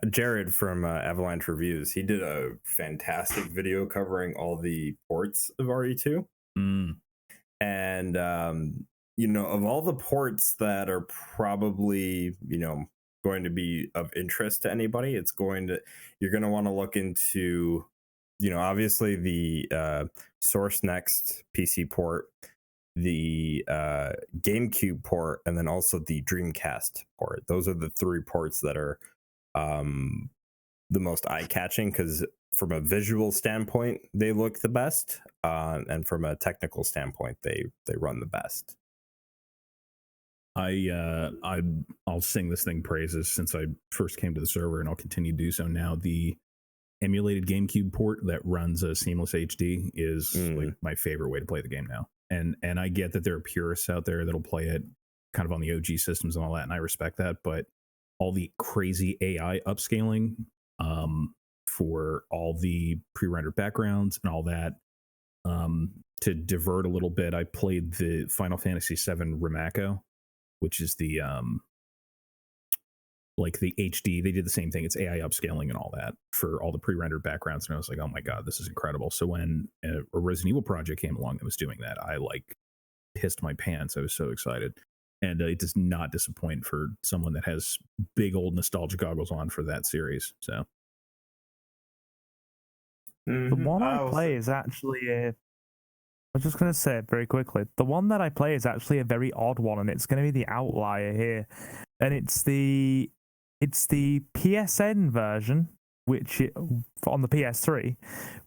Jared from Avalanche Reviews, he did a fantastic video covering all the ports of RE2. And of all the ports that are probably going to be of interest to anybody, you're going to want to look into obviously the Source Next PC port, the GameCube port, and then also the Dreamcast port. Those are the three ports that are the most eye-catching because from a visual standpoint they look the best, and from a technical standpoint they run the best. I'll sing this thing praises since I first came to the server, and I'll continue to do so now. The emulated GameCube port that runs a seamless HD is like my favorite way to play the game now. And I get that there are purists out there that'll play it kind of on the OG systems and all that, and I respect that, but all the crazy AI upscaling for all the pre-rendered backgrounds and all that, to divert a little bit, I played the Final Fantasy VII Remake, which is the like the HD. They did the same thing. It's AI upscaling and all that for all the pre-rendered backgrounds, and I was like, oh my god, this is incredible. So when a Resident Evil project came along that was doing that, I pissed my pants. I was so excited. And it does not disappoint for someone that has big old nostalgia goggles on for that series. So the one I play is actually I was just going to say very quickly, the one that I play is actually a very odd one, and it's going to be the outlier here. And it's the PSN version, on the PS3,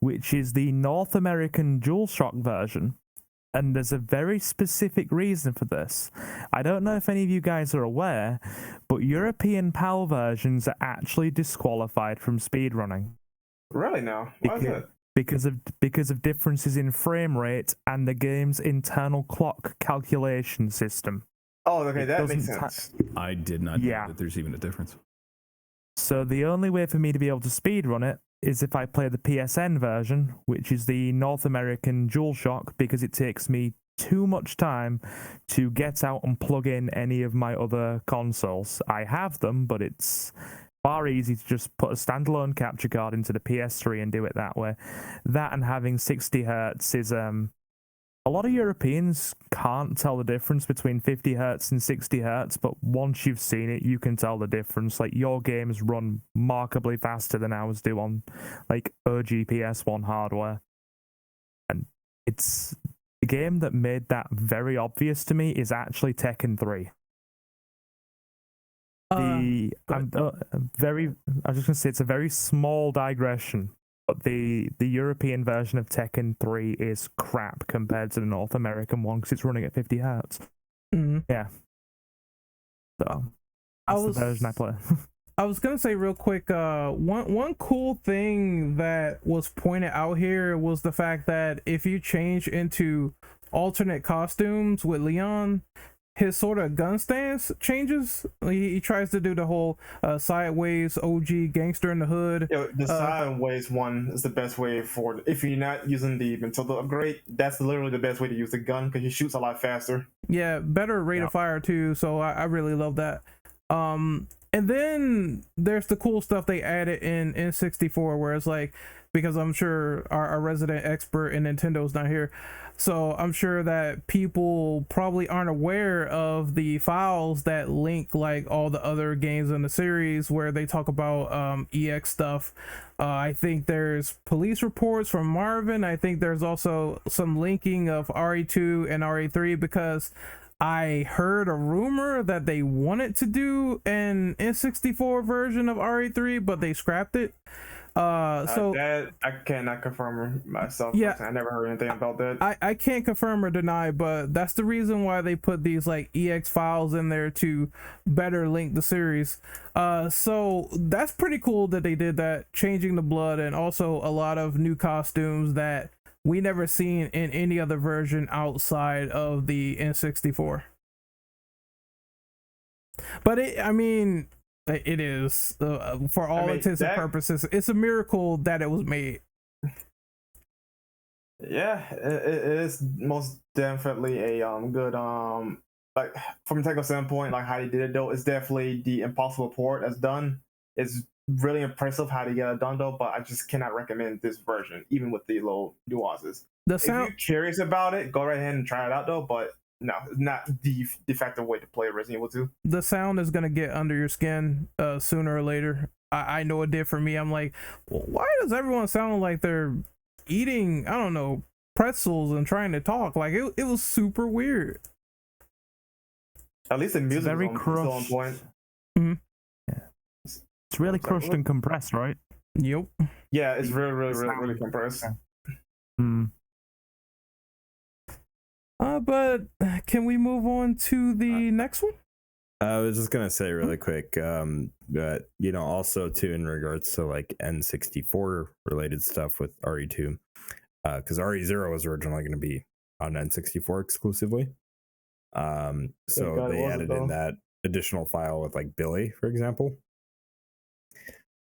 which is the North American DualShock version. And there's a very specific reason for this. I don't know if any of you guys are aware, but European PAL versions are actually disqualified from speedrunning. Really now? Why is that? Because of differences in frame rate and the game's internal clock calculation system. Oh, okay, that makes sense. I did not know that there's even a difference. So the only way for me to be able to speedrun it is if I play the PSN version, which is the North American DualShock, because it takes me too much time to get out and plug in any of my other consoles. I have them, but it's far easy to just put a standalone capture card into the PS3 and do it that way. That and having 60 hertz is a lot of Europeans can't tell the difference between 50 hertz and 60 hertz, but once you've seen it, you can tell the difference. Like, your games run markedly faster than ours do on, like, OG PS1 hardware. And it's the game that made that very obvious to me is actually Tekken 3. I was just going to say, it's a very small digression, but the European version of Tekken 3 is crap compared to the North American one because it's running at 50 hertz. Mm-hmm. Yeah. So that's the version I play. I was gonna say real quick, one cool thing that was pointed out here was the fact that if you change into alternate costumes with Leon, his sort of gun stance changes. He tries to do the whole sideways OG gangster in the hood. Yeah, the sideways one is the best way for if you're not using the Matilda upgrade. That's literally the best way to use the gun because he shoots a lot faster. Yeah, better rate of fire too. So I really love that. And then there's the cool stuff they added in N64 where it's like because I'm sure our resident expert in Nintendo's not here. So I'm sure that people probably aren't aware of the files that link like all the other games in the series where they talk about EX stuff. I think there's police reports from Marvin. I think there's also some linking of RE2 and RE3 because I heard a rumor that they wanted to do an N64 version of RE3, but they scrapped it. So that I cannot confirm myself. Yeah, I never heard anything about that. I can't confirm or deny, but that's the reason why they put these like EX files in there to better link the series. So that's pretty cool that they did that, changing the blood and also a lot of new costumes that we never seen in any other version outside of the N64. But it is for all intents and purposes, it's a miracle that it was made. Yeah, it is most definitely a good like from a technical standpoint, like how they did it though, it's definitely the impossible port that's done. It's really impressive how they get it done though, but I just cannot recommend this version, even with the little nuances. If you're curious about it, go right ahead and try it out though, but no, it's not the effective way to play Resident Evil 2. The sound is gonna get under your skin sooner or later. I know it did for me. I'm like, well, why does everyone sound like they're eating, I don't know, pretzels and trying to talk? Like it was super weird. At least the music very is still on point. Mm-hmm. Yeah. It's really crushed and compressed, right? Yep. Yeah, it's really compressed. But can we move on to the next one? I was just gonna say really quick, but also too in regards to like N64 related stuff with RE2, because RE0 was originally going to be on N64 exclusively. So they added in that additional file with like Billy, for example.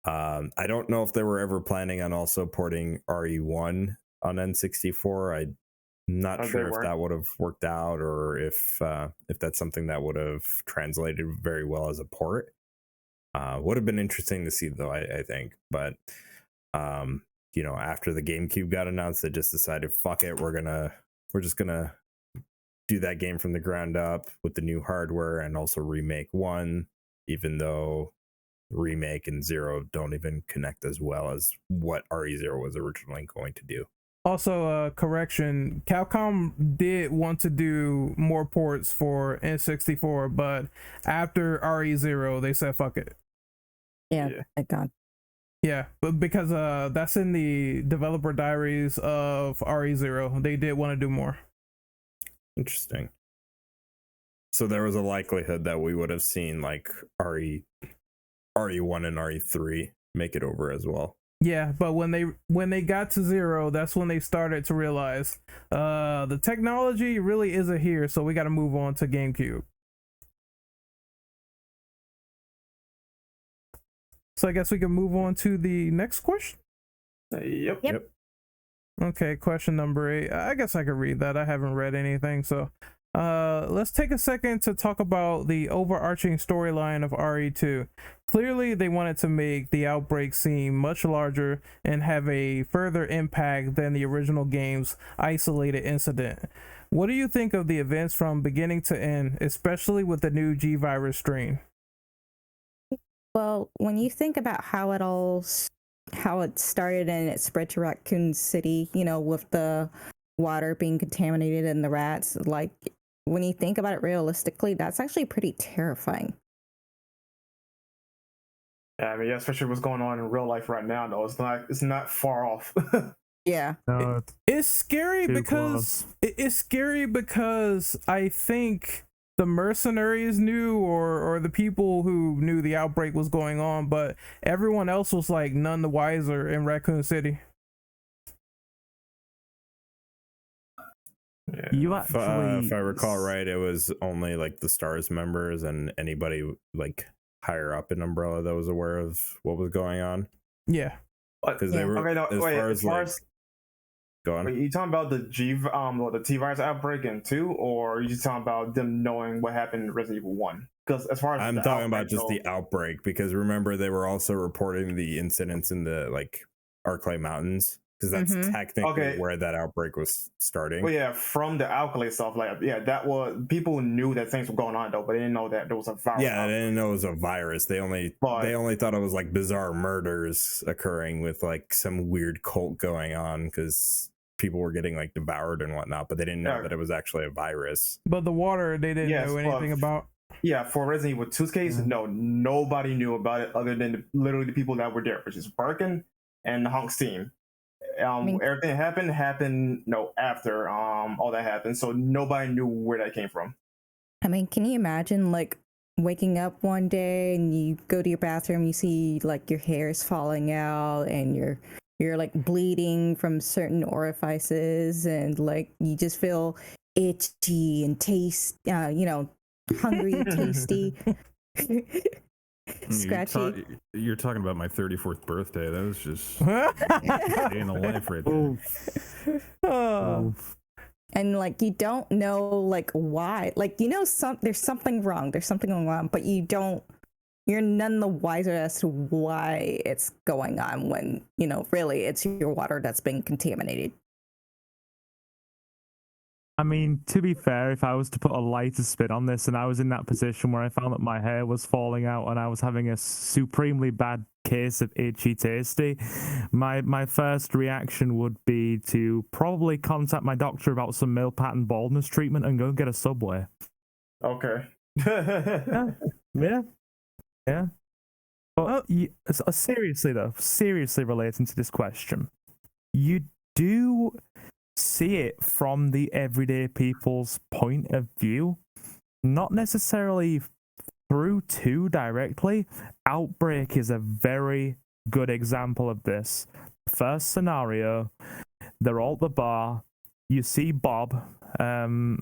I don't know if they were ever planning on also porting RE1 on N64. I'm not sure if that would have worked out, or if that's something that would have translated very well as a port. Would have been interesting to see though, I think. But after the GameCube got announced, they just decided, fuck it, we're just gonna do that game from the ground up with the new hardware and also remake 1, even though Remake and 0 don't even connect as well as what RE0 was originally going to do. Also, correction, Capcom did want to do more ports for N64, but after RE0, they said fuck it. Yeah, thank God. Yeah, but because that's in the developer diaries of RE0. They did want to do more. Interesting. So there was a likelihood that we would have seen like RE1 and RE3 make it over as well. Yeah, but when they got to 0, that's when they started to realize the technology really isn't here, so we got to move on to GameCube. So I guess we can move on to the next question. Yep. Okay, question number 8. I guess I could read that. I haven't read anything, so let's take a second to talk about the overarching storyline of RE2. Clearly, they wanted to make the Outbreak seem much larger and have a further impact than the original game's isolated incident. What do you think of the events from beginning to end, especially with the new G-Virus strain? Well, when you think about how it started and it spread to Raccoon City, with the water being contaminated and the rats, like when you think about it realistically, that's actually pretty terrifying. Yeah, I mean, especially what's going on in real life right now, though. It's not far off. Yeah. It's scary because I think the mercenaries knew, or the people who knew the outbreak was going on, but everyone else was like none the wiser in Raccoon City. Yeah. You actually, if I recall right, it was only like the STARS members and anybody like higher up in Umbrella that was aware of what was going on. Yeah, because they were as far as go on. Are you talking about the T-virus outbreak in 2, or are you just talking about them knowing what happened in Resident Evil 1? Because as far as I'm talking about just the outbreak, because remember they were also reporting the incidents in the like Arclay Mountains, because that's Mhm. technically where that outbreak was starting. Well, yeah, from the alkali stuff, like, yeah, that was, people knew that things were going on though, but they didn't know that there was a virus. Yeah, they didn't know it was a virus. They only thought it was like bizarre murders occurring with like some weird cult going on because people were getting like devoured and whatnot, but they didn't know that it was actually a virus. But the water, they didn't know anything about. Yeah, for Resident Evil 2's case, no, nobody knew about it other than literally the people that were there, which is Birkin and the Hunk's team. Everything happened after all that happened, so nobody knew where that came from. I mean, can you imagine like waking up one day and you go to your bathroom, you see like your hair is falling out and you're like bleeding from certain orifices, and like you just feel itchy and hungry, tasty, scratchy. You're talking about my 34th birthday. That was just day in the life right there. Oh. And like you don't know like why, like there's something wrong, there's something going on, but you're none the wiser as to why it's going on when really it's your water that's been contaminated. I mean, to be fair, if I was to put a lighter spin on this and I was in that position where I found that my hair was falling out and I was having a supremely bad case of itchy tasty, my first reaction would be to probably contact my doctor about some male pattern baldness treatment and go and get a Subway. Okay. Yeah. But seriously relating to this question, you do see it from the everyday people's point of view, not necessarily through to directly. Outbreak is a very good example of this. First scenario, they're all at the bar. You see Bob, one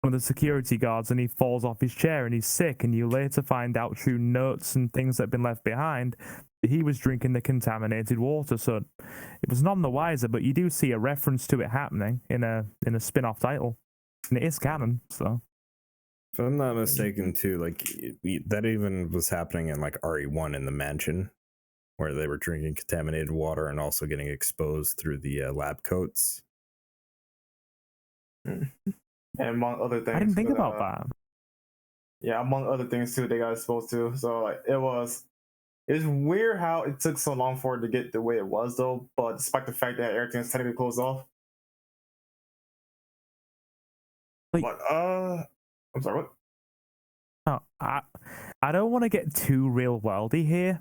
of the security guards, and he falls off his chair and he's sick, and you later find out through notes and things that have been left behind that he was drinking the contaminated water. So it was none the wiser, but you do see a reference to it happening in a spin-off title, and it is canon. So if I'm not mistaken too, like that even was happening in like RE1 in the mansion, where they were drinking contaminated water and also getting exposed through the lab coats. And among other things, I didn't think about that. Yeah, among other things too, they got exposed to. So like it's weird how it took so long for it to get the way it was though. But despite the fact that everything's technically closed off. But I'm sorry, what? Oh, I don't want to get too real worldy here,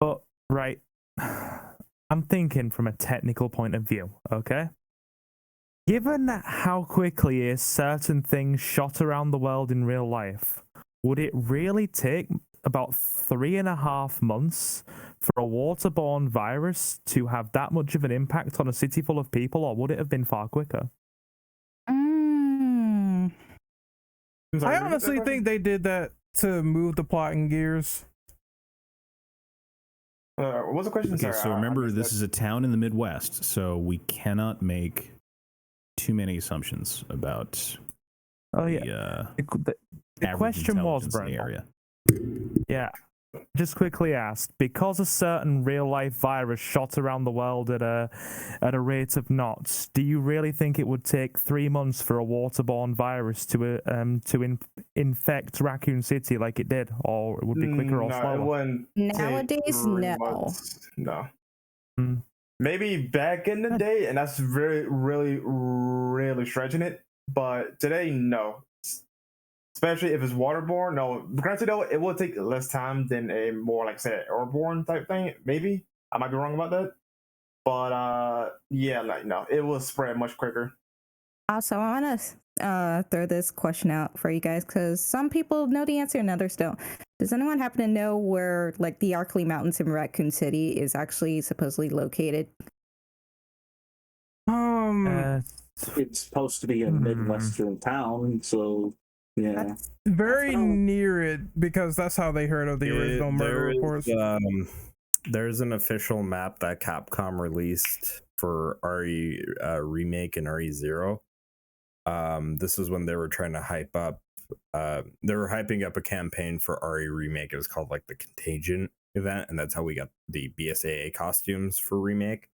but right, I'm thinking from a technical point of view, okay? Given how quickly a certain thing shot around the world in real life, would it really take about 3.5 months for a waterborne virus to have that much of an impact on a city full of people, or would it have been far quicker? I honestly think they did that to move the plot in gears. What's the question? Okay, so remember, this is a town in the Midwest, so we cannot make too many assumptions about the question was, Brent, area. Yeah, just quickly asked, because a certain real life virus shot around the world at a rate of knots, do you really think it would take 3 months for a waterborne virus to infect Raccoon City like it did, or it would be quicker or slower? It wouldn't Nowadays, no. Months. No. Maybe back in the day, and that's really, really, really stretching it. But today, no. Especially if it's waterborne. No, granted though, it will take less time than a more like say airborne type thing. Maybe I might be wrong about that, but yeah, like no, it will spread much quicker. Also, I want to throw this question out for you guys because some people know the answer and others don't. Does anyone happen to know where like the Arclay Mountains in Raccoon City is actually supposedly located? It's supposed to be a midwestern town, so. Yeah, very near it because that's how they heard of the original murder reports. There's an official map that Capcom released for RE Remake and RE0. This is when they were trying to hype up. They were hyping up a campaign for RE Remake. It was called like the Contagion. event, and that's how we got the BSAA costumes for Remake.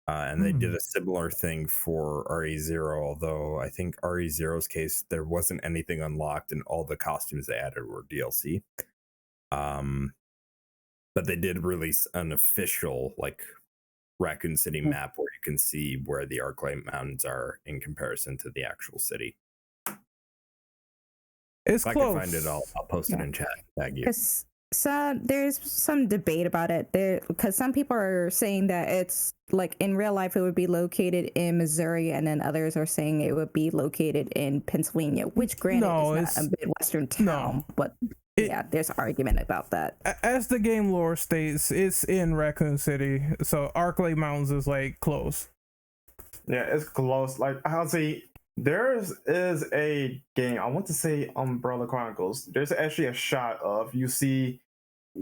And they did a similar thing for RE0, although I think RE0's case, there wasn't anything unlocked and all the costumes they added were DLC. But they did release an official like Raccoon City map where you can see where the Arclight Mountains are in comparison to the actual city. It's if close. I can find it, I'll post it in chat. Thank you. So there's some debate about it because some people are saying that it's like in real life it would be located in Missouri, and then others are saying it would be located in Pennsylvania, which granted is not a Midwestern town, but yeah, there's an argument about that. As the game lore states, it's in Raccoon City, so Arclight Mountains is like close. Yeah, it's close. Like I'll say, there is a game. I want to say Umbrella Chronicles. There's actually a shot of you see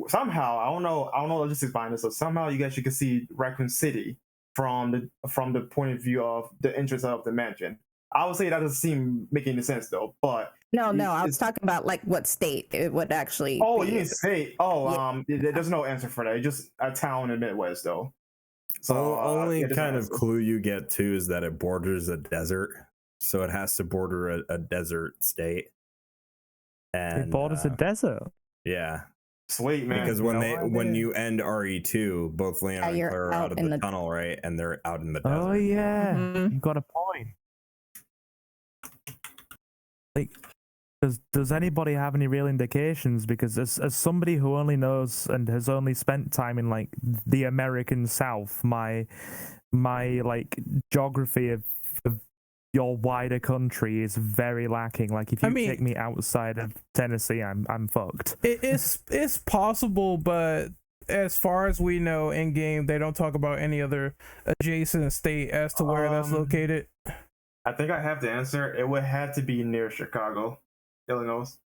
somehow. I don't know logistics behind this. So somehow you guys can see Raccoon City from the point of view of the entrance of the mansion. I would say that doesn't seem make any sense though. But no, I was talking about like what state it would actually. Oh, be. you mean state? Oh, yeah. There's no answer for that. It's just a town in the Midwest though. So only kind of clue you get too is that it borders a desert. So it has to border a desert state. And it borders a desert. Yeah. Sweet, man. Because when you end RE2, both Leon and Claire are out of the tunnel, right? And they're out in the desert. Oh yeah. You've got a point. Like, does anybody have any real indications? Because as somebody who only knows and has only spent time in like the American South, my like geography of your wider country is very lacking. Like if you take me outside of Tennessee, I'm fucked. It's possible, but as far as we know in game, they don't talk about any other adjacent state as to where that's located. I think I have the answer. It would have to be near Chicago, Illinois.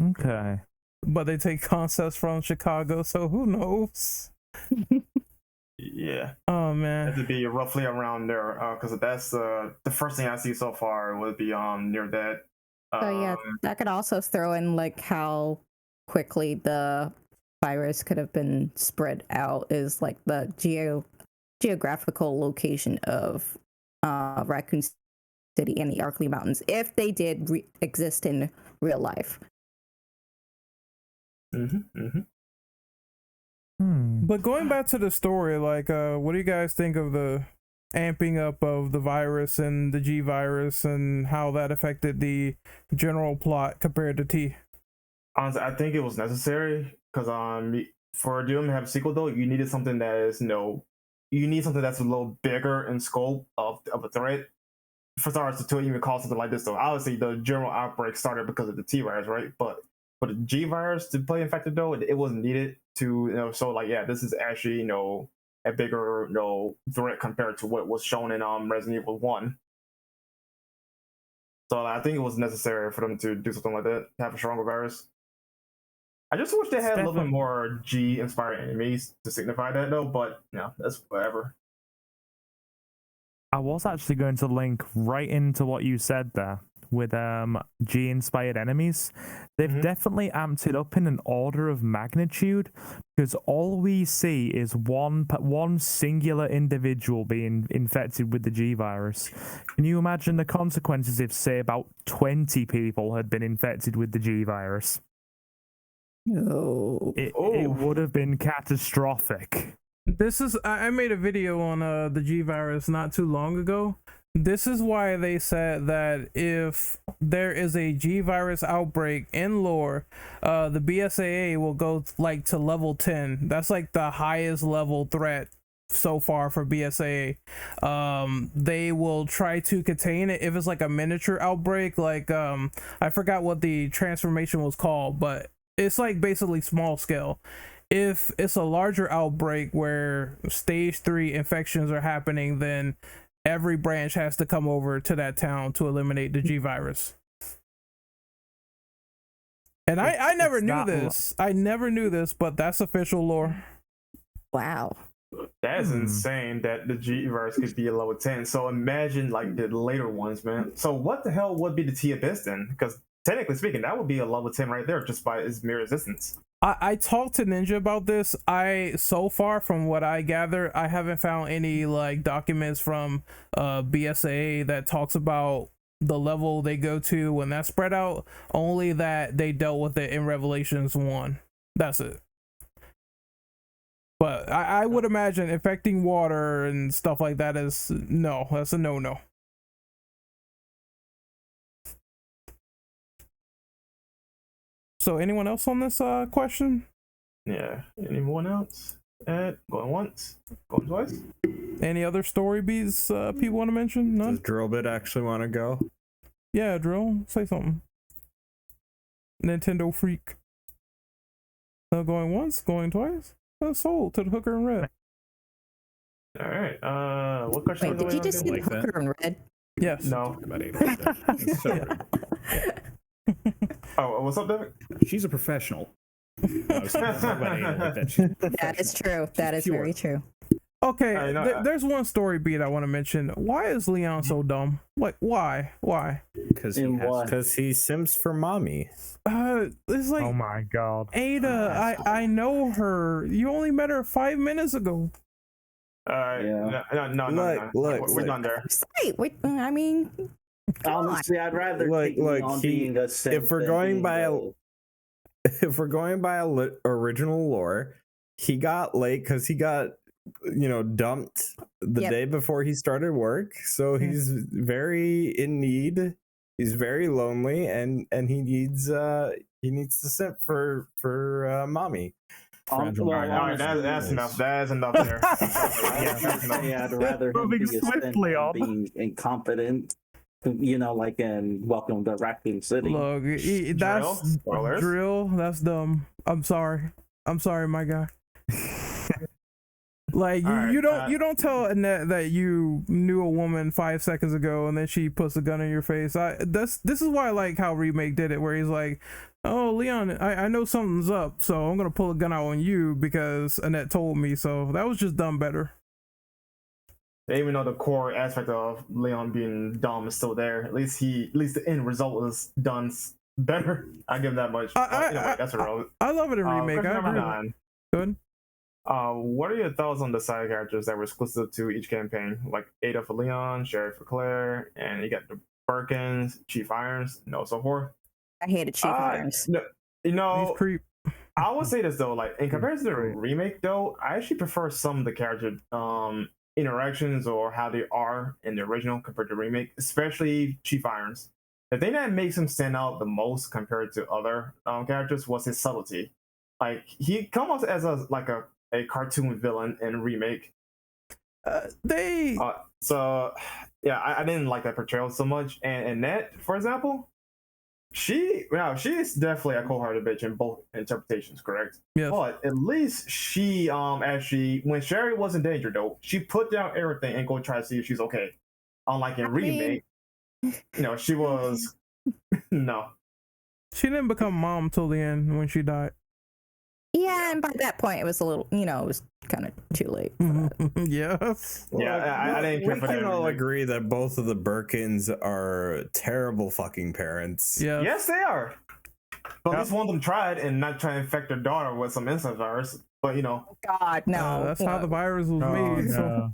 Okay. But they take concepts from Chicago, so who knows? Yeah. Oh man. It would be roughly around there, because that's the first thing I see so far would be near that. So yeah, that could also throw in like how quickly the virus could have been spread out is like the geographical location of Raccoon City and the Arclight Mountains, if they did exist in real life. But going back to the story, like, what do you guys think of the amping up of the virus and the G virus and how that affected the general plot compared to T? Honestly, I think it was necessary because for them to have a sequel though, you needed something that is you need something that's a little bigger in scope of a threat for starters to even call something like this though. Obviously, the general outbreak started because of the T virus, right? But for the G virus to play infected though, it wasn't needed to so like yeah, this is actually a bigger threat compared to what was shown in Resident Evil 1. So I think it was necessary for them to do something like that, to have a stronger virus. I just wish they had a little bit more G inspired enemies to signify that though, but that's whatever. I was actually going to link right into what you said there with G inspired enemies. They've definitely amped it up in an order of magnitude, because all we see is one singular individual being infected with the G virus. Can you imagine the consequences if, say, about 20 people had been infected with the G virus? No. It would have been catastrophic. I made a video on the G virus not too long ago. This is why they said that if there is a G virus outbreak in lore, the BSAA will go like to level 10. That's like the highest level threat so far for BSAA. They will try to contain it if it's like a miniature outbreak, like I forgot what the transformation was called, but it's like basically small scale. If it's a larger outbreak where stage 3 infections are happening, then every branch has to come over to that town to eliminate the G virus. And I never knew this. I never knew this, but that's official lore. Wow. That's insane that the G virus could be a level 10. So imagine like the later ones, man. So what the hell would be the T abyss then? Because technically speaking, that would be a level 10 right there just by its mere existence. I talked to Ninja about this. So far from what I gather, I haven't found any like documents from BSAA that talks about the level they go to when that's spread out. Only that they dealt with it in Revelations 1. That's it. But I would imagine infecting water and stuff like that that's a no. So anyone else on this question? Yeah. Anyone else? Ed, going once, going twice. Any other story beats people want to mention? None? Does Drillbit actually want to go? Yeah, Drill, say something. Nintendo freak. Going once, going twice. Sold to the hooker in red. All right. What question? Wait, did you just see like that? hooker in red? Yes. No. About it like that. It's so rude. Oh, what's up, David? She's a professional. No, I was talking about anal like that. She's That is true. That is pure. very true. Okay, there's one story beat I want to mention. Why is Leon so dumb? Like, why? Because In what? Because he sims for mommy. It's like, Oh my god. Ada, I know her. You only met her 5 minutes ago. Yeah. No. Look, We're done there. Right. Wait, I mean, come on. Honestly, I'd rather Look, take me on he- being a simp if we're than going being by a- a- If we're going by original lore, he got late because he got, dumped the Yep. day before he started work. So he's very in need. He's very lonely, and he needs to simp for mommy. Fragile well, mind. All right, that's enough. That's enough there. That's enough. Yeah, I'd rather him Moving be a simp swiftly than on. being incompetent. Like in Welcome to Raccoon City. Look, that's Spoilers. Drill. That's dumb. I'm sorry, my guy. Like All right, you don't tell Annette that you knew a woman 5 seconds ago and then she puts a gun in your face. This is why I like how Remake did it, where he's like, "Oh, Leon, I know something's up, so I'm gonna pull a gun out on you because Annette told me." So that was just done better. Even though the core aspect of Leon being dumb is still there, at least the end result was done better. I give him that much. That's irrelevant. I love it in Remake. Question I number agree. 9. Good. What are your thoughts on the side characters that were exclusive to each campaign? Like Ada for Leon, Sherry for Claire, and you got the Birkins, Chief Irons, and so forth. I hated Chief Irons. He's creep. I would say this though, like in comparison to the remake though, I actually prefer some of the character interactions or how they are in the original compared to remake, especially Chief Irons. The thing that makes him stand out the most compared to other characters was his subtlety. Like he comes as a cartoon villain in remake. So yeah, I didn't like that portrayal so much. And Annette, for example, she's definitely a cold-hearted bitch in both interpretations, correct? Yes. But at least she actually, when Sherry was in danger though, she put down everything and go try to see if she's okay. Unlike in remake, she was no. She didn't become mom till the end when she died. Yeah, and by that point, it was a little, it was kind of too late. For that. Yes. Yeah, I didn't care for that. We can all remake. agree that both of the Birkins are terrible fucking parents. Yeah. Yes, they are. But at least one of them tried and not try to infect their daughter with some insect virus. But God, no. That's how the virus was Oh, made. So. no.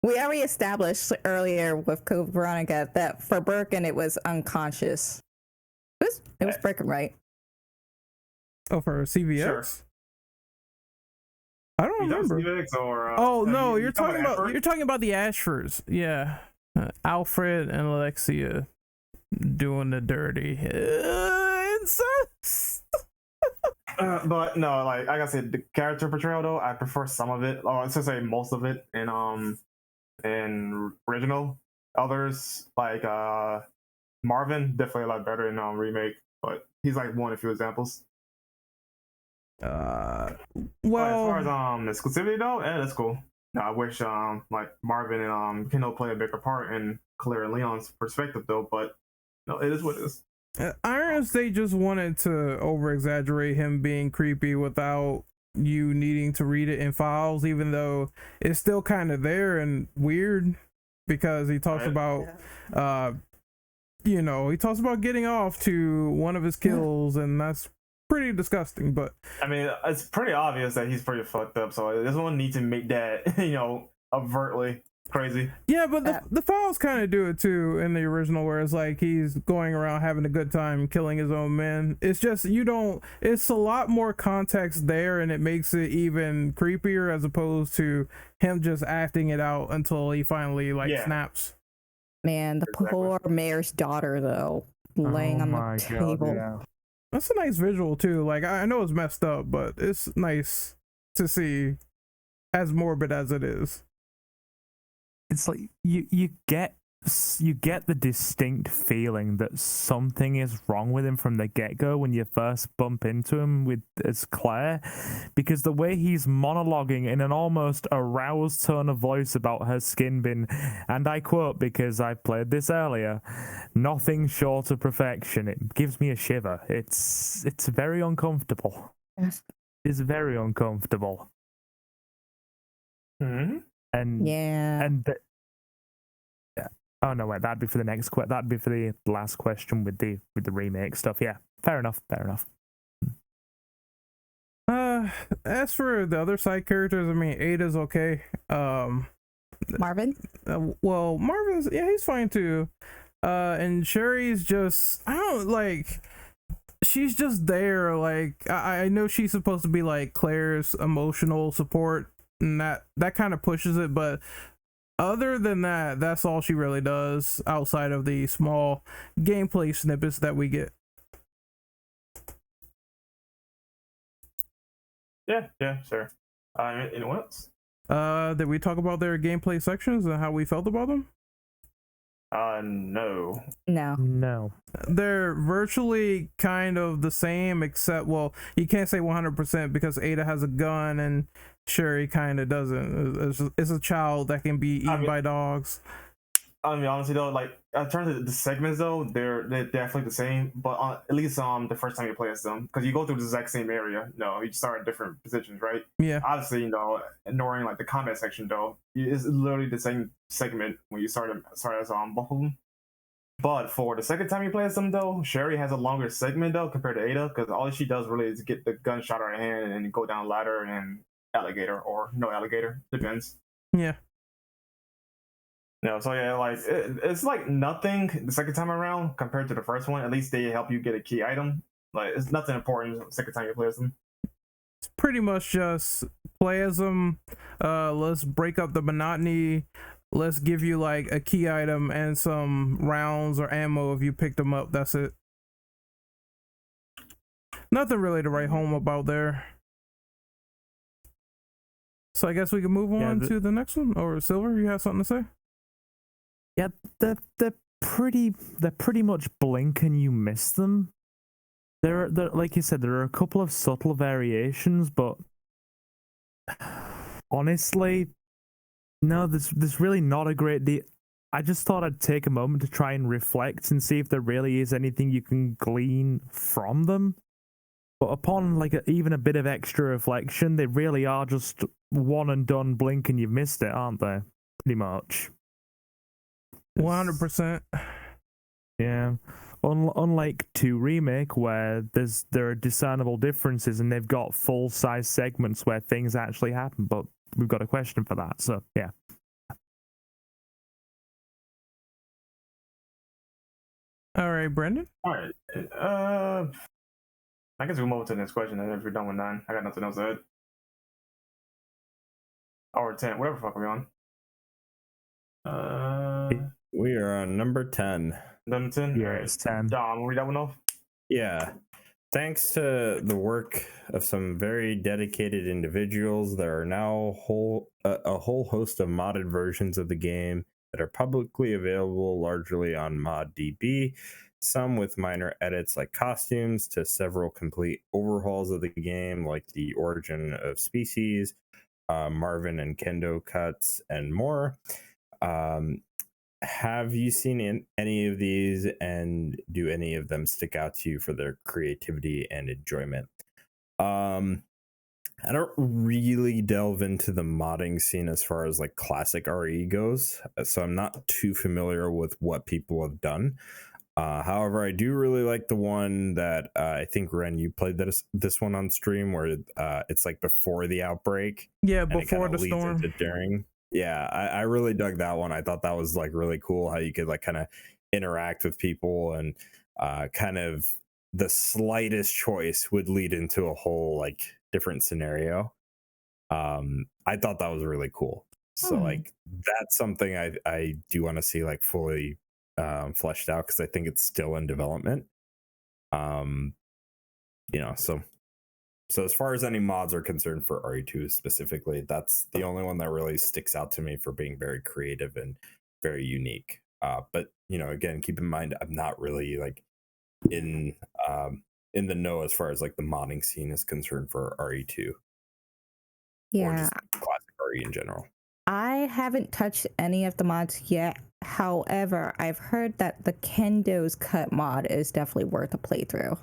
We already established earlier with Code Veronica that for Birkin, it was unconscious. It was Birkin, right? Oh, for CVX? Sure. I don't remember. No, you're talking about the Ashfords. Yeah, Alfred and Alexia doing the dirty incest. But no, like I said, the character portrayal though, I prefer some of it, or let's say most of it in original. Others like Marvin, definitely a lot better in remake, but he's like one of the few examples. Well, as far as exclusivity though, that's cool. I wish like Marvin and Kendall play a bigger part in Claire and Leon's perspective though, but no, it is what it is. Irons, they just wanted to over exaggerate him being creepy without you needing to read it in files, even though it's still kind of there and weird because he talks about you know, he talks about getting off to one of his kills, and that's pretty disgusting. But I mean, it's pretty obvious that he's pretty fucked up. So this one need to make that, you know, overtly crazy. yeah, but the files kind of do it too in the original, where it's like he's going around having a good time killing his own men. It's just it's a lot more context there, and it makes it even creepier as opposed to him just acting it out until he finally snaps. Man, the poor mayor's daughter though, laying on the table. Yeah. That's a nice visual too. Like, I know it's messed up, but it's nice to see, as morbid as it is. It's like you get the distinct feeling that something is wrong with him from the get-go when you first bump into him as Claire, because the way he's monologuing in an almost aroused tone of voice about her skin being, and I quote because I played this earlier, nothing short of perfection. It gives me a shiver. It's very uncomfortable. Yes. It's very uncomfortable. Mm-hmm. And yeah. And oh no, wait, that'd be for the next that'd be for the last question with the remake stuff. Yeah, fair enough. As for the other side characters, I mean, Ada's okay. Marvin? Well, Marvin's, yeah, he's fine too. And Sherry's just, I don't like, she's just there. Like, I know she's supposed to be like Claire's emotional support, and that kind of pushes it, but other than that, that's all she really does outside of the small gameplay snippets that we get. Yeah, sure. Anyone else? Did we talk about their gameplay sections and how we felt about them? No. No. They're virtually kind of the same, except, well, you can't say 100% because Ada has a gun and Sherry kind of doesn't. It's a child that can be eaten by dogs. I mean, honestly though, like in terms of the segments though, they're definitely the same. But at least the first time you play as them, because you go through the exact same area. No, you start at different positions, right? Yeah. Obviously, ignoring like the combat section though, it's literally the same segment when you start as both of them. But for the second time you play as them though, Sherry has a longer segment though compared to Ada, because all she does really is get the gunshot out of her hand and go down a ladder and alligator or no alligator, depends. Yeah. No, so yeah, like it's like nothing the second time around compared to the first one. At least they help you get a key item. Like it's nothing important the second time you play as them. It's pretty much just play as them. Let's break up the monotony. Let's give you like a key item and some rounds or ammo if you picked them up. That's it. Nothing really to write home about there. So I guess we can move on to the next one. Or Silver, you have something to say? Yeah, they're pretty much blink and you miss them. They're like you said, there are a couple of subtle variations, but honestly, no, there's really not a great deal. I just thought I'd take a moment to try and reflect and see if there really is anything you can glean from them. But upon even a bit of extra reflection, they really are just one and done, blink and you've missed it, aren't they? Pretty much. 100%. Yeah. Unlike 2 Remake, where there are discernible differences and they've got full-size segments where things actually happen, but we've got a question for that, so yeah. All right, Brendan? All right. I guess we'll move to the next question, and if you're done with 9, I got nothing else to add. Or 10, whatever the fuck we're on. We are on number 10. Number 10? Yeah, it's 10. Dom, read that one off? Yeah. Thanks to the work of some very dedicated individuals, there are now a whole host of modded versions of the game that are publicly available largely on ModDB, some with minor edits like costumes, to several complete overhauls of the game like the Origin of Species, Marvin and Kendo cuts, and more. Have you seen any of these, and do any of them stick out to you for their creativity and enjoyment? I don't really delve into the modding scene as far as like classic RE goes, so I'm not too familiar with what people have done. However, I do really like the one that I think Ren, you played this one on stream where it's like before the outbreak. Yeah, And it before kinda the leads storm. into during. Yeah, I really dug that one. I thought that was like really cool how you could like kind of interact with people and kind of the slightest choice would lead into a whole like different scenario. I thought that was really cool. So like that's something I do want to see like fully fleshed out because I think it's still in development. You know, so as far as any mods are concerned for RE2 specifically, that's the only one that really sticks out to me for being very creative and very unique. But you know, again, keep in mind I'm not really like in the know as far as like the modding scene is concerned for RE2 or Yeah, just classic RE in general. I haven't touched any of the mods yet. However, I've heard that the Kendo's Cut mod is definitely worth a playthrough.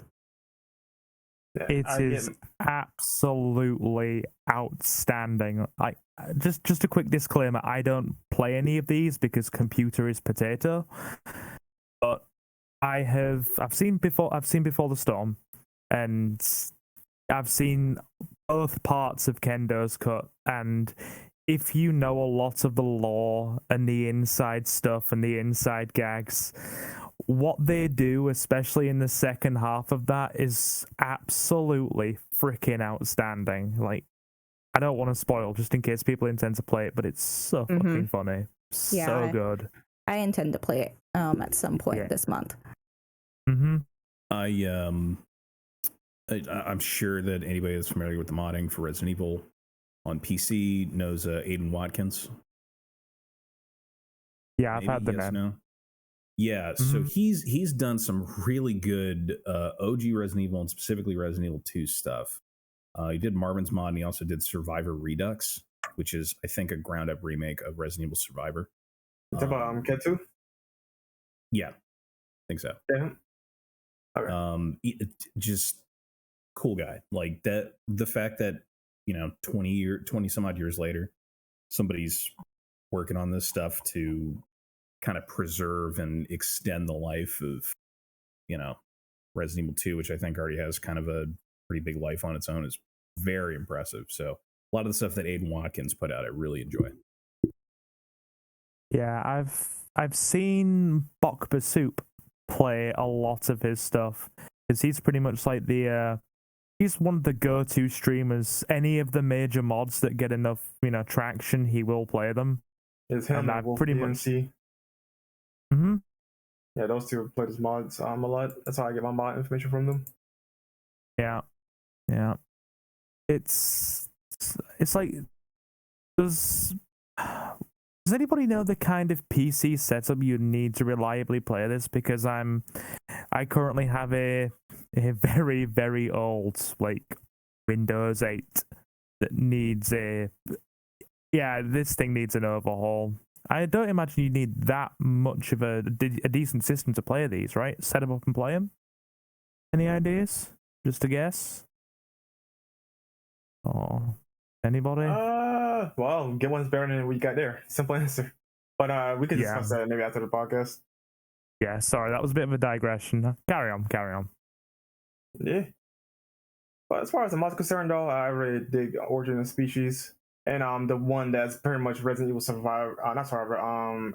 Yeah, It is absolutely outstanding. I just a quick disclaimer: I don't play any of these because computer is potato. But I've seen before the storm, and I've seen both parts of Kendo's Cut, and if you know a lot of the lore and the inside stuff and the inside gags, what they do, especially in the second half of that, is absolutely freaking outstanding. Like, I don't want to spoil just in case people intend to play it, but it's so fucking funny. So good. I intend to play it at some point this month. I'm sure that anybody that's familiar with the modding for Resident Evil on PC knows Aiden Watkins. Yeah, I've had the name. No? Yeah, so he's done some really good OG Resident Evil and specifically Resident Evil 2 stuff. He did Marvin's mod, and he also did Survivor Redux, which is, I think, a ground-up remake of Resident Evil Survivor. It's about Ketsu? Yeah, I think so. Yeah. Okay. Just cool guy. Like that. The fact that 20 some odd years later, somebody's working on this stuff to kind of preserve and extend the life of Resident Evil 2, which I think already has kind of a pretty big life on its own, is very impressive. So a lot of the stuff that Aiden Watkins put out I really enjoy. Yeah, I've seen Bokba Soup play a lot of his stuff because he's pretty much like he's one of the go-to streamers. Any of the major mods that get enough traction, he will play them. It's him and Wolf pretty DMC. Yeah, those two play his mods a lot. That's how I get my mod information from them. Yeah. It's like does anybody know the kind of PC setup you need to reliably play this? Because I currently have a very, very old Windows 8 that needs this thing needs an overhaul. I don't imagine you need that much of a decent system to play these, right? Set them up and play them. Any ideas? Just a guess? Oh, anybody? Well, get one's better than what you got there. Simple answer. But we could discuss that maybe after the podcast. Yeah, sorry, that was a bit of a digression. Carry on. Yeah. But as far as the mod's concerned, though, I really dig Origin of Species. And the one that's pretty much Resident Evil Survivor, not Survivor,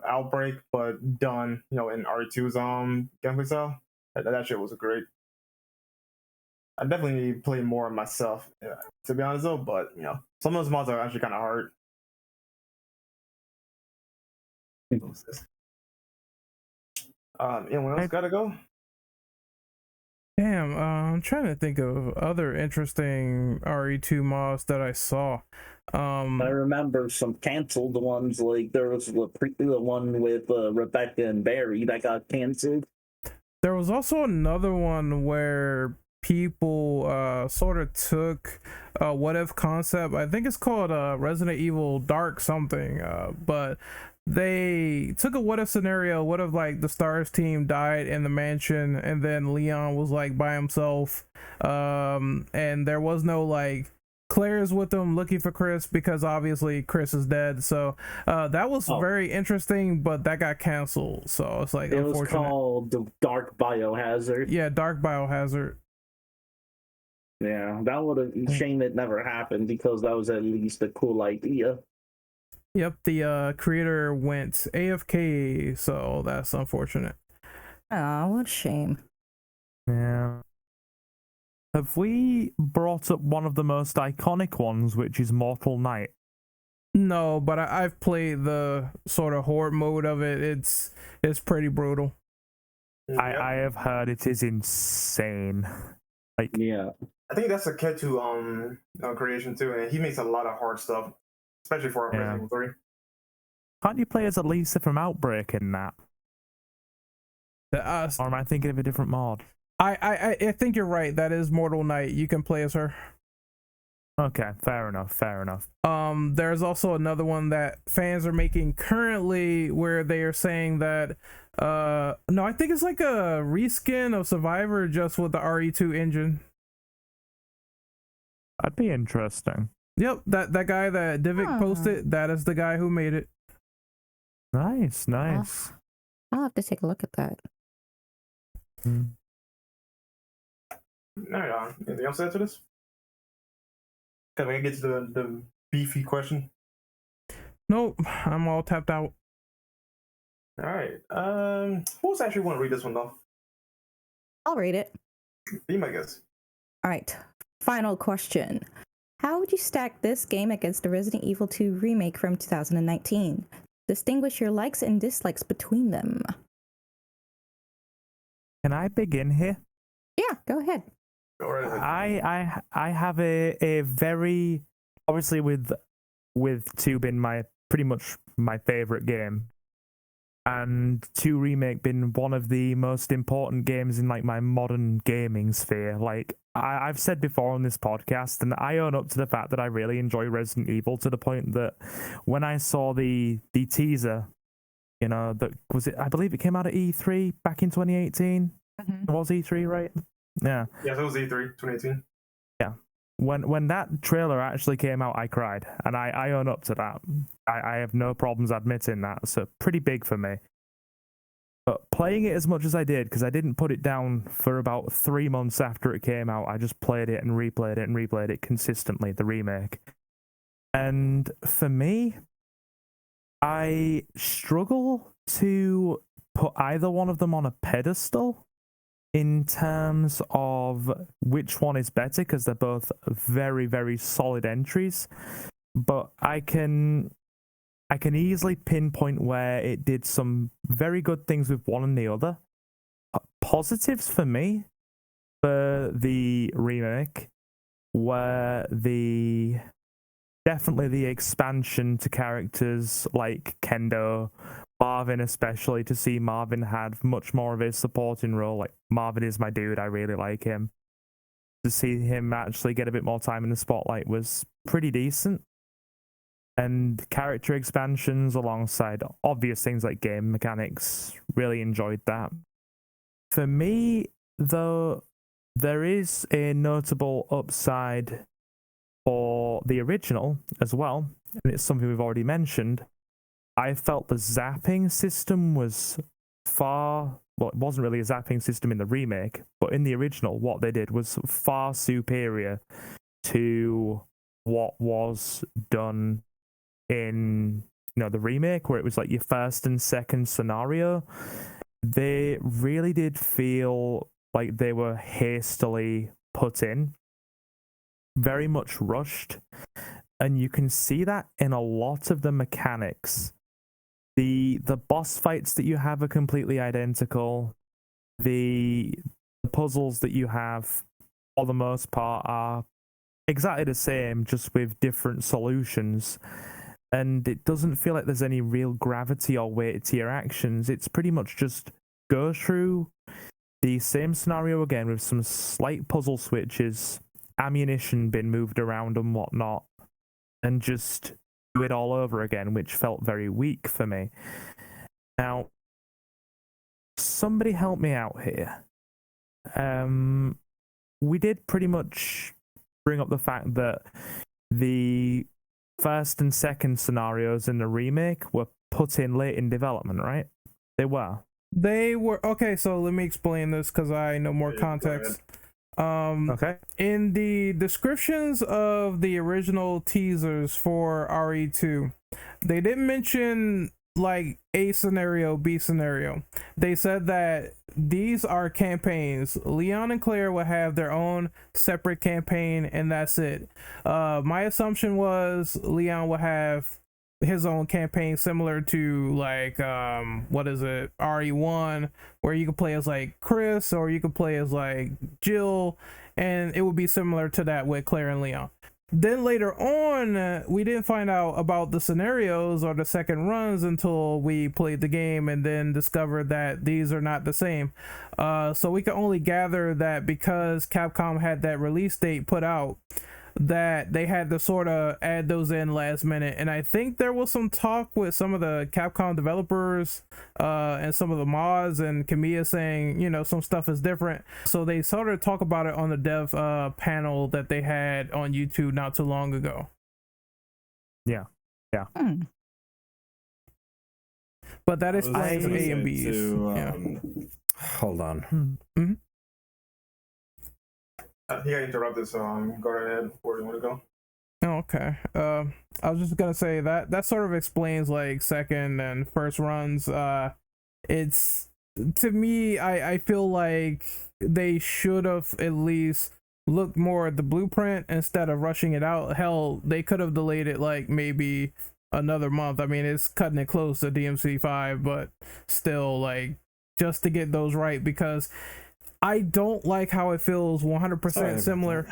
Outbreak, but done, in RE2's gameplay style. That shit was great. I definitely need to play more myself, to be honest though, but some of those mods are actually kind of hard. Anyone else gotta go? Damn, I'm trying to think of other interesting RE2 mods that I saw. I remember some canceled ones, like there was the one with Rebecca and Barry that got canceled. There was also another one where people sort of took a what if concept. I think it's called Resident Evil Dark something, but they took a what if scenario. What if the STARS team died in the mansion and then Leon was by himself, and there was no Claire's with him looking for Chris because obviously Chris is dead. So that was very interesting, but that got canceled. So it's like it was unfortunate. called the Dark Biohazard. Yeah, Dark Biohazard. Yeah, that would have shame it never happened because that was at least a cool idea. Yep, the creator went AFK, so that's unfortunate. Oh, what a shame. Yeah. Have we brought up one of the most iconic ones, which is Mortal Night? No, but I've played the sort of horde mode of it. It's pretty brutal. I have heard it is insane. Like, yeah, I think that's a Ketu creation too, and he makes a lot of hard stuff, especially for Resident Evil 3. Can't you play as Elisa from Outbreak in that? Or am I thinking of a different mod? I think you're right. That is Mortal Night. You can play as her. Okay, fair enough. There's also another one that fans are making currently where they are saying that no, I think it's like a reskin of Survivor just with the RE2 engine. That'd be interesting. Yep, that guy that Divik posted, that is the guy who made it. Nice. I'll have to take a look at that. Alright, anything else to add to this? Can we get to the beefy question? Nope, I'm all tapped out. Alright, who's actually want to read this one though? I'll read it. Be my guest. All right, final question. How would you stack this game against the Resident Evil 2 remake from 2019? Distinguish your likes and dislikes between them. Can I begin here? Yeah, go ahead. Go right ahead. I have a very, obviously with 2 being pretty much my favorite game, and 2 Remake being one of the most important games in like my modern gaming sphere. Like I've said before on this podcast, and I own up to the fact that I really enjoy Resident Evil to the point that when I saw the teaser, you know, that was it. I believe it came out at E3 back in 2018. It was E3, right? Yeah. Yes, it was E3 2018. Yeah. When that trailer actually came out, I cried, and I own up to that. I have no problems admitting that. So pretty big for me. But playing it as much as I did, because I didn't put it down for about 3 months after it came out. I just played it and replayed it consistently, the remake. And for me, I struggle to put either one of them on a pedestal in terms of which one is better, because they're both very, very solid entries. But I can easily pinpoint where it did some very good things with one and the other. Positives for me for the remake were definitely the expansion to characters like Kendo, Marvin especially, to see Marvin had much more of a supporting role. Like, Marvin is my dude, I really like him. To see him actually get a bit more time in the spotlight was pretty decent. And character expansions alongside obvious things like game mechanics, really enjoyed that. For me, though, there is a notable upside for the original as well, and it's something we've already mentioned. I felt the zapping system was well, it wasn't really a zapping system in the remake, but in the original, what they did was far superior to what was done in, you know, the remake, where it was like your first and second scenario. They really did feel like they were hastily put in, very much rushed, and you can see that in a lot of the mechanics. The boss fights that you have are completely identical. The puzzles that you have, for the most part, are exactly the same, just with different solutions. And it doesn't feel like there's any real gravity or weight to your actions. It's pretty much just go through the same scenario again with some slight puzzle switches, ammunition being moved around and whatnot, and just do it all over again, which felt very weak for me. Now, somebody help me out here. We did pretty much bring up the fact that the first and second scenarios in the remake were put in late in development, right? They were. They were okay. So let me explain this because I know more Yeah, go context. Okay. In the descriptions of the original teasers for RE2, they didn't mention like A scenario, B scenario. They said that these are campaigns. Leon and Claire will have their own separate campaign, and that's it. My assumption was Leon will have his own campaign similar to like what is it, RE1, where you could play as like Chris or you could play as like Jill, and it would be similar to that with Claire and Leon. Then later on, we didn't find out about the scenarios or the second runs until we played the game and then discovered that these are not the same. So we can only gather that because Capcom had that release date put out, that they had to sort of add those in last minute. And I think there was some talk with some of the Capcom developers and some of the mods and Kamiya saying, you know, some stuff is different. So they sort of talk about it on the dev panel that they had on YouTube not too long ago. Yeah. But that I was explains gonna A say and B's. too, hold on. Mm-hmm. He got interrupted, so go right ahead. Where do you want to go? Okay. I was just gonna say that sort of explains like second and first runs. It's, to me, I feel like they should have at least looked more at the blueprint instead of rushing it out. Hell, they could have delayed it like maybe another month. I mean, it's cutting it close to DMC5, but still, like, just to get those right, because I don't like how it feels 100% similar.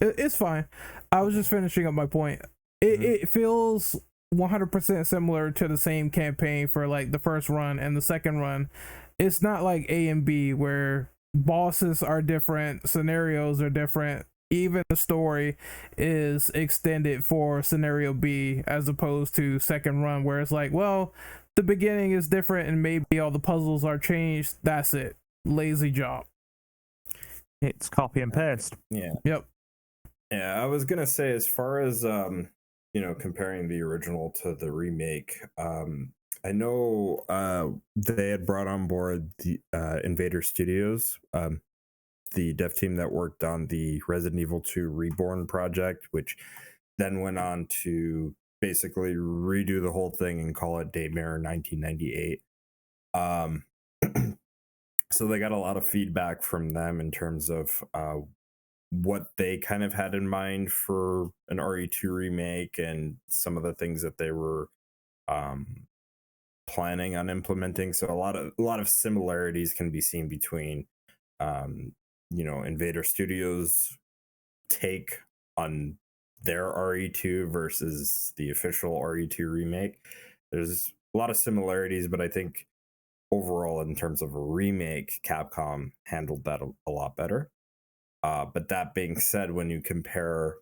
It's fine. I was just finishing up my point. It feels 100% similar to the same campaign for like the first run and the second run. It's not like A and B where bosses are different, scenarios are different. Even the story is extended for scenario B as opposed to second run, where it's like, well, the beginning is different and maybe all the puzzles are changed. That's it. Lazy job. It's copy and paste. Yeah. Yep. Yeah, I was gonna say, as far as comparing the original to the remake, I know they had brought on board the Invader Studios, the dev team that worked on the Resident Evil 2 Reborn project, which then went on to basically redo the whole thing and call it Daymare 1998. So they got a lot of feedback from them in terms of what they kind of had in mind for an RE2 remake and some of the things that they were planning on implementing. So a lot of similarities can be seen between Invader Studios' take on their RE2 versus the official RE2 remake. There's a lot of similarities, but I think overall, in terms of a remake, Capcom handled that a lot better. But that being said, when you compare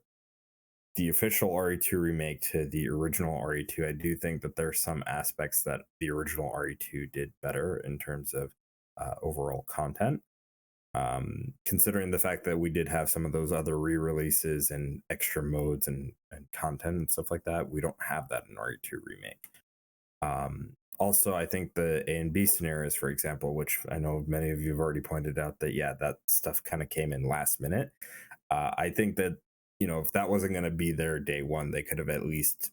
the official RE2 remake to the original RE2, I do think that there are some aspects that the original RE2 did better in terms of overall content. Considering the fact that we did have some of those other re-releases and extra modes and content and stuff like that, we don't have that in RE2 remake. Also, I think the A and B scenarios, for example, which I know many of you have already pointed out that, yeah, that stuff kind of came in last minute. I think that, if that wasn't going to be there day one, they could have at least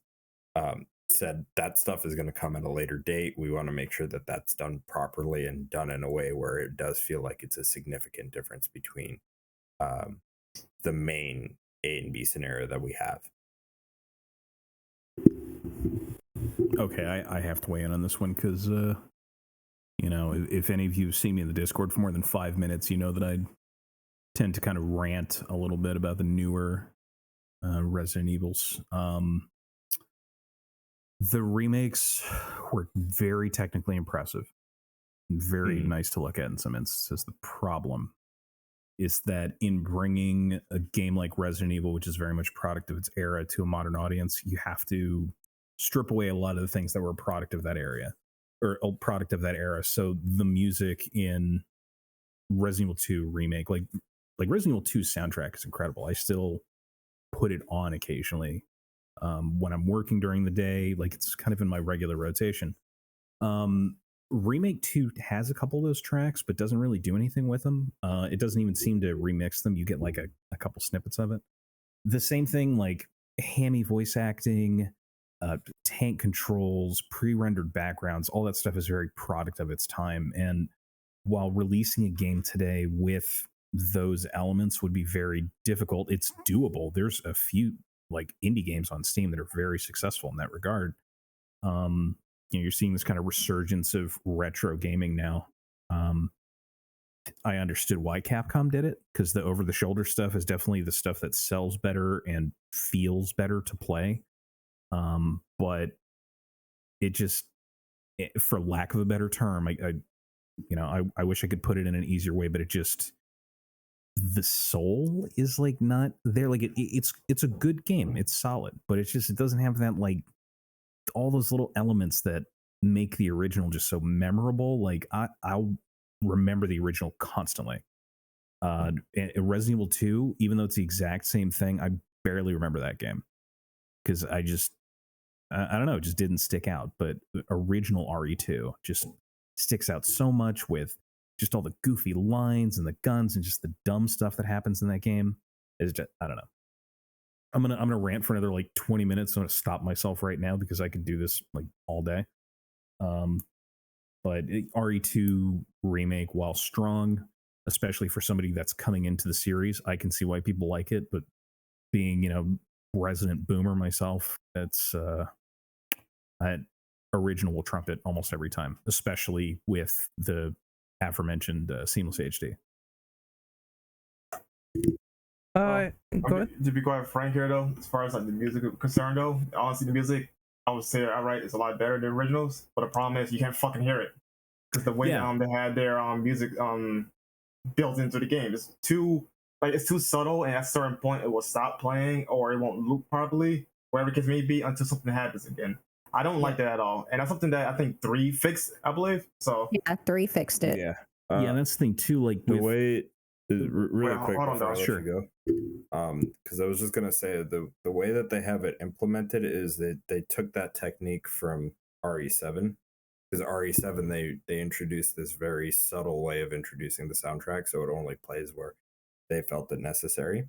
said that stuff is going to come at a later date. We want to make sure that that's done properly and done in a way where it does feel like it's a significant difference between the main A and B scenario that we have. Okay, I have to weigh in on this one because, if any of you have seen me in the Discord for more than 5 minutes, you know that I tend to kind of rant a little bit about the newer Resident Evils. The remakes were very technically impressive, very nice to look at in some instances. The problem is that in bringing a game like Resident Evil, which is very much a product of its era, to a modern audience, you have to strip away a lot of the things that were a product of that area or a product of that era. So the music in Resident Evil 2 remake, like Resident Evil 2 soundtrack is incredible. I still put it on occasionally when I'm working during the day. Like it's kind of in my regular rotation. Remake 2 has a couple of those tracks, but doesn't really do anything with them. It doesn't even seem to remix them. You get like a couple snippets of it. The same thing, like hammy voice acting, tank controls, pre-rendered backgrounds, all that stuff is very product of its time. And while releasing a game today with those elements would be very difficult, it's doable. There's a few like indie games on Steam that are very successful in that regard. You're seeing this kind of resurgence of retro gaming now. I understood why Capcom did it, because the over-the-shoulder stuff is definitely the stuff that sells better and feels better to play. But it just, for lack of a better term, I wish I could put it in an easier way, but it just, the soul is like not there. Like it's a good game, it's solid, but it doesn't have that, like, all those little elements that make the original just so memorable. Like I'll remember the original constantly. Resident Evil 2, even though it's the exact same thing, I barely remember that game because I don't know, it just didn't stick out. But original RE2 just sticks out so much with just all the goofy lines and the guns and just the dumb stuff that happens in that game. It's just, I don't know. I'm gonna rant for another like 20 minutes. I'm gonna stop myself right now because I could do this like all day. But RE2 remake, while strong, especially for somebody that's coming into the series, I can see why people like it. But being, resident boomer myself, that's original will trump it almost every time, especially with the aforementioned seamless HD. Go ahead. To be quite frank here, though, as far as like the music is concerned, though, honestly, the music, I would say outright, is a lot better than the originals. But the problem is you can't fucking hear it because the way they had their music built into the game is it's too subtle, and at a certain point it will stop playing or it won't loop properly, wherever the case may be, until something happens again. I don't like that at all, and that's something that I think 3 fixed, I believe. So yeah, 3 fixed it. Yeah. That's the thing too. Like the way, really quick, hold on, before I let sure. you go. Because I was just gonna say the way that they have it implemented is that they took that technique from RE7. Because RE7 they introduced this very subtle way of introducing the soundtrack, so it only plays where they felt it necessary.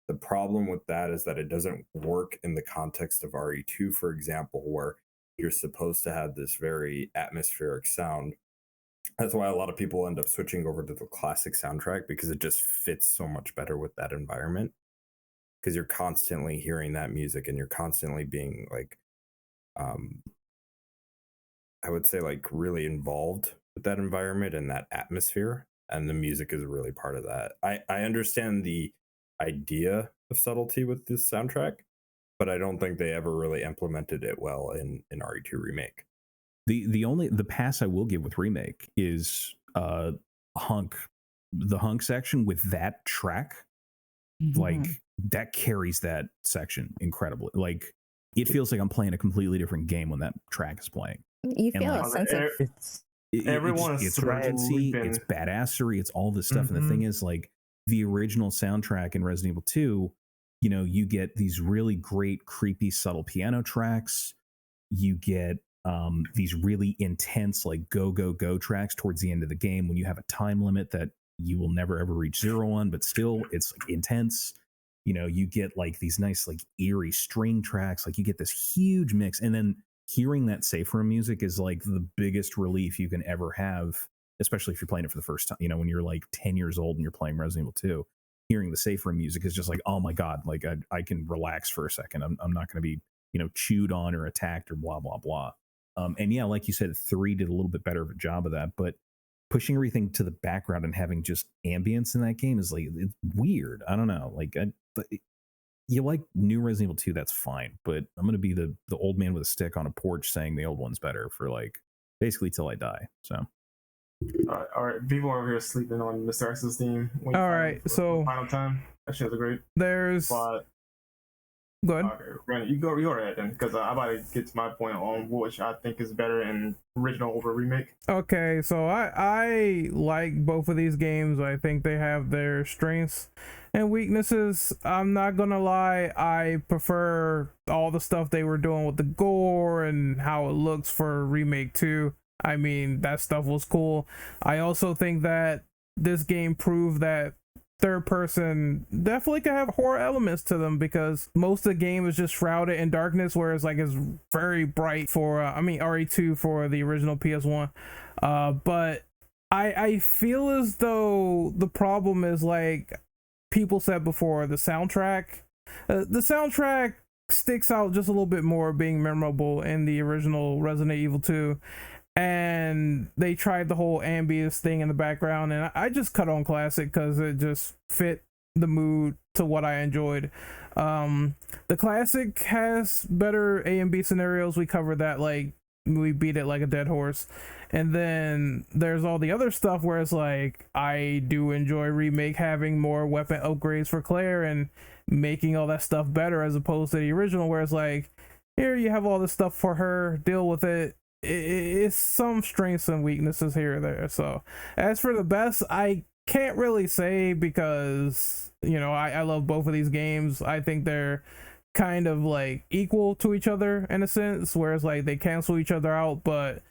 The problem with that is that it doesn't work in the context of RE2, for example, where you're supposed to have this very atmospheric sound. That's why a lot of people end up switching over to the classic soundtrack, because it just fits so much better with that environment. Because you're constantly hearing that music and you're constantly being like, I would say, like, really involved with that environment and that atmosphere. And the music is really part of that. I understand the idea of subtlety with this soundtrack, but I don't think they ever really implemented it well in RE2 Remake. The pass I will give with Remake is the hunk section with that track. Mm-hmm. Like, that carries that section incredibly. Like, it feels like I'm playing a completely different game when that track is playing. You feel a sense of everyone's it's urgency, it's badassery, it's all this stuff. And the thing is, like, the original soundtrack in Resident Evil 2, you get these really great, creepy, subtle piano tracks. You get these really intense, like, go tracks towards the end of the game when you have a time limit that you will never ever reach 0 on, but still it's like intense. You get like these nice, like, eerie string tracks. Like, you get this huge mix, and then hearing that safe room music is like the biggest relief you can ever have, especially if you're playing it for the first time. When you're like 10 years old and you're playing Resident Evil 2, hearing the safe room music is just like, oh my god, like I can relax for a second. I'm not going to be chewed on or attacked or blah blah blah. And yeah, like you said, 3 did a little bit better of a job of that, but pushing everything to the background and having just ambience in that game is like, it's weird. I don't know. Like, you like new Resident Evil 2, that's fine, but I'm gonna be the old man with a stick on a porch saying the old one's better for, like, basically till I die. So all right, people over here sleeping on Mr. X's theme. All right, so final time, that shit's great. There's But go ahead. Okay, Brandon, you go ahead then, because I'm about to get to my point on which I think is better in original over remake. Okay, so I like both of these games. I think they have their strengths And weaknesses, I'm not gonna lie, I prefer all the stuff they were doing with the gore and how it looks for Remake 2. I mean, that stuff was cool. I also think that this game proved that third person definitely can have horror elements to them, because most of the game is just shrouded in darkness, whereas like it's very bright for RE2 for the original PS1. But I feel as though the problem is, like people said before, the soundtrack. The soundtrack sticks out just a little bit more being memorable in the original Resident Evil 2. And they tried the whole ambience thing in the background, and I just cut on classic because it just fit the mood to what I enjoyed. The classic has better A and B scenarios. We covered that, like we beat it like a dead horse. And then there's all the other stuff where it's like, I do enjoy Remake having more weapon upgrades for Claire and making all that stuff better, as opposed to the original where it's like, here you have all this stuff for her, deal with it. It's some strengths and weaknesses here or there. So as for the best, I can't really say, because I love both of these games. I think they're kind of like equal to each other in a sense, whereas like they cancel each other out. But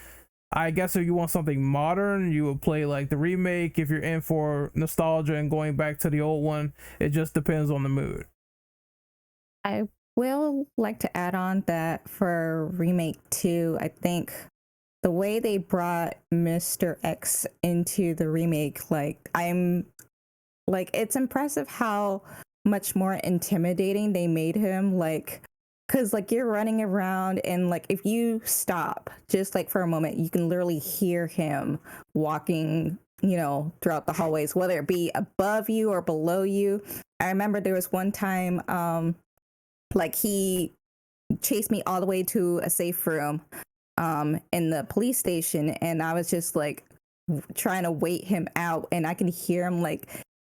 I guess if you want something modern, you would play like the Remake. If you're in for nostalgia and going back to the old one, it just depends on the mood. I will like to add on that for Remake 2, I think the way they brought Mr. X into the remake, it's impressive how much more intimidating they made him. Because you're running around, and if you stop just for a moment, you can literally hear him walking throughout the hallways, whether it be above you or below you. I remember there was one time he chased me all the way to a safe room in the police station, and I was just trying to wait him out, and I can hear him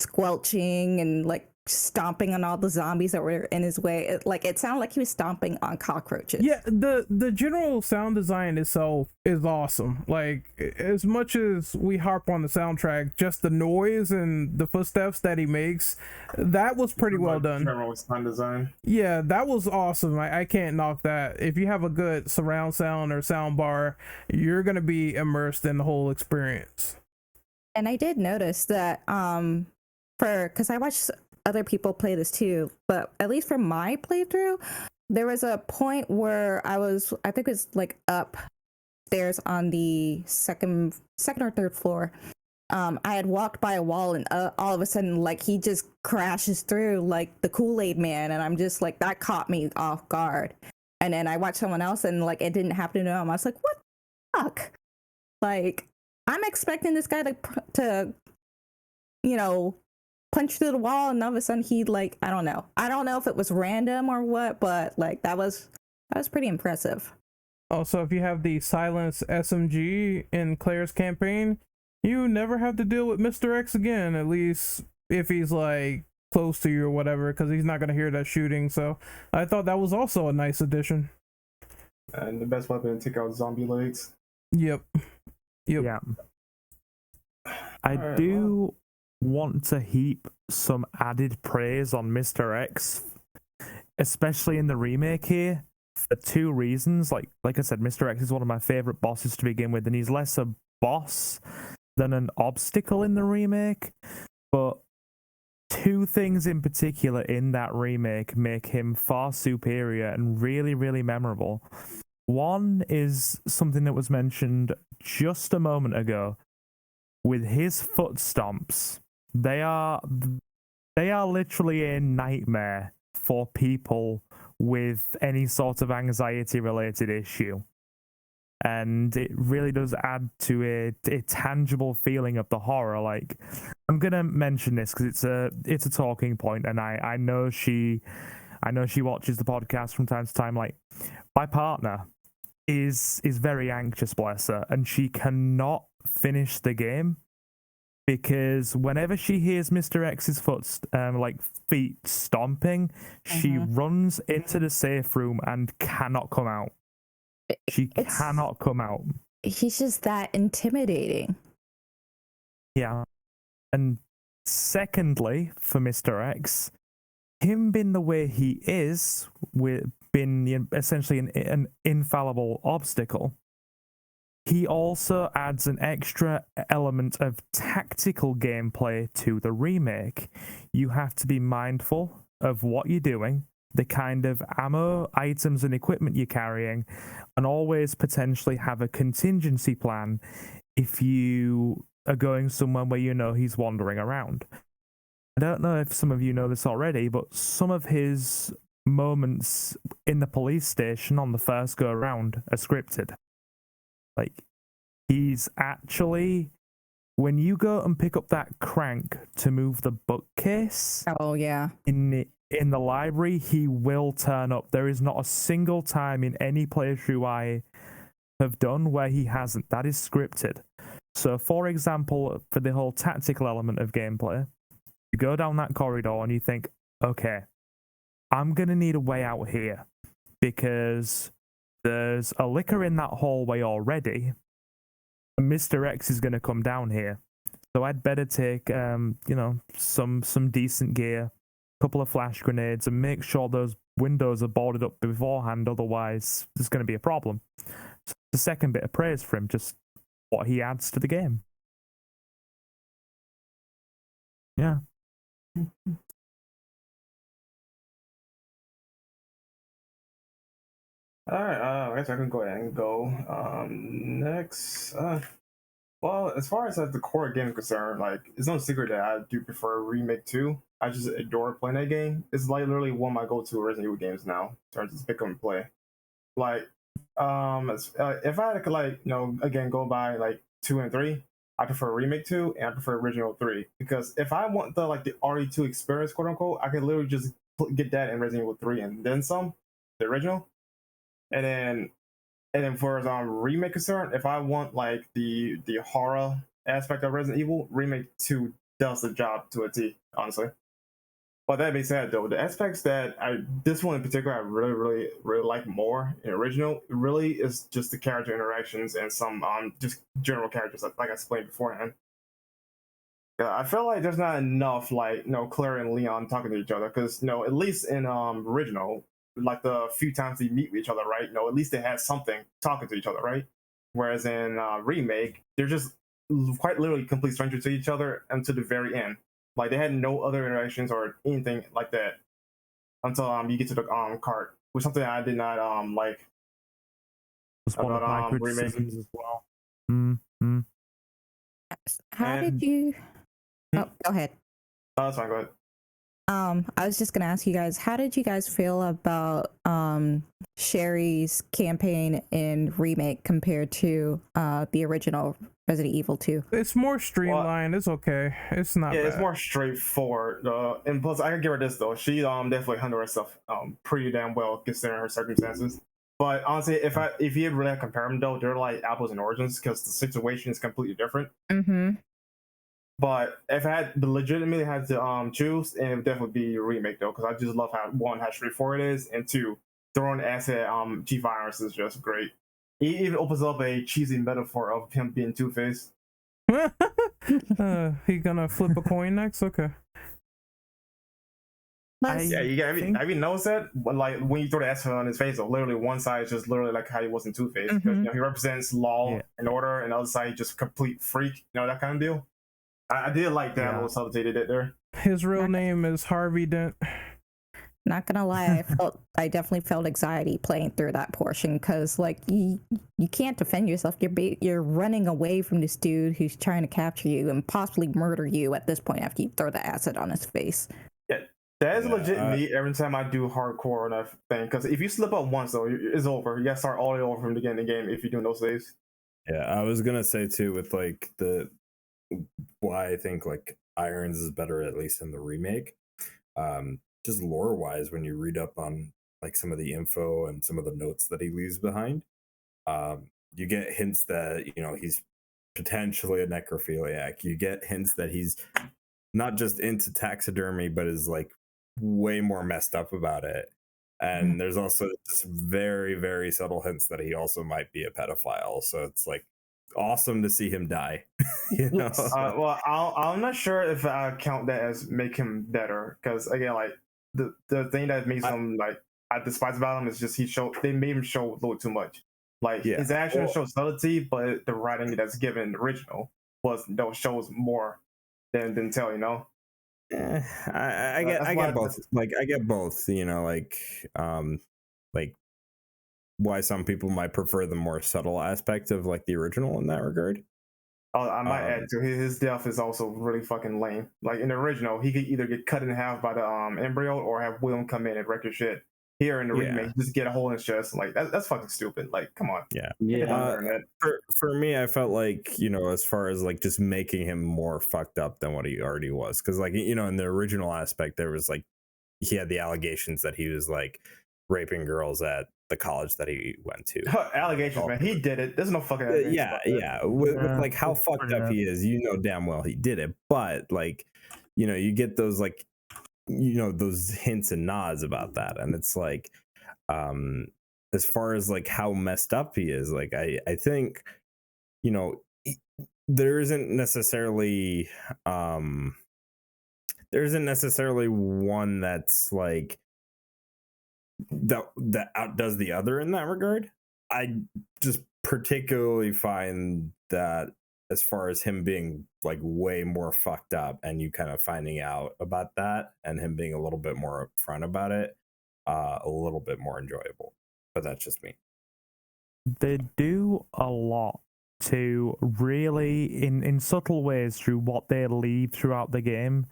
squelching and stomping on all the zombies that were in his way. It sounded like he was stomping on cockroaches. Yeah, the general sound design itself is awesome. As much as we harp on the soundtrack, just the noise and the footsteps that he makes, that was pretty well done. General sound design. Yeah, that was awesome. I can't knock that. If you have a good surround sound or sound bar, you're gonna be immersed in the whole experience. And I did notice that because I watched other people play this too, but at least for my playthrough, there was a point where I think it was upstairs on the second or third floor. I had walked by a wall, and all of a sudden he just crashes through the Kool-Aid man, and I'm just that caught me off guard. And then I watched someone else, and it didn't happen to them. I was like, what the fuck? I'm expecting this guy to punch through the wall, and all of a sudden he I don't know if it was random or what, but that was pretty impressive. Also, if you have the silence SMG in Claire's campaign, you never have to deal with Mr. X again, at least if he's close to you or whatever, because he's not going to hear that shooting. So I thought that was also a nice addition. And the best weapon to take out zombie legs. Yep. Yeah. I do want to heap some added praise on Mr. X, especially in the remake here, for two reasons. Like I said, Mr. X is one of my favorite bosses to begin with, and he's less a boss than an obstacle in the remake. But two things in particular in that remake make him far superior and really, really memorable. One is something that was mentioned just a moment ago. With his foot stomps, they are literally a nightmare for people with any sort of anxiety related issue. And it really does add to a tangible feeling of the horror. I'm gonna mention this because it's a talking point, and I know she watches the podcast from time to time. My partner is very anxious, bless her, and she cannot finish the game because whenever she hears Mr. X's feet stomping, she runs into the safe room and cannot come out. Cannot come out. He's just that intimidating. Yeah. And Secondly, for Mr. X, him being the way he is, with being essentially an infallible obstacle, he also adds an extra element of tactical gameplay to the remake. You have to be mindful of what you're doing, the kind of ammo, items, and equipment you're carrying, and always potentially have a contingency plan if you are going somewhere where you know he's wandering around. I don't know if some of you know this already, but some of his moments in the police station on the first go around are scripted. Like, he's actually, when you go and pick up that crank to move the bookcase Oh yeah. in the library, he will turn up. There is not a single time in any playthrough I have done where he hasn't. That is scripted. So, for example, for the whole tactical element of gameplay, you go down that corridor and you think, okay, I'm going to need a way out here because there's a liquor in that hallway already. Mr. X is going to come down here. So I'd better take, some decent gear, a couple of flash grenades, and make sure those windows are boarded up beforehand. Otherwise, there's going to be a problem. So the second bit of praise for him, just what he adds to the game. Yeah. All right, I guess I can go ahead and go next. Well, as far as like the core game is concerned, like it's no secret that I do prefer Remake 2. I just adore playing that game. It's like literally one of my go-to Resident Evil games now in terms of pick up and play. Like, if I could again go by like 2 and 3, I prefer Remake 2 and I prefer Original 3 because if I want the RE2 experience, quote unquote, I can literally just get that in Resident Evil 3 and then some, the original. And then for remake concern, if I want like the horror aspect of Resident Evil, Remake 2 does the job to a T, honestly. But that being said, though, the aspects that this one in particular I really like more in original really is just the character interactions and some just general characters like I explained beforehand. Yeah, I feel like there's not enough Claire and Leon talking to each other because at least in original, like the few times they meet with each other, right? At least they had something talking to each other, right? Whereas in Remake, they're just quite literally complete strangers to each other until the very end. Like they had no other interactions or anything like that until you get to the cart, which is something I did not like. It's one of my criticisms as well. Mm-hmm. How did you? Oh, go ahead. Oh, that's fine. Go ahead. I was just gonna ask you guys, how did you guys feel about Sherry's campaign in Remake compared to the original Resident Evil 2? It's more streamlined. It's okay. It's not bad. It's more straightforward. And plus, I can give her this though. She definitely handled herself pretty damn well considering her circumstances. But honestly, if you really have to compare them though, they're like apples and oranges because the situation is completely different. Mm-hmm. But if I legitimately had to choose, it would definitely be Remake though, because I just love how straightforward it is, and two, throwing acid G virus is just great. He even opens up a cheesy metaphor of him being Two-Faced. He gonna flip a coin next? Okay. Have you noticed that? Like when you throw the acid on his face, though, literally one side is just literally like how he was in Two-Faced. Mm-hmm. He represents law and order, and the other side just complete freak. That kind of deal. I did like that little subtlety they did there. His real name is Harvey Dent. Not gonna lie, I definitely felt anxiety playing through that portion because you can't defend yourself. You're running away from this dude who's trying to capture you and possibly murder you at this point after you throw the acid on his face. Yeah, that is legit me every time I do hardcore on that thing. Because if you slip up once, though, it's over. You gotta start all the way over from the beginning of the game if you're doing those saves. Yeah, I was gonna say too with like why I think like Irons is better, at least in the remake. Just lore wise, when you read up on like some of the info and some of the notes that he leaves behind, you get hints that he's potentially a necrophiliac. You get hints that he's not just into taxidermy, but is like way more messed up about it. And there's also just very, very subtle hints that he also might be a pedophile. So it's like awesome to see him die. You know? Well, I'm not sure if I count that as make him better, because again, like the thing that makes him like I despise about him is just they made him show a little too much. Like his action shows subtlety, but the writing that's given in the original shows more than tell, you know. I get both. Like I get both. You know, like why some people might prefer the more subtle aspect of like the original in that regard. Oh, I might add to his death is also really fucking lame. Like in the original, he could either get cut in half by the embryo or have William come in and wreck your shit. Here in the remake, just get a hole in his chest. Like that's fucking stupid. Like, come on. Yeah. For me, I felt like, you know, as far as like just making him more fucked up than what he already was, because like, you know, in the original aspect, there was like he had the allegations that he was like raping girls at the college that he went to. Allegations, man. He did it. There's no fucking with like how fucked up he is, you know damn well he did it. But like, you know, you get those like, you know, those hints and nods about that, and it's like, as far as like how messed up he is, like I think, you know, there isn't necessarily one that's like that outdoes the other in that regard. I just particularly find that as far as him being like way more fucked up and you kind of finding out about that and him being a little bit more upfront about it, a little bit more enjoyable. But that's just me. They do a lot to really, in subtle ways, through what they leave throughout the game,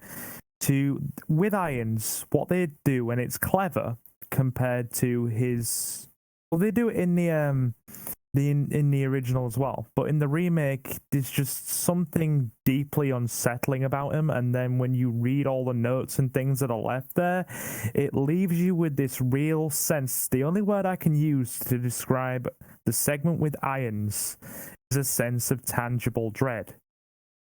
with Irons, what they do, and it's clever compared to his. Well, they do it in the original as well, but in the remake, there's just something deeply unsettling about him. And then when you read all the notes and things that are left there, it leaves you with this real sense. The only word I can use to describe the segment with Irons is a sense of tangible dread.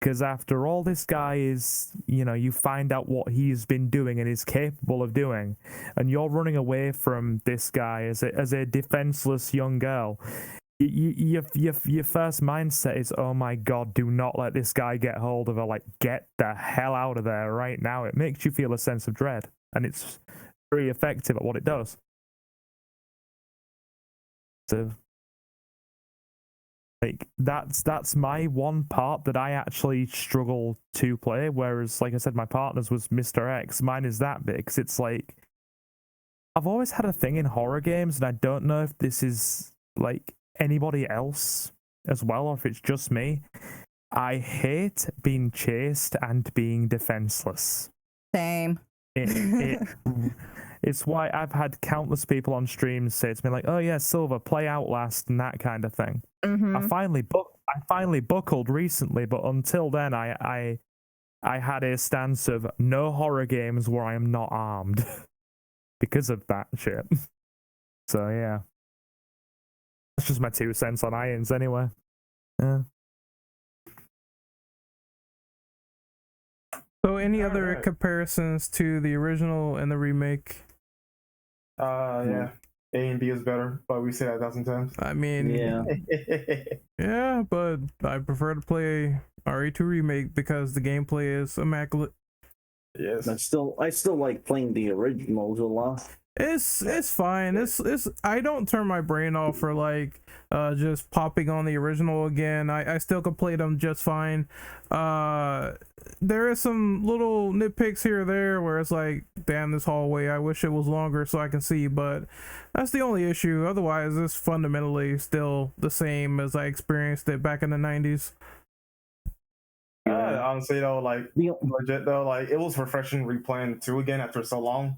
Because after all, this guy is, you know, you find out what he's been doing and is capable of doing, and you're running away from this guy as a defenseless young girl. Your first mindset is, oh my god, do not let this guy get hold of her. Like, get the hell out of there right now. It makes you feel a sense of dread, and it's very effective at what it does. So, like, that's my one part that I actually struggle to play, whereas, like I said, my partner's was Mr. X. Mine is that bit, because it's like, I've always had a thing in horror games, and I don't know if this is, like, anybody else as well, or if it's just me. I hate being chased and being defenseless. Same. It's why I've had countless people on streams say to me like, "Oh yeah, Silver, play Outlast," and that kind of thing. Mm-hmm. I finally buckled recently, but until then, I had a stance of no horror games where I am not armed because of that shit. So yeah, that's just my 2 cents on Irons anyway. Yeah. So, any other comparisons to the original and the remake? Yeah, A and B is better, but we say that 1,000 times. I mean, yeah, but I prefer to play RE2 remake because the gameplay is immaculate. Yes, I still like playing the originals a lot. It's fine. It's I don't turn my brain off for like just popping on the original again. I still can play them just fine. There is some little nitpicks here or there where it's like, damn, this hallway, I wish it was longer so I can see, but that's the only issue. Otherwise, it's fundamentally still the same as I experienced it back in the 90s. Honestly though, like legit though, like it was refreshing replaying 2 again after so long.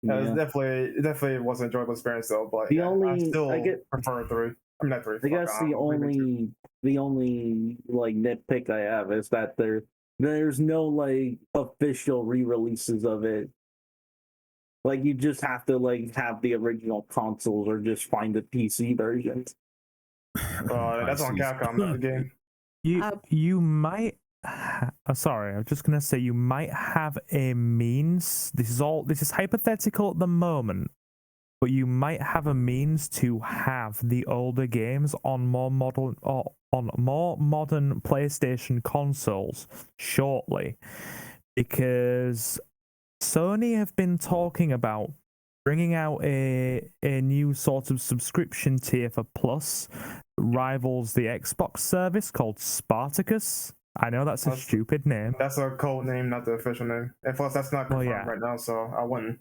It definitely was an enjoyable experience though, but I still prefer 3. I mean, not 3. I guess the only like nitpick I have is that there's no like official re-releases of it. Like you just have to like have the original consoles or just find the PC versions. That's on Capcom, not the game. You might. Sorry, I was just gonna say you might have a means. This is hypothetical at the moment, but you might have a means to have the older games on more modern PlayStation consoles shortly, because Sony have been talking about bringing out a new sort of subscription tier for Plus, rivals the Xbox service called Spartacus. I know that's a stupid name. That's a code name, not the official name. And plus, that's not confirmed right now, so I wouldn't.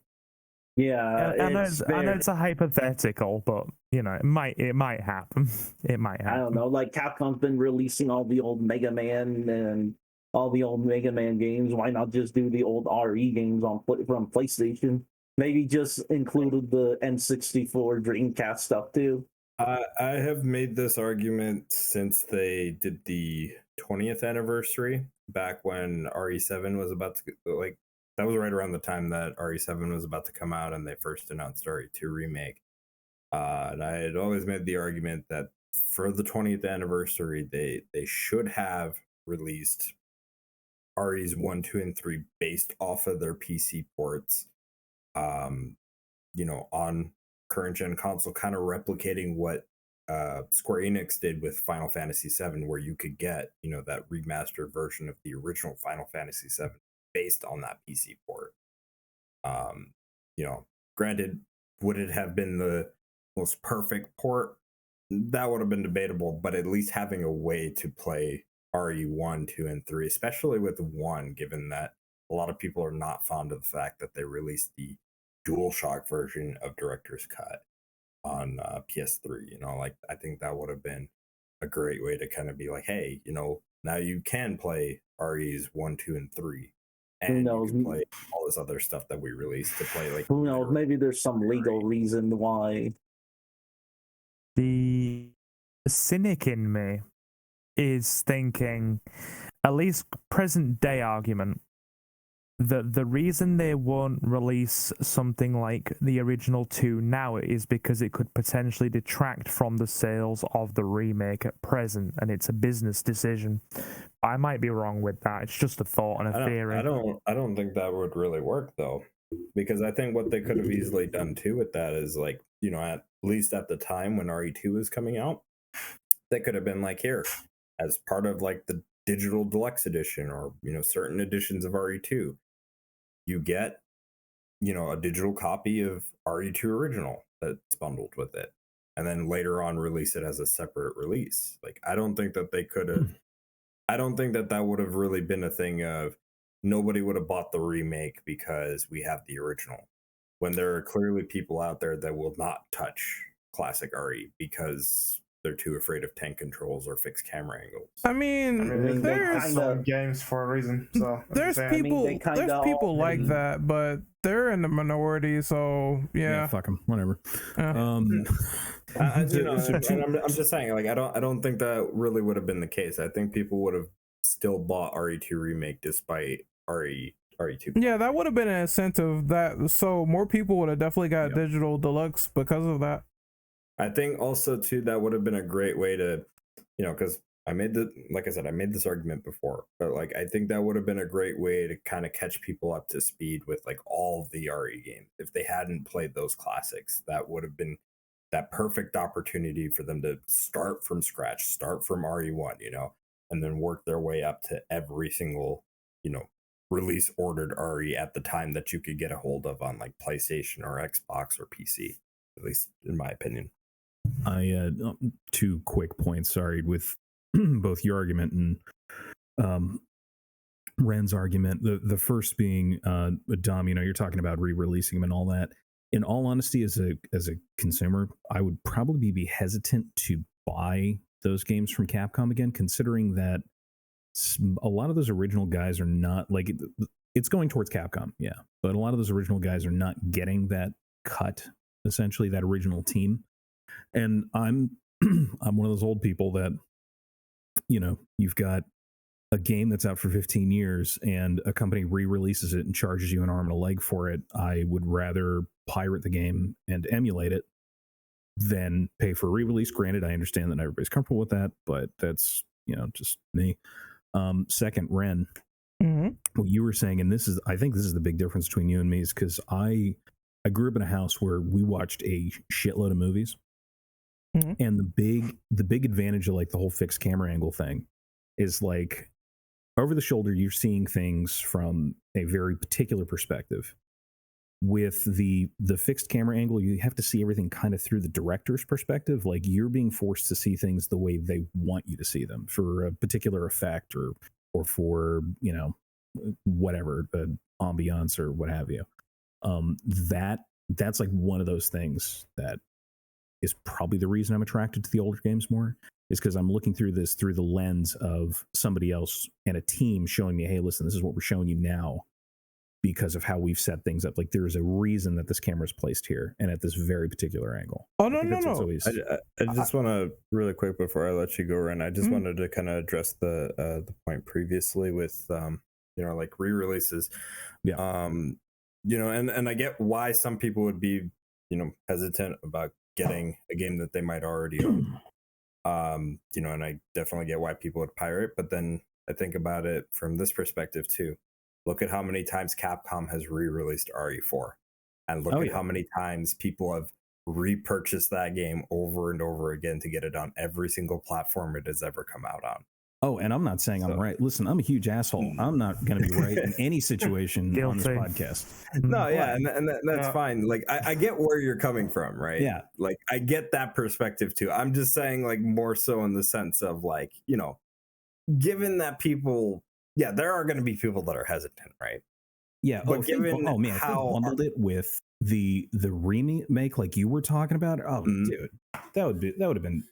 Yeah, I know it's a hypothetical, but you know, it might happen. It might happen. I don't know. Like Capcom's been releasing all the old Mega Man and all the old Mega Man games. Why not just do the old RE games from PlayStation? Maybe just included the N64 Dreamcast stuff too. I have made this argument since they did the 20th anniversary, back when RE7 was about to, like, that was right around the time that RE7 was about to come out and they first announced RE2 Remake. And I had always made the argument that for the 20th anniversary, they should have released REs 1, 2, and 3 based off of their PC ports, you know, on current gen console, kind of replicating what Square Enix did with Final Fantasy VII, where you could get, you know, that remastered version of the original Final Fantasy VII based on that PC port. You know, granted, would it have been the most perfect port? That would have been debatable, but at least having a way to play RE1, 2, and 3, especially with 1, given that a lot of people are not fond of the fact that they released the DualShock version of Director's Cut on PS3. You know, like, I think that would have been a great way to kind of be like, hey, you know, now you can play REs 1, 2, and 3, and you can play all this other stuff that we released to play. Like, who knows? Maybe there's some legal reason why. The cynic in me is thinking, at least present day argument, that the reason they won't release something like the original 2 now is because it could potentially detract from the sales of the remake at present, and it's a business decision. I might be wrong with that. It's just a thought and a theory. I don't think that would really work though, because I think what they could have easily done too with that is, like, you know, at least at the time when RE2 was coming out, they could have been like, here, as part of like the digital deluxe edition, or, you know, certain editions of RE2, you get, you know, a digital copy of RE2 original that's bundled with it, and then later on release it as a separate release. Like, I don't think that they could have, I don't think that that would have really been a thing of nobody would have bought the remake because we have the original, when there are clearly people out there that will not touch classic RE because they're too afraid of tank controls or fixed camera angles. I mean there's some games for a reason. So there's people, there's people like that, but they're in the minority. So yeah, fuck them, whatever. You know, and I'm just saying, like, I don't think that really would have been the case. I think people would have still bought RE2 Remake despite RE2. Yeah, that would have been an incentive, that so more people would have definitely got digital deluxe because of that. I think also too that would have been a great way to, you know, because I made this argument before, but like, I think that would have been a great way to kind of catch people up to speed with like all the RE games. If they hadn't played those classics, that would have been that perfect opportunity for them to start from scratch, start from RE1, you know, and then work their way up to every single, you know, release ordered RE at the time that you could get a hold of on like PlayStation or Xbox or PC, at least in my opinion. I 2 quick points, sorry, with both your argument and Ren's argument. The first being, Dom, you know, you're talking about re-releasing them and all that. In all honesty, as a consumer, I would probably be hesitant to buy those games from Capcom again, considering that a lot of those original guys are not, like, it's going towards Capcom, yeah, but a lot of those original guys are not getting that cut, essentially, that original team. And I'm one of those old people that, you know, you've got a game that's out for 15 years and a company re-releases it and charges you an arm and a leg for it. I would rather pirate the game and emulate it than pay for a re-release. Granted, I understand that not everybody's comfortable with that, but that's, you know, just me. Second, Ren, what you were saying, and I think this is the big difference between you and me, is because I I grew up in a house where we watched a shitload of movies, and the big advantage of like the whole fixed camera angle thing is like over the shoulder you're seeing things from a very particular perspective. With the fixed camera angle, you have to see everything kind of through the director's perspective. Like you're being forced to see things the way they want you to see them for a particular effect or for, you know, whatever, ambiance or what have you. That's like one of those things that is probably the reason I'm attracted to the older games more, is because I'm looking through this through the lens of somebody else and a team showing me, hey, listen, this is what we're showing you now because of how we've set things up. Like there's a reason that this camera is placed here and at this very particular angle. Oh, no. I just want to really quick before I let you go, Ren. I just wanted to kind of address the point previously with you know, like re-releases. Yeah. You know, and I get why some people would be, you know, hesitant about getting a game that they might already own. You know, and I definitely get why people would pirate, but then I think about it from this perspective too. Look at how many times Capcom has re-released RE4, and look at how many times people have repurchased that game over and over again to get it on every single platform it has ever come out on. Oh, and I'm not saying I'm right. Listen, I'm a huge asshole. I'm not going to be right in any situation on this podcast. No, yeah, and that's fine. Like, I get where you're coming from, right? Yeah. Like, I get that perspective too. I'm just saying, like, more so in the sense of, like, you know, given that people, yeah, there are going to be people that are hesitant, right? Yeah. But given how if they bundled it with the remake, like you were talking about, dude, that would have been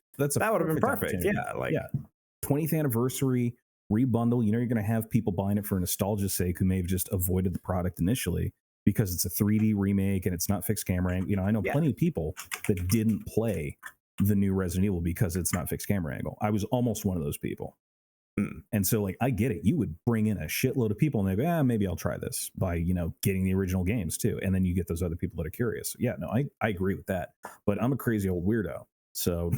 perfect. Yeah, like 20th anniversary rebundle. You know, you're going to have people buying it for nostalgia's sake who may have just avoided the product initially because it's a 3D remake and it's not fixed camera. You know, I know plenty of people that didn't play the new Resident Evil because it's not fixed camera angle. I was almost one of those people. And so, like, I get it. You would bring in a shitload of people and they go, maybe I'll try this by, you know, getting the original games too. And then you get those other people that are curious. Yeah, no, I agree with that. But I'm a crazy old weirdo. So,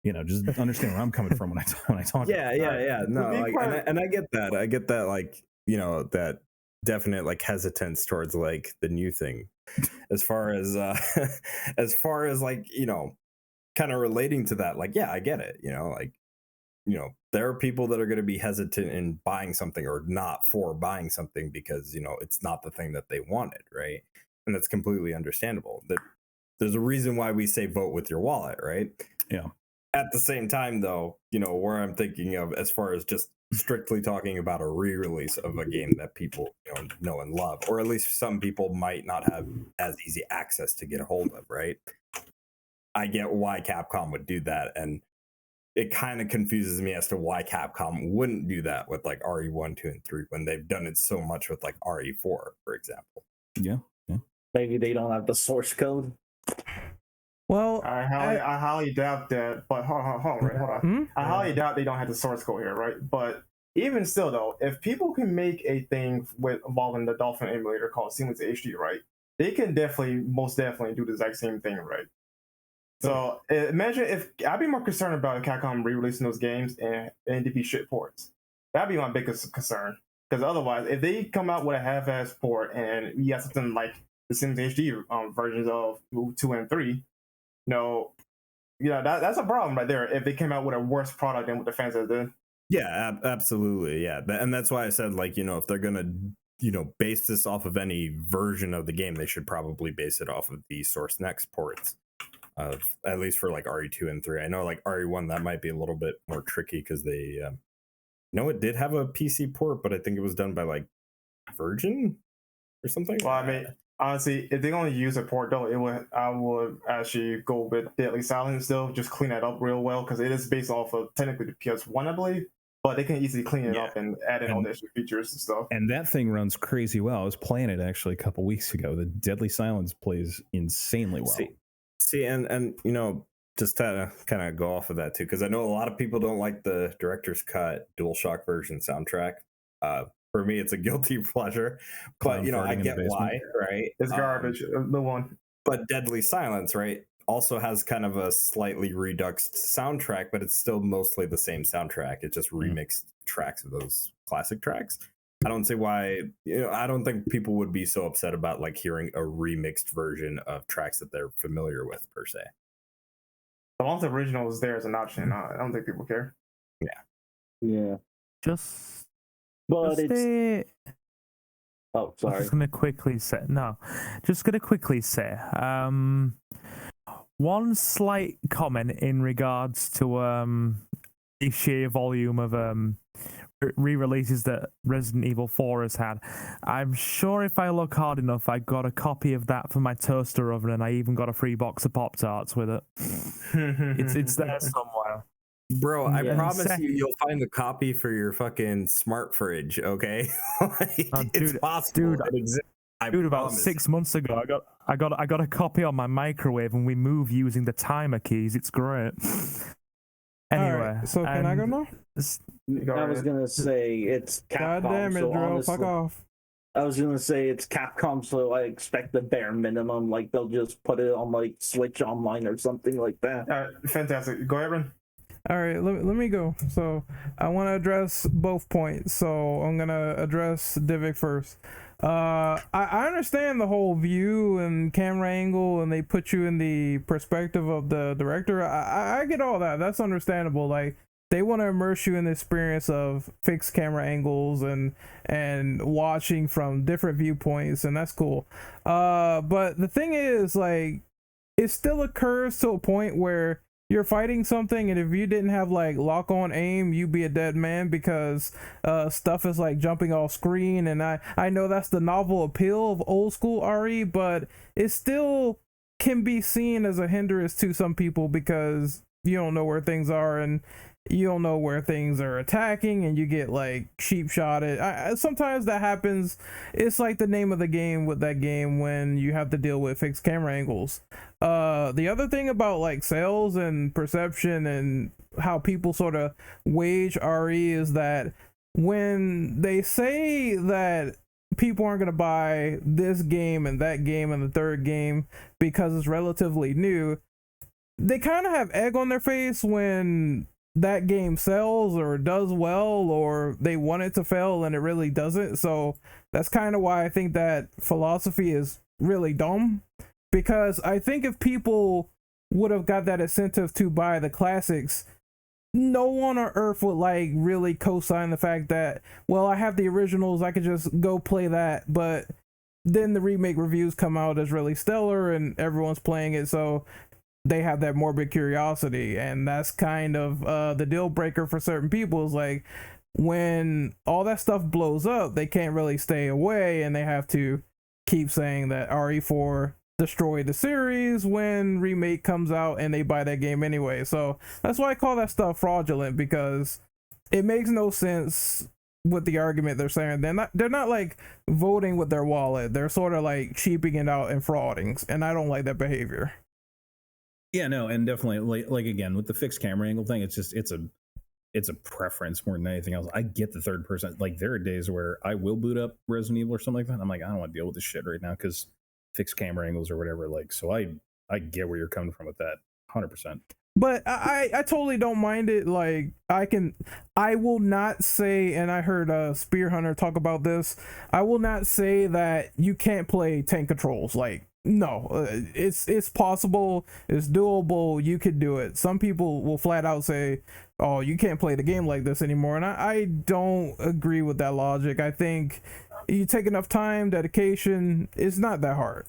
you know, just understand where I'm coming from when I talk. Yeah. No, like, and I get that. I get that, like, you know, that definite, like, hesitance towards, like, the new thing. As far as, like, you know, kind of relating to that, like, yeah, I get it. You know, like, you know, there are people that are going to be hesitant in buying something or not for buying something because, you know, it's not the thing that they wanted, right? And that's completely understandable. There's a reason why we say vote with your wallet, right? Yeah. At the same time, though, you know, where I'm thinking of as far as just strictly talking about a re-release of a game that people, you know and love, or at least some people might not have as easy access to get a hold of, right? I get why Capcom would do that, and it kind of confuses me as to why Capcom wouldn't do that with like RE1, 2, and 3 when they've done it so much with like RE4, for example. Yeah. Maybe they don't have the source code. Well, I highly doubt that. But hold on. I highly doubt they don't have the source code here, right? But even still, though, if people can make a thing involving the Dolphin emulator called Seamless HD, right? They can most definitely do the exact same thing, right? So imagine if I'd be more concerned about Capcom re-releasing those games and to be shit ports. That'd be my biggest concern. Because otherwise, if they come out with a half-ass port and you have something like the Sims HD versions of 2 and 3, that's a problem right there. If they came out with a worse product than what the fans have done. Yeah, absolutely. Yeah, and that's why I said, like, you know, if they're gonna, you know, base this off of any version of the game, they should probably base it off of the Source Next ports. At least for like RE2 and 3. I know like RE1 that might be a little bit more tricky because they it did have a PC port, but I think it was done by like Virgin or something. Well, I mean, honestly, if they only use a port though, I would actually go with Deadly Silence still, just clean that up real well because it is based off of technically the PS1, I believe. But they can easily clean it up and add in all the extra features and stuff. And that thing runs crazy well. I was playing it actually a couple weeks ago. The Deadly Silence plays insanely well. See, and you know, just to kind of go off of that too, because I know a lot of people don't like the director's cut DualShock version soundtrack. For me, it's a guilty pleasure, but you know, I get why, right? It's garbage. The one, but Deadly Silence, right, also has kind of a slightly reduxed soundtrack, but it's still mostly the same soundtrack. It just remixed tracks of those classic tracks. I don't see why. I don't think people would be so upset about like hearing a remixed version of tracks that they're familiar with per se. The long original is there as an option. I don't think people care. Yeah, Just, but just it's. Oh, I'm sorry. just gonna quickly say one slight comment in regards to the sheer volume of re-releases that Resident Evil 4 has had. I'm sure if I look hard enough, I got a copy of that for my toaster oven, and I even got a free box of Pop-Tarts with it. It's there somewhere. Bro, I Yeah. promise you'll find a copy for your fucking smart fridge. Okay, like, Oh, it's dude, possible. dude, It exists. Dude, about 6 months ago, I got a copy on my microwave, and we move using the timer keys. It's great. Anyway, Alright, so can I go now? I was gonna say it's Capcom. God damn it, so Drill. honestly, Fuck off. I was gonna say it's Capcom, so I expect the bare minimum. Like they'll just put it on like Switch Online or something like that. All right, fantastic. Go ahead, Ren. All right, let me go. So I want to address both points. So I'm gonna address Divik first. I understand the whole view and camera angle, and they put you in the perspective of the director. I get all that. That's understandable. Like they want to immerse you in the experience of fixed camera angles and watching from different viewpoints, and that's cool. But the thing is, like, it still occurs to a point where you're fighting something, and if you didn't have like lock on aim, you'd be a dead man because stuff is like jumping off screen. And I know that's the novel appeal of old school RE, but it still can be seen as a hindrance to some people because you don't know where things are and you don't know where things are attacking, and you get like sheep shotted. Sometimes that happens. It's like the name of the game with that game when you have to deal with fixed camera angles. The other thing about like sales and perception and how people sort of wage RE is that when they say that people aren't going to buy this game and that game and the third game because it's relatively new, they kind of have egg on their face when that game sells or does well, or they want it to fail and it really doesn't. So that's kind of why I think that philosophy is really dumb, because I think if people would have got that incentive to buy the classics, no one on earth would like really co-sign the fact that, well, I have the originals, I could just go play that. But then the remake reviews come out as really stellar and everyone's playing it, so they have that morbid curiosity, and that's kind of the deal breaker for certain people. Is like when all that stuff blows up, they can't really stay away, and they have to keep saying that RE4 destroyed the series when Remake comes out, and they buy that game anyway. So that's why I call that stuff fraudulent, because it makes no sense with the argument they're saying. They're not like voting with their wallet. They're sort of like cheaping it out and frauding, and I don't like that behavior. Yeah, no, and definitely like again with the fixed camera angle thing, it's a preference more than anything else. I get the third person. Like there are days where I will boot up Resident Evil or something like that. I'm like, I don't want to deal with this shit right now because fixed camera angles or whatever. Like, so I get where you're coming from with that, 100%. But I totally don't mind it. Like I will not say, and I heard Spear Hunter talk about this, I will not say that you can't play tank controls. Like, no, it's possible, it's doable, you could do it. Some people will flat out say, oh, you can't play the game like this anymore, and I don't agree with that logic. I think you take enough time, dedication, it's not that hard.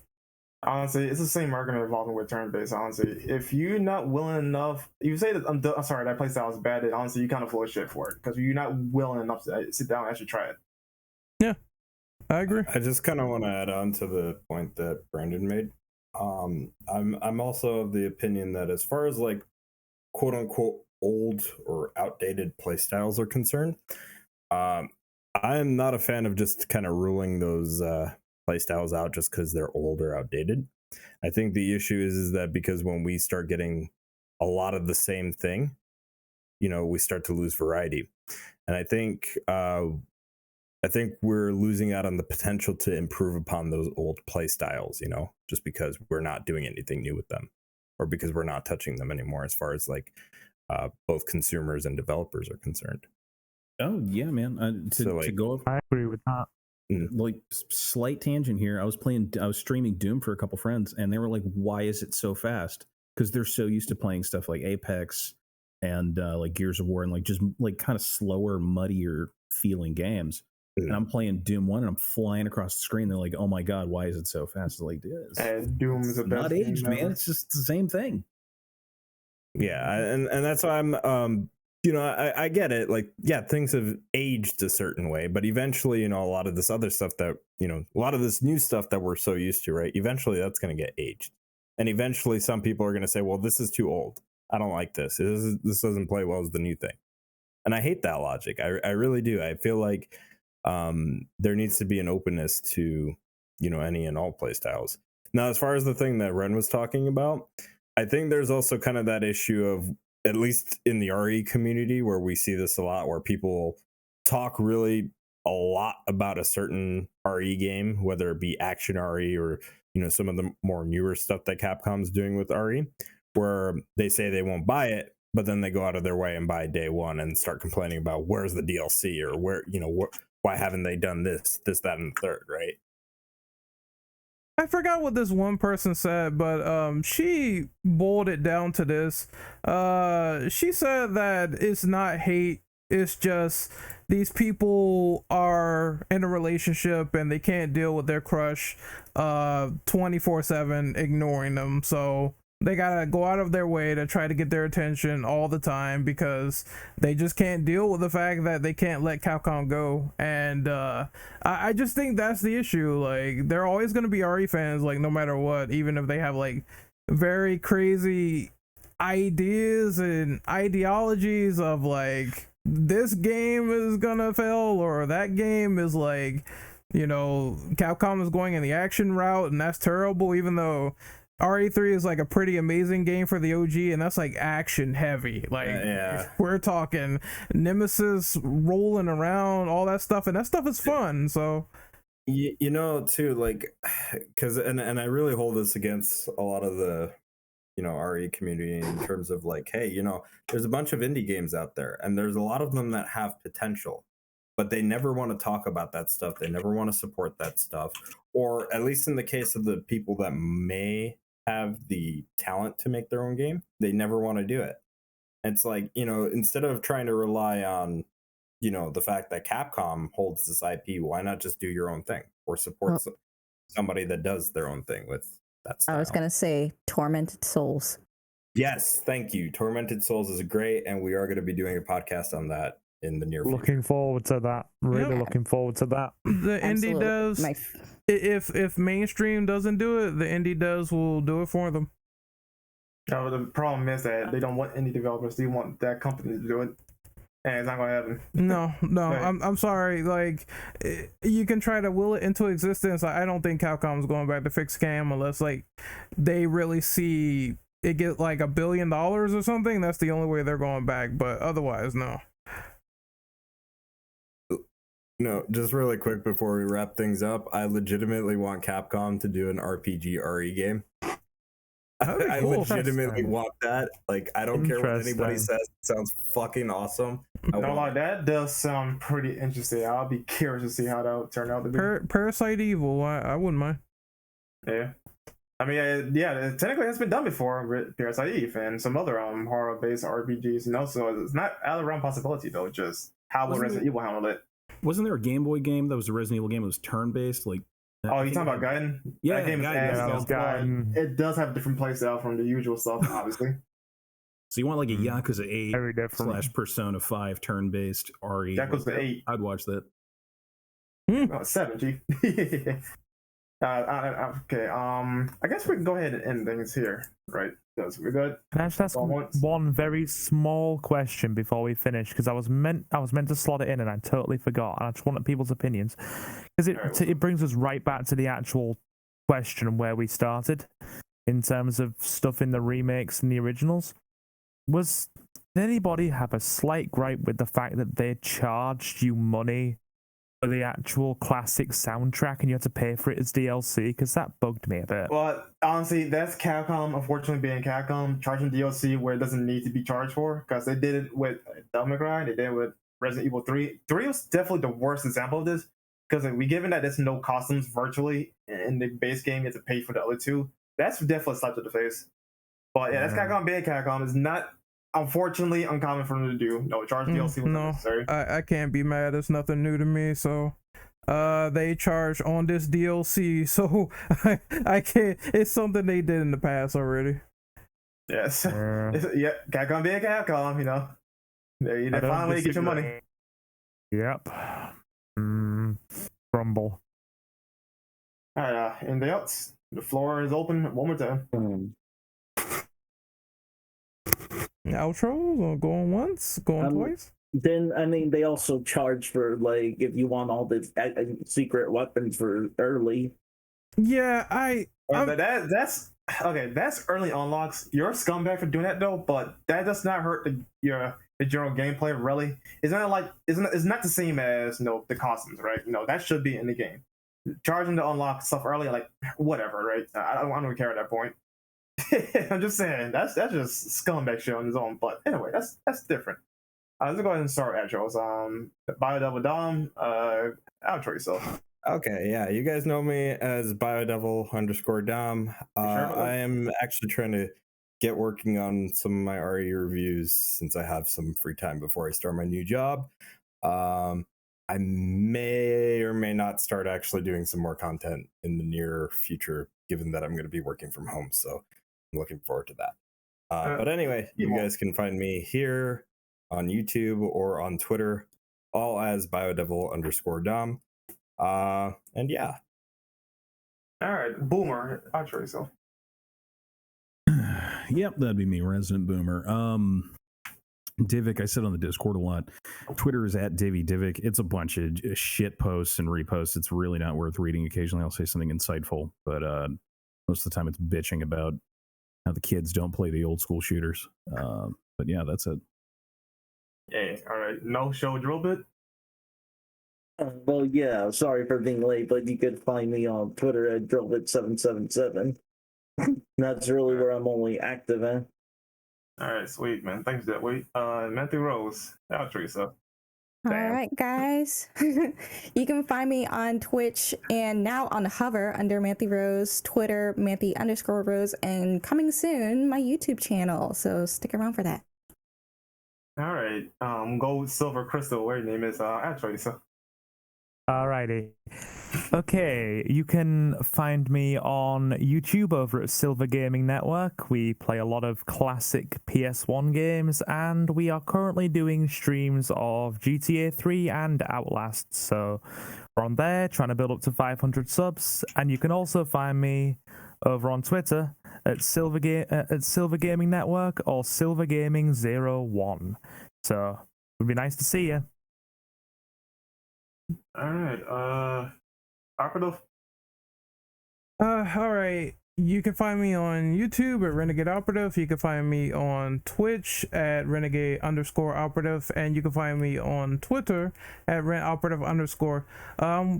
Honestly, it's the same argument involving with turn-based. Honestly, if you're not willing enough, you say that I'm sorry, that playstyle is bad, and honestly, you kind of full of shit for it because you're not willing enough to sit down and actually try it. Yeah, I agree. I just kind of want to add on to the point that Brandon made. I'm also of the opinion that as far as like quote unquote old or outdated playstyles are concerned, I am not a fan of just kind of ruling those playstyles out just because they're old or outdated. I think the issue is that because when we start getting a lot of the same thing, we start to lose variety, and I think we're losing out on the potential to improve upon those old play styles, just because we're not doing anything new with them, or because we're not touching them anymore as far as like both consumers and developers are concerned. Oh yeah, man. To go over, I agree with that. Like, slight tangent here. I was streaming Doom for a couple friends, and they were like, "Why is it so fast?" Because they're so used to playing stuff like Apex and like Gears of War and like just like kind of slower, muddier feeling games. And I'm playing Doom 1 and I'm flying across the screen. They're like, "Oh my god, why is it so fast?" I'm like, dude, Doom is the best not aged, game man. ever. It's just the same thing. Yeah, and that's why I'm you know, I get it. Like, yeah, things have aged a certain way, but eventually, you know, a lot of this other stuff that, you know, a lot of this new stuff that we're so used to, right? Eventually that's going to get aged. And eventually some people are going to say, well, this is too old. I don't like this. This doesn't play well as the new thing. And I hate that logic. I really do. I feel like there needs to be an openness to, you know, any and all play styles. Now, as far as the thing that Ren was talking about, I think there's also kind of that issue of, at least in the RE community, where we see this a lot, where people talk really a lot about a certain RE game, whether it be action RE or, you know, some of the more newer stuff that Capcom's doing with RE, where they say they won't buy it, but then they go out of their way and buy day one and start complaining about where's the DLC, or where, you know, why haven't they done this, that, and the third, right? I forgot what this one person said, but she boiled it down to this. She said that it's not hate, it's just these people are in a relationship and they can't deal with their crush 24/7 ignoring them. So they gotta go out of their way to try to get their attention all the time because they just can't deal with the fact that they can't let Capcom go. And I just think that's the issue. Like, they're always gonna be RE fans, like, no matter what, even if they have like very crazy ideas and ideologies of like, this game is gonna fail, or that game is like, you know, Capcom is going in the action route and that's terrible, even though RE3 is like a pretty amazing game for the OG, and that's like action heavy. Like, yeah, we're talking Nemesis rolling around, all that stuff, and that stuff is fun. So, you know, too, like, because and I really hold this against a lot of the, you know, RE community in terms of like, hey, you know, there's a bunch of indie games out there, and there's a lot of them that have potential, but they never want to talk about that stuff. They never want to support that stuff, or at least in the case of the people that may have the talent to make their own game, they never want to do it. It's like, you know, instead of trying to rely on, you know, the fact that Capcom holds this IP, why not just do your own thing or support somebody that does their own thing with that style? I was gonna say Tormented Souls. Yes, thank you. Tormented Souls is great, and we are going to be doing a podcast on that in the near future. Looking forward to that. Really looking forward to that. The indie devs, if mainstream doesn't do it, the indie devs will do it for them. No, the problem is that they don't want indie developers. They want that company to do it, and it's not gonna happen. No, Right. I'm sorry. Like, you can try to will it into existence. I don't think Capcom's going back to fix Scam unless like they really see it get like $1 billion or something. That's the only way they're going back. But otherwise, no. No, just really quick before we wrap things up, I legitimately want Capcom to do an RPG RE game. I legitimately want that. Like, I don't care what anybody says. It sounds fucking awesome. No, like that does sound pretty interesting. I'll be curious to see how that would turn out to be. Parasite Evil, I wouldn't mind. Yeah. I mean, yeah, technically it's been done before with Parasite Eve and some other horror-based RPGs, you know, so it's not out of the realm possibility, though, just how will Resident Evil handle it. Wasn't there a Game Boy game that was a Resident Evil game that was turn-based? Like, oh, you talking about Gaiden? Yeah, that game is ass, Gaiden. It does have a different play style from the usual stuff, obviously. So you want like a Yakuza 8 Very different. / Persona 5 turn-based RE? Yakuza 8. I'd watch that. 7, G. Okay, I guess we can go ahead and end things here, right? Because we're good. Can I just ask one very small question before we finish? Because I was meant to slot it in and I totally forgot. And I just wanted people's opinions because it brings us right back to the actual question where we started in terms of stuff in the remakes and the originals. Did anybody have a slight gripe with the fact that they charged you money for the actual classic soundtrack and you had to pay for it as DLC? Because that bugged me a bit. Well, honestly, that's Capcom, unfortunately being Capcom, charging DLC where it doesn't need to be charged for, because they did it with Devil May Cry, they did it with Resident Evil 3. 3 was definitely the worst example of this, because we given that there's no costumes virtually in the base game, you have to pay for the other two. That's definitely a slap to the face. But yeah, that's Capcom being Capcom. Is not, unfortunately, uncommon for them to do. No, charge DLC was necessary. I can't be mad. It's nothing new to me. So they charge on this DLC, so I can't. It's something they did in the past already. Yes. Yeah, Capcom being Capcom, you know. They finally get your money. Yep. Rumble. All right, anything else? The floor is open one more time. Outros or going once, going twice. Then I mean, they also charge for like if you want all the secret weapons for early. Yeah, but that's okay. That's early unlocks. You're a scumbag for doing that though, but that does not hurt the general gameplay. Really, it's not the same as the costumes, right? That should be in the game. Charging to unlock stuff early, like whatever, right? I don't care at that point. I'm just saying that's just scumbag shit on his own. But anyway, that's different. Let's go ahead and start outros. Biodevil Dom, outro yourself. Okay, yeah, you guys know me as Biodevil_Dom. I am actually trying to get working on some of my RE reviews since I have some free time before I start my new job. I may or may not start actually doing some more content in the near future, given that I'm going to be working from home. So I'm looking forward to that. But anyway, you guys can find me here on YouTube or on Twitter, all as Biodevil_Dom. And yeah. All right, Boomer, outro yourself. Yep, that'd be me, Resident Boomer. Divik, I said on the Discord a lot. Twitter is at DivvyDivik. It's a bunch of shit posts and reposts. It's really not worth reading. Occasionally I'll say something insightful, but most of the time it's bitching about how the kids don't play the old school shooters. But yeah, that's it. Yeah, all right. No show drill bit? Well, yeah, sorry for being late, but you could find me on Twitter at drillbit777. That's really where I'm only active in. All right, sweet, man. Thanks for that. Wait, Matthew Rose, outro yourself. All right, guys. You can find me on Twitch and now on Hover under Matthew Rose, Twitter, Matthew_Rose, and coming soon, my YouTube channel. So stick around for that. All right. Gold, silver, crystal, where your name is, outro yourself. Alrighty. Okay, you can find me on YouTube over at Silver Gaming Network. We play a lot of classic PS1 games, and we are currently doing streams of GTA 3 and Outlast. So we're on there trying to build up to 500 subs, and you can also find me over on Twitter at Silver Gaming Network or Silver Gaming 01. So it would be nice to see you. All right, Operative. All right. You can find me on YouTube at Renegade Operative. You can find me on Twitch at Renegade_Operative, and you can find me on Twitter at RentOperative_.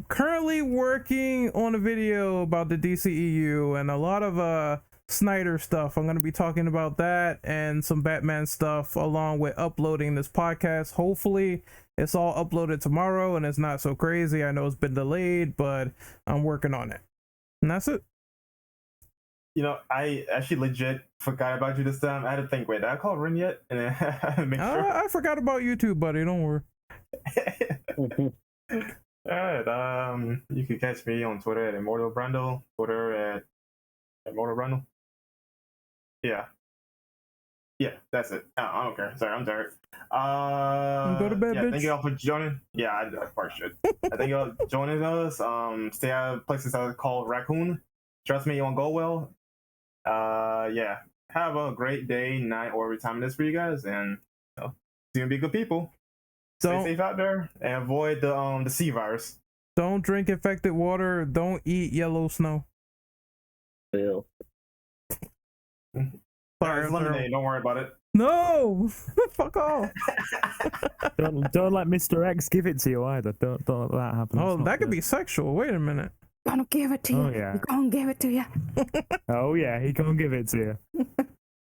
Currently working on a video about the DCEU and a lot of Snyder stuff. I'm going to be talking about that and some Batman stuff along with uploading this podcast. Hopefully it's all uploaded tomorrow and it's not so crazy. I know it's been delayed, but I'm working on it. And that's it. I actually legit forgot about you this time. I had to think, wait, did I call Ren yet? And then make sure. I forgot about you too, buddy. Don't worry. All right. You can catch me on Twitter at Immortal Brundle, Twitter at Immortal Brundle. Yeah, that's it. I don't care. Sorry, I'm tired. Go to bed, bitch. Thank you all for joining. Yeah, I probably should. Thank you all for joining us. Stay out of places that are called Raccoon. Trust me, you won't go well. Yeah. Have a great day, night, or every time it is for you guys, and see and be good people. Stay safe out there and avoid the C virus. Don't drink infected water. Don't eat yellow snow. Bill. Sorry, it's lemonade. Don't worry about it. No, fuck off. don't let Mr. X give it to you either. Don't let that happen. Oh, that could be sexual. Wait a minute. Gonna give it to you. Oh, yeah. We're gonna give it to you. Oh yeah, he gonna give it to you.